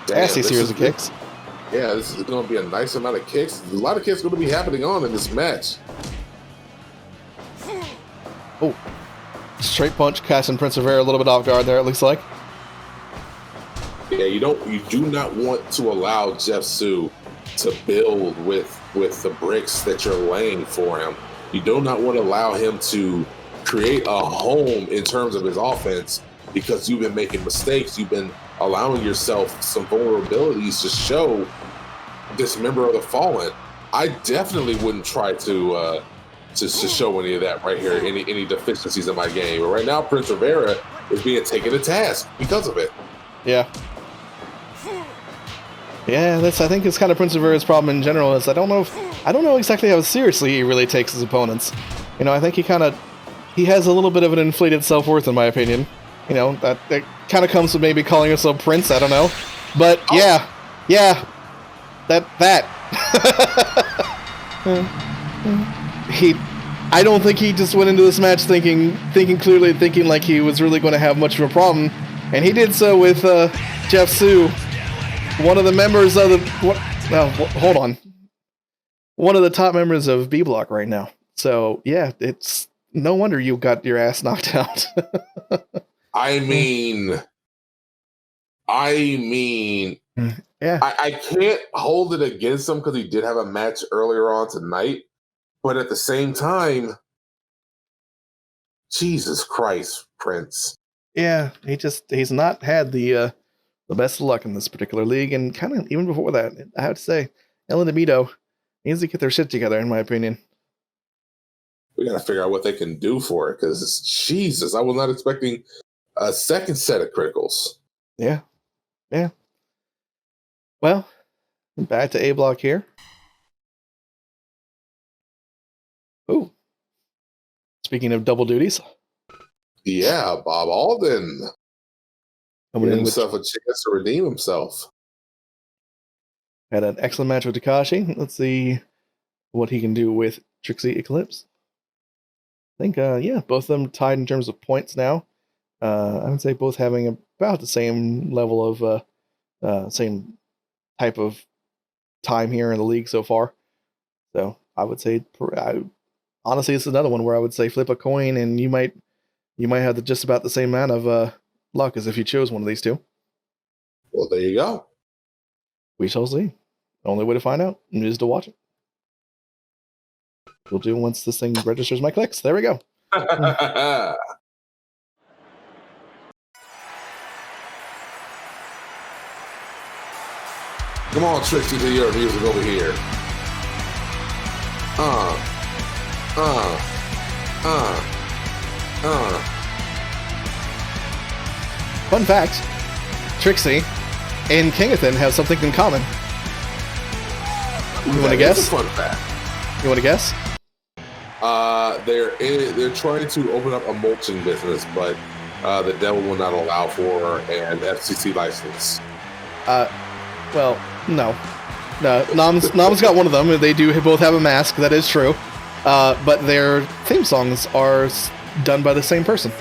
Speaker 2: Nasty series of kicks.
Speaker 3: Yeah, this is going to be a nice amount of kicks. A lot of kicks going to be happening on in this match.
Speaker 2: Oh, straight punch catching Prince Rivera a little bit off guard there, it looks like.
Speaker 3: Yeah, you do not want to allow Jeff Sue to build with the bricks that you're laying for him. You do not want to allow him to create a home in terms of his offense because you've been making mistakes. You've been allowing yourself some vulnerabilities to show this member of the Fallen. I definitely wouldn't try to show any of that right here, any deficiencies in my game. But right now, Prince Rivera is being taken to task because of it.
Speaker 2: Yeah. Yeah, I think it's kind of Prince Rivera's problem in general. Is I don't know exactly how seriously he really takes his opponents. You know, I think he has a little bit of an inflated self-worth, in my opinion. You know, that kind of comes with maybe calling himself Prince. I don't know, but yeah, that. I don't think he just went into this match thinking clearly, thinking like he was really going to have much of a problem, and he did so with Jeff Su, one of the members of the. Hold on, one of the top members of B Block right now. So yeah, it's no wonder you got your ass knocked out.
Speaker 3: I mean,
Speaker 2: yeah.
Speaker 3: I can't hold it against him because he did have a match earlier on tonight, but at the same time, Jesus Christ, Prince.
Speaker 2: Yeah, he's not had the best of luck in this particular league, and kind of even before that, I have to say, El Indebido needs to get their shit together, in my opinion.
Speaker 3: We got to figure out what they can do for it, because Jesus, I was not expecting a second set of criticals.
Speaker 2: Yeah. Well, back to A Block here. Ooh. Speaking of double duties.
Speaker 3: Yeah, Bob Alden.
Speaker 2: Coming
Speaker 3: Giving
Speaker 2: in with,
Speaker 3: himself a chance to redeem himself.
Speaker 2: had an excellent match with Takashi. Let's see what he can do with Trixie Eclipse. I think, both of them tied in terms of points now. I would say both having about the same level of, same type of time here in the league so far. So I would say, honestly, it's another one where I would say flip a coin and you might have just about the same amount of luck as if you chose one of these two.
Speaker 3: Well, there you go.
Speaker 2: We shall see. The only way to find out is to watch it. We'll do once this thing registers my clicks. There we go.
Speaker 3: Come on, Trixie, to your music over here.
Speaker 2: Fun fact, Trixie and Kingathan have something in common. You want to guess?
Speaker 3: Fun fact.
Speaker 2: You want to guess?
Speaker 3: They're trying to open up a mulching business, but the devil will not allow for an FCC license.
Speaker 2: Well, no. Nam's got one of them. They do both have a mask. That is true. But their theme songs are done by the same person.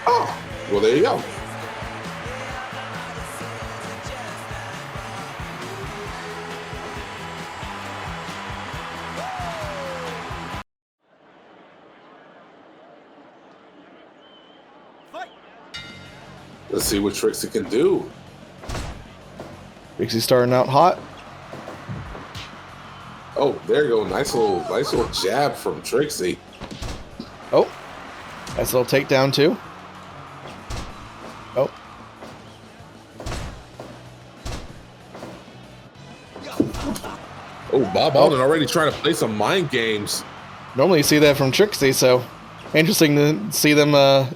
Speaker 3: Oh, well, there you go. Let's see what Trixie can do.
Speaker 2: Trixie starting out hot.
Speaker 3: Oh, there you go. Nice little jab from Trixie.
Speaker 2: Oh, nice little takedown too. Oh.
Speaker 3: Oh, Bob Alden already trying to play some mind games.
Speaker 2: Normally you see that from Trixie, so interesting to see them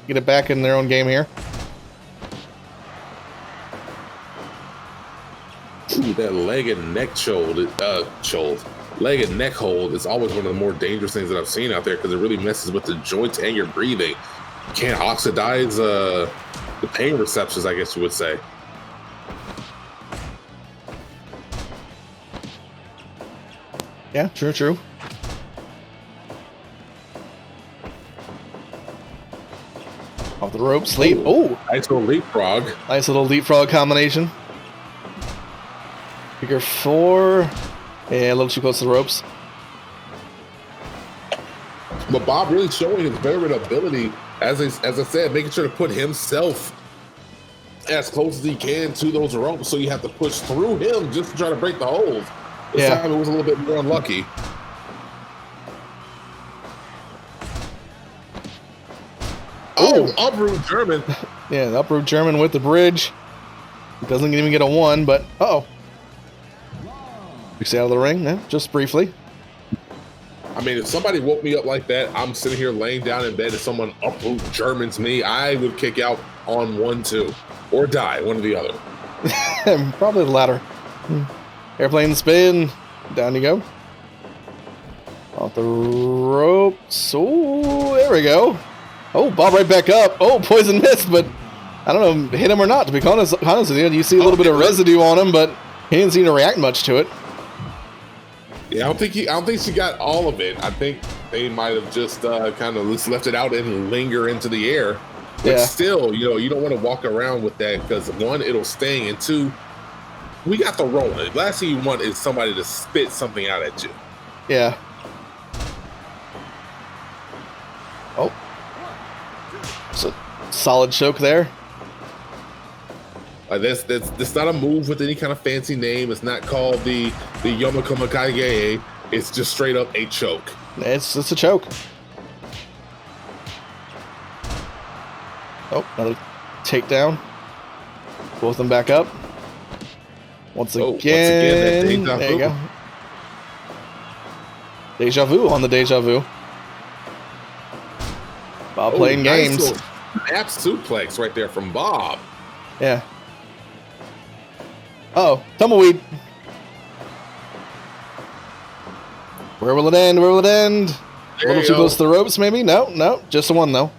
Speaker 2: get it back in their own game here.
Speaker 3: Ooh, that leg and neck leg and neck hold is always one of the more dangerous things that I've seen out there because it really messes with the joints and your breathing. Can't oxidize the pain receptors, I guess you would say.
Speaker 2: Yeah, true. Off the ropes, leap. Oh,
Speaker 3: nice little leapfrog.
Speaker 2: Nice little leapfrog combination. Figure four. Yeah, a little too close to the ropes.
Speaker 3: But Bob really showing his veteran ability, as I said, making sure to put himself as close as he can to those ropes, so you have to push through him just to try to break the hold. This time it was a little bit more unlucky. Oh, uproot German.
Speaker 2: Yeah, the uproot German with the bridge. Doesn't even get a 1, but uh-oh. Trixie out of the ring, yeah, just briefly.
Speaker 3: I mean, if somebody woke me up like that, I'm sitting here laying down in bed and someone uproot Germans me, I would kick out on 1-2. Or die, one or the other.
Speaker 2: Probably the latter. Airplane spin. Down you go. Off the ropes. Oh, there we go. Oh, bob right back up. Oh, poison missed, but I don't know, hit him or not, to be honest with you. You see a little bit of residue on him, but he didn't seem to react much to it.
Speaker 3: Yeah, I don't think she got all of it. I think they might have just kind of just left it out and linger into the air. But still, you don't want to walk around with that because 1, it'll sting, and 2, we got the rolling. Last thing you want is somebody to spit something out at you.
Speaker 2: Yeah. Oh. It's a solid choke there.
Speaker 3: That's not a move with any kind of fancy name. It's not called the MARCAIGH. It's just straight up a choke.
Speaker 2: It's a choke. Oh, another takedown. Both them back up. Once again, there you go. Deja vu on the deja vu. Bob playing games.
Speaker 3: Snap suplex right there from Bob.
Speaker 2: Yeah. Uh-oh, tumbleweed. Where will it end? Where will it end? A little too close to the ropes, maybe? No, just the 1 though.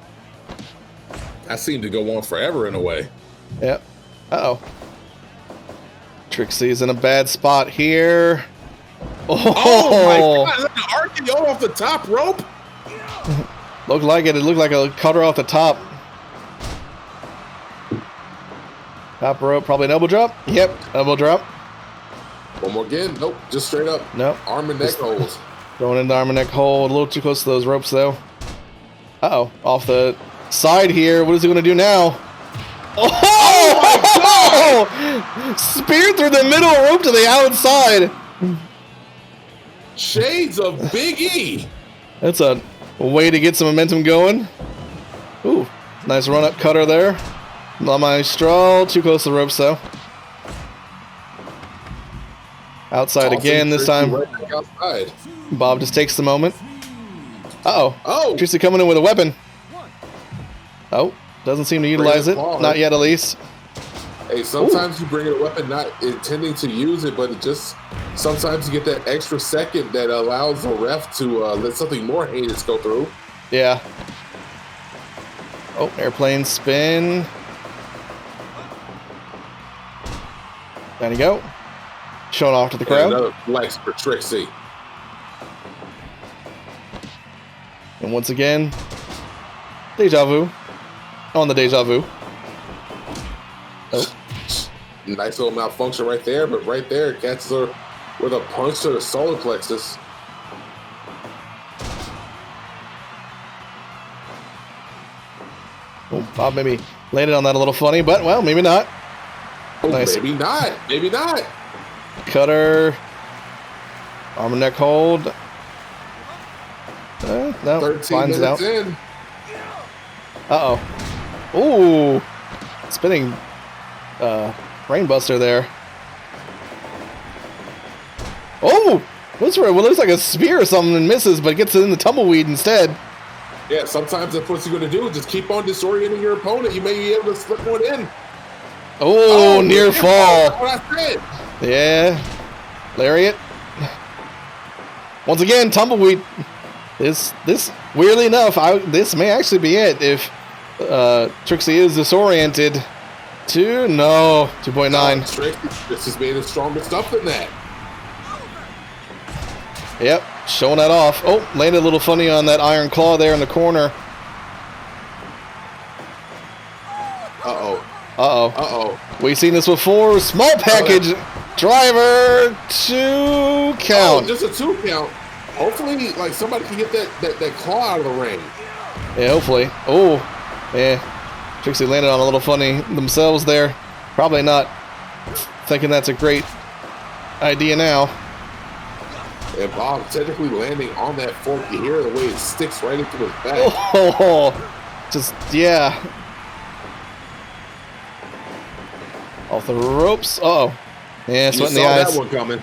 Speaker 3: That seemed to go on forever in a way.
Speaker 2: Yep. Uh-oh. Trixie's in a bad spot here.
Speaker 3: Oh my God, is that an RKO off the top rope?
Speaker 2: Looked like it. It looked like a cutter off the top. Top rope, probably an elbow drop. Yep, elbow drop.
Speaker 3: One more again. Nope, just straight up.
Speaker 2: Nope.
Speaker 3: Arm and neck holds.
Speaker 2: Going into arm and neck hold. A little too close to those ropes, though. Uh-oh. Off the side here. What is he going to do now? Oh! Spear through the middle rope to the outside.
Speaker 3: Shades of Big E.
Speaker 2: That's a way to get some momentum going. Ooh, nice run-up cutter there. La Maestral, too close to the ropes, though. Outside again this time.
Speaker 3: Right back outside.
Speaker 2: Bob just takes the moment. Uh-oh.
Speaker 3: Oh!
Speaker 2: Trixie coming in with a weapon. Oh, doesn't seem to utilize it. Not yet, at least.
Speaker 3: Hey, sometimes you bring in a weapon not intending to use it, but it just sometimes you get that extra second that allows the ref to let something more heinous go through.
Speaker 2: Yeah. Oh, airplane spin. There you go. Showing off to the crowd.
Speaker 3: Another flex for Trixie.
Speaker 2: And once again, deja vu. On the deja vu. Oh.
Speaker 3: Nice little malfunction right there, but right there it catches her with a punch to the solar plexus.
Speaker 2: Oh, Bob maybe landed on that a little funny, but well, maybe not.
Speaker 3: Oh,
Speaker 2: Nice.
Speaker 3: maybe not. Maybe not.
Speaker 2: Cutter. Arm and neck hold. No,
Speaker 3: 13
Speaker 2: finds it out.
Speaker 3: minutes in.
Speaker 2: Uh-oh. Ooh. Spinning brainbuster there. Oh! Looks like a spear or something and misses, but gets it in the tumbleweed instead.
Speaker 3: Yeah, sometimes that's what you're going to do. Just keep on disorienting your opponent. You may be able to slip one in.
Speaker 2: Oh, near fall.
Speaker 3: That's what I said.
Speaker 2: Yeah. Lariat. Once again, tumbleweed. This weirdly enough, this may actually be it if Trixie is disoriented. 2.9.
Speaker 3: This is made of stronger stuff than that.
Speaker 2: Yep, showing that off. Oh, landed a little funny on that iron claw there in the corner. Uh-oh. We've seen this before. Small package. Driver. 2 count.
Speaker 3: Oh, just a 2 count. Hopefully, like, somebody can get that claw out of the ring.
Speaker 2: Yeah, hopefully. Oh, yeah. Trixie landed on a little funny themselves there. Probably not thinking that's a great idea now.
Speaker 3: And Bob technically landing on that fork. You hear the way it sticks right into his back.
Speaker 2: Oh, just, yeah. Off the ropes. Uh-oh. Yeah,
Speaker 3: You
Speaker 2: sweat in
Speaker 3: saw
Speaker 2: the eyes.
Speaker 3: that one coming.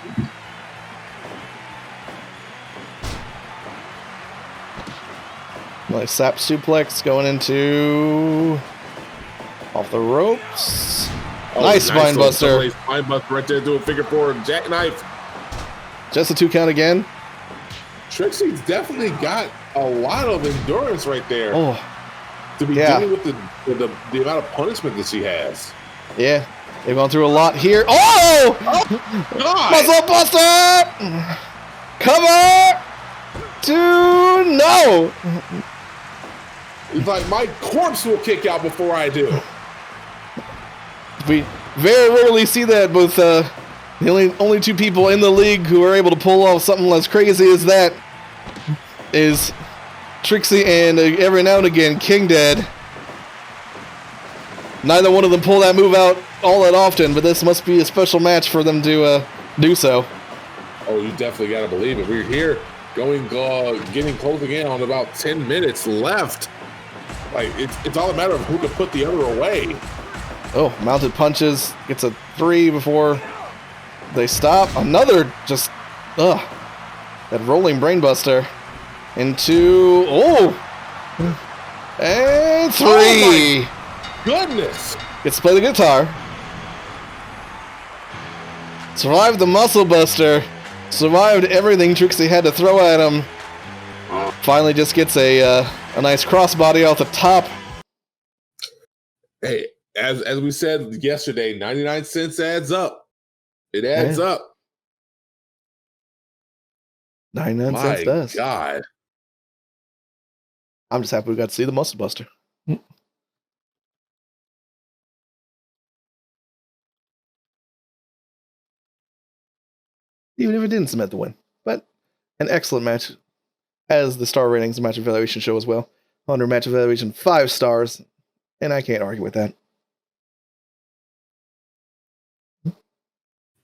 Speaker 2: Nice sap suplex going into off the ropes. Nice spine buster.
Speaker 3: Spine buster right there, do a figure four jackknife.
Speaker 2: Just a 2 count again.
Speaker 3: Trixie's definitely got a lot of endurance right there
Speaker 2: Oh,
Speaker 3: to be
Speaker 2: yeah.
Speaker 3: dealing with the amount of punishment that she has.
Speaker 2: yeah. They've gone through a lot here. Oh!
Speaker 3: God!
Speaker 2: Muscle buster! Cover! 2, no!
Speaker 3: It's like my corpse will kick out before I do.
Speaker 2: We very rarely see that with the only 2 people in the league who are able to pull off something as crazy as that is Trixie and every now and again King Dad. Neither one of them pull that move out all that often, but this must be a special match for them to do so.
Speaker 3: Oh, you definitely got to believe it. We're here getting close again on about 10 minutes left. Like, it's all a matter of who can put the other away.
Speaker 2: Oh, mounted punches. Gets a 3 before they stop. Another just, that rolling brainbuster. Into, and 3.
Speaker 3: Oh Goodness.
Speaker 2: Gets to play the guitar. Survived the muscle buster. Survived everything Trixie had to throw at him. Finally just gets a nice crossbody off the top.
Speaker 3: Hey, as we said yesterday, 99 cents adds up. It adds up.
Speaker 2: 99 cents
Speaker 3: My
Speaker 2: does.
Speaker 3: God.
Speaker 2: I'm just happy we got to see the muscle buster. Even if it didn't cement the win. But an excellent match, as the star ratings and match evaluation show as well. Under match evaluation, 5 stars, and I can't argue with that.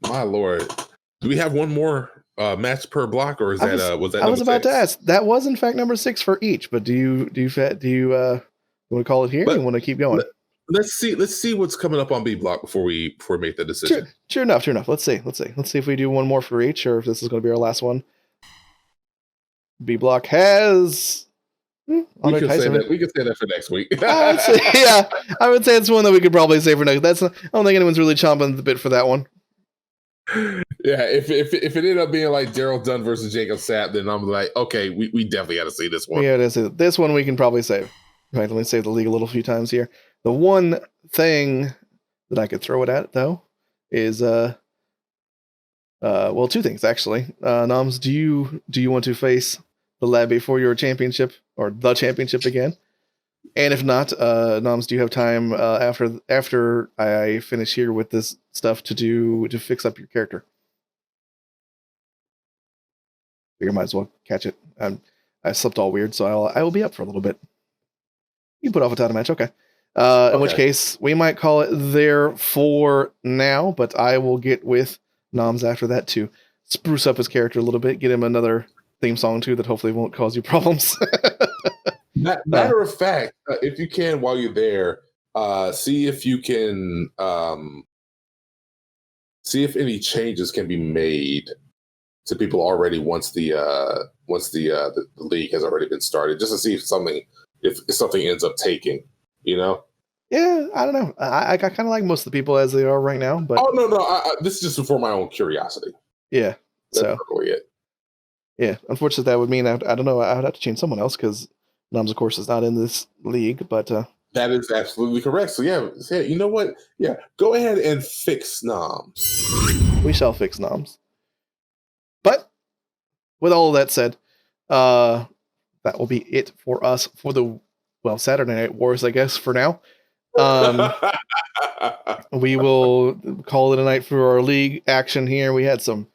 Speaker 3: My Lord. Do we have one more match per block, or is was that?
Speaker 2: I was about to
Speaker 3: 6?
Speaker 2: ask. That was in fact number 6 for each. But do you want to call it here? Or you want to keep going?
Speaker 3: Let's see what's coming up on B block before we make the decision.
Speaker 2: Sure enough. Let's see if we do one more for each, or if this is going to be our last one. B block has.
Speaker 3: We can say that for next week.
Speaker 2: I would say it's one that we could probably say for next. I don't think anyone's really chomping the bit for that one.
Speaker 3: Yeah, if it ended up being like Daryl Dunn versus Jacob Sapp, then I'm like, okay, we definitely got to see this one.
Speaker 2: Yeah, this one we can probably save. In fact, let me save the league a little few times here. The one thing that I could throw it at though is 2 things actually. Noms, do you want to face the Labby for your championship or the championship again? And if not, Noms, do you have time after I finish here with this stuff to fix up your character? I think I might as well catch it. I slept all weird, so I will be up for a little bit. You put off a title match, okay. In which case, we might call it there for now, but I will get with Noms after that to spruce up his character a little bit, get him another theme song too that hopefully won't cause you problems.
Speaker 3: Matter of fact, if you can, while you're there, see if you can see if any changes can be made to people already once the league has already been started, just to see if something ends up taking, you know. Yeah,
Speaker 2: I don't know. I kind of like most of the people as they are right now, but
Speaker 3: no, this is just for my own curiosity.
Speaker 2: Yeah,
Speaker 3: that's
Speaker 2: so
Speaker 3: probably it.
Speaker 2: Yeah, unfortunately, that would mean I don't know. I would have to change someone else because Noms, of course, is not in this league. But
Speaker 3: that is absolutely correct. So yeah, you know what? Yeah, go ahead and fix Noms.
Speaker 2: We shall fix Noms. But with all of that said, that will be it for us for the Saturday Night Wars, I guess, for now. We will call it a night for our league action here. We had some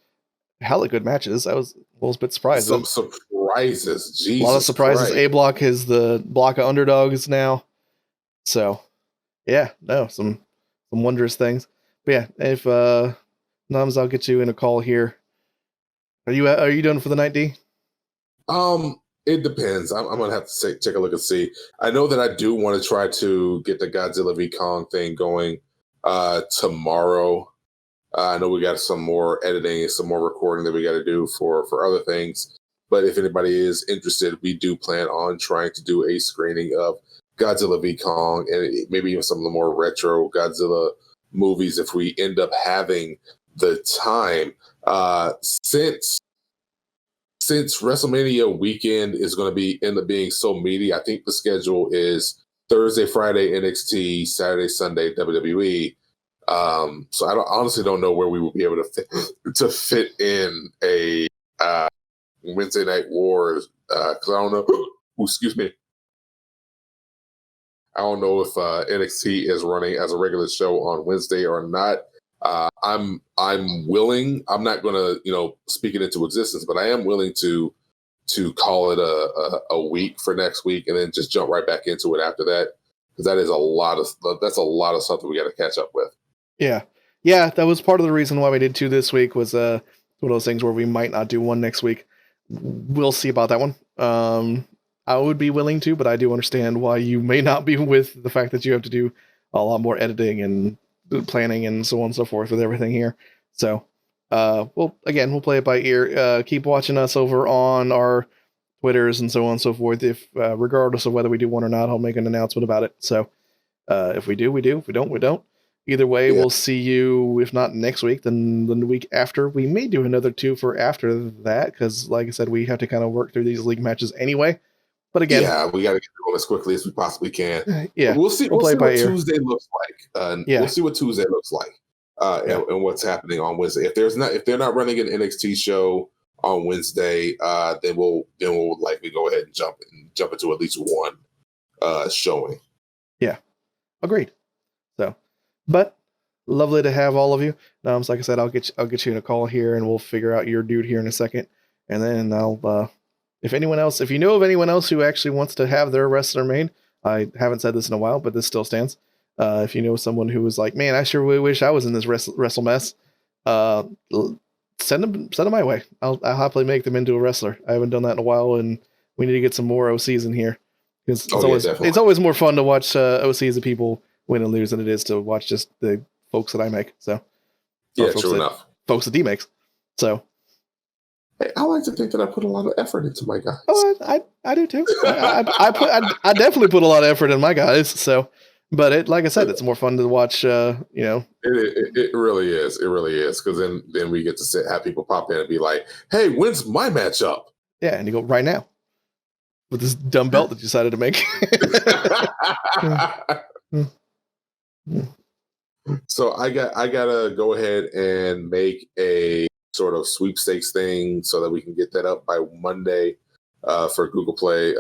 Speaker 2: hella good matches. I was a little bit surprised.
Speaker 3: Some surprises. Jesus,
Speaker 2: a lot of surprises.
Speaker 3: Christ.
Speaker 2: A block is the block of underdogs now. So yeah, no, some wondrous things. But yeah, if Noms, I'll get you in a call here Are you done for the night, D?
Speaker 3: It depends. I'm gonna have to take a look and see. I know that I do want to try to get the Godzilla v Kong thing going tomorrow. I know we got some more editing and some more recording that we got to do for other things. But if anybody is interested, we do plan on trying to do a screening of Godzilla v Kong and maybe even some of the more retro Godzilla movies if we end up having the time. Since WrestleMania weekend is going to end up being so meaty, I think the schedule is Thursday, Friday NXT, Saturday, Sunday WWE. So I honestly don't know where we will be able to fit in a Wednesday Night Wars because I don't know. Excuse me. I don't know if NXT is running as a regular show on Wednesday or not. I'm willing. I'm not going to speak it into existence, but I am willing to call it a week for next week and then just jump right back into it after that because that's a lot of stuff that we got to catch up with.
Speaker 2: Yeah, that was part of the reason why we did 2 this week. Was one of those things where we might not do 1 next week. We'll see about that one. I would be willing to, but I do understand why you may not be, with the fact that you have to do a lot more editing and planning and so on and so forth with everything here. So, we'll play it by ear. Keep watching us over on our Twitters and so on and so forth. If regardless of whether we do one or not, I'll make an announcement about it. So, if we do, we do. If we don't, we don't. Either way, We'll see you, if not next week, then the week after. We may do another 2 for after that, because, like I said, we have to kind of work through these league matches anyway. But again,
Speaker 3: we got to get through them as quickly as we possibly can.
Speaker 2: Yeah,
Speaker 3: we'll see. We'll see what Tuesday looks like.
Speaker 2: We'll
Speaker 3: see what Tuesday looks like, and what's happening on Wednesday. If they're not running an NXT show on Wednesday, then we'll likely go ahead and jump into at least one showing. Yeah,
Speaker 2: agreed. So, but lovely to have all of you. Like I said, I'll get you in a call here, and we'll figure out your dude here in a second, and then I'll. If you know of anyone else who actually wants to have their wrestler made, I haven't said this in a while, but this still stands. If you know someone who was like, man, I sure wish I was in this wrestle mess, send them my way. I'll happily make them into a wrestler. I haven't done that in a while, and we need to get some more OCs in here because it's always more fun to watch OCs of people win and lose than it is to watch just the folks that I make. So
Speaker 3: true enough.
Speaker 2: Folks that D makes. So.
Speaker 3: Hey, I like to think that I put a lot of effort into my guys.
Speaker 2: Oh, I do too. I definitely put a lot of effort in my guys. So, but like I said, it's more fun to watch. It
Speaker 3: really is. It really is because then we get to have people pop in and be like, "Hey, when's my matchup?"
Speaker 2: Yeah, and you go right now with this dumb belt that you decided to make.
Speaker 3: So I gotta go ahead and make a sort of sweepstakes thing so that we can get that up by Monday for Google Play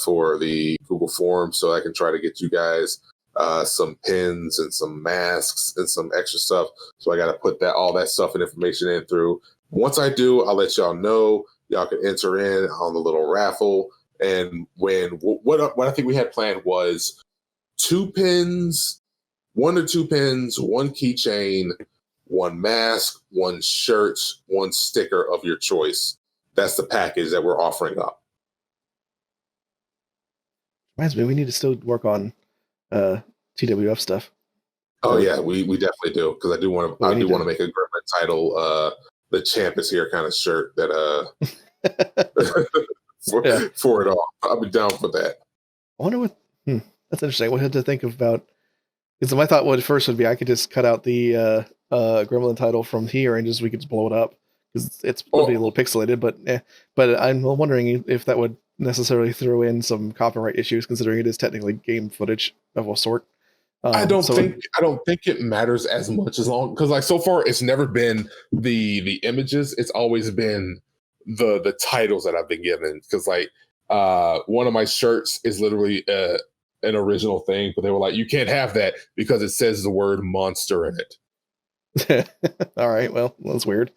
Speaker 3: for the Google form, so I can try to get you guys some pins and some masks and some extra stuff. So I got to put all that stuff and information in through. Once I do, I'll let y'all know. Y'all can enter in on the little raffle. And what I think we had planned was 2 pins, 1 or 2 pins, 1 keychain, 1 mask, 1 shirt, 1 sticker of your choice. That's the package that we're offering up.
Speaker 2: Reminds me, we need to still work on TWF stuff.
Speaker 3: Oh yeah, we definitely do, because I do want to make a Gremlin title the champ is here kind of shirt that for it all. I'll be down for that.
Speaker 2: I wonder what that's interesting. What I had to think about, because my thought would first would be I could just cut out the Gremlin title from here and we could just blow it up because it's going to be a little pixelated, but I'm wondering if that would necessarily throw in some copyright issues, considering it is technically game footage of a sort.
Speaker 3: I don't think it matters as much as long, because like so far it's never been the images, it's always been the titles that I've been given, because like one of my shirts is literally an original thing, but they were like, you can't have that because it says the word monster in it.
Speaker 2: All right, well, that's weird.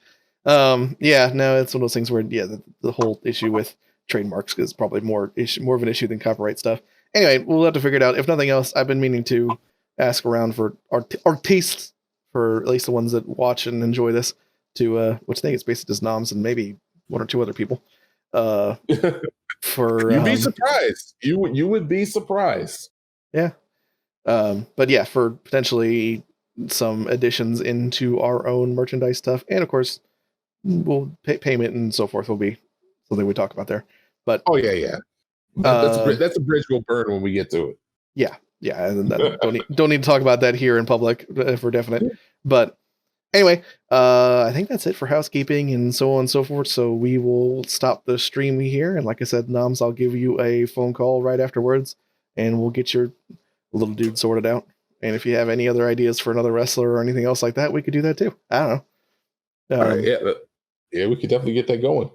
Speaker 2: Yeah, no, it's one of those things where the whole issue with trademarks is probably more of an issue than copyright stuff. Anyway, we'll have to figure it out. If nothing else, I've been meaning to ask around for artists, for at least the ones that watch and enjoy this, to which I think it's basically just Noms and maybe one or two other people. For
Speaker 4: You'd be surprised. You would be surprised.
Speaker 2: Yeah. But yeah, for potentially some additions into our own merchandise stuff, and of course, we'll payment and so forth will be something we talk about there. But
Speaker 3: Oh yeah. That's a bridge we'll burn when we get to it.
Speaker 2: Yeah, and don't need to talk about that here in public for definite. But anyway, I think that's it for housekeeping and so on and so forth. So we will stop the stream here, and like I said, Noms, I'll give you a phone call right afterwards, and we'll get your little dude sorted out. And if you have any other ideas for another wrestler or anything else like that, we could do that too. I don't know.
Speaker 3: All right, yeah, we could definitely get that going.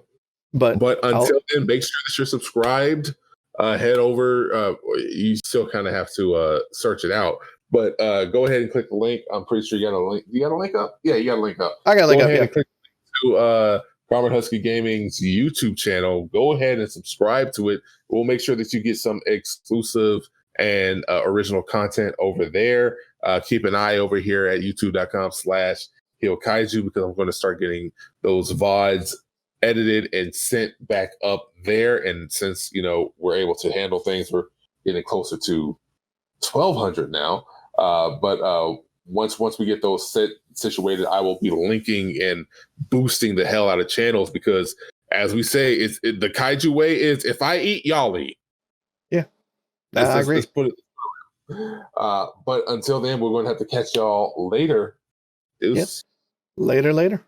Speaker 2: But
Speaker 3: until then, make sure that you're subscribed. Head over. You still kind of have to search it out, but go ahead and click the link. I'm pretty sure you got a link. You got a link up? Yeah, you got a link up.
Speaker 2: I got a link up.
Speaker 3: Yeah. Click to Carmen Husky Gaming's YouTube channel. Go ahead and subscribe to it. We'll make sure that you get some exclusive and original content over there. Keep an eye over here at youtube.com/HeelKaiju because I'm going to start getting those VODs edited and sent back up there. And since, we're able to handle things, we're getting closer to 1,200 now. But once we get those situated, I will be linking and boosting the hell out of channels because, as we say, the Kaiju way is if I eat, y'all eat.
Speaker 2: Yeah, I agree.
Speaker 3: Let's put it. But until then, we're going to have to catch y'all later.
Speaker 2: Later.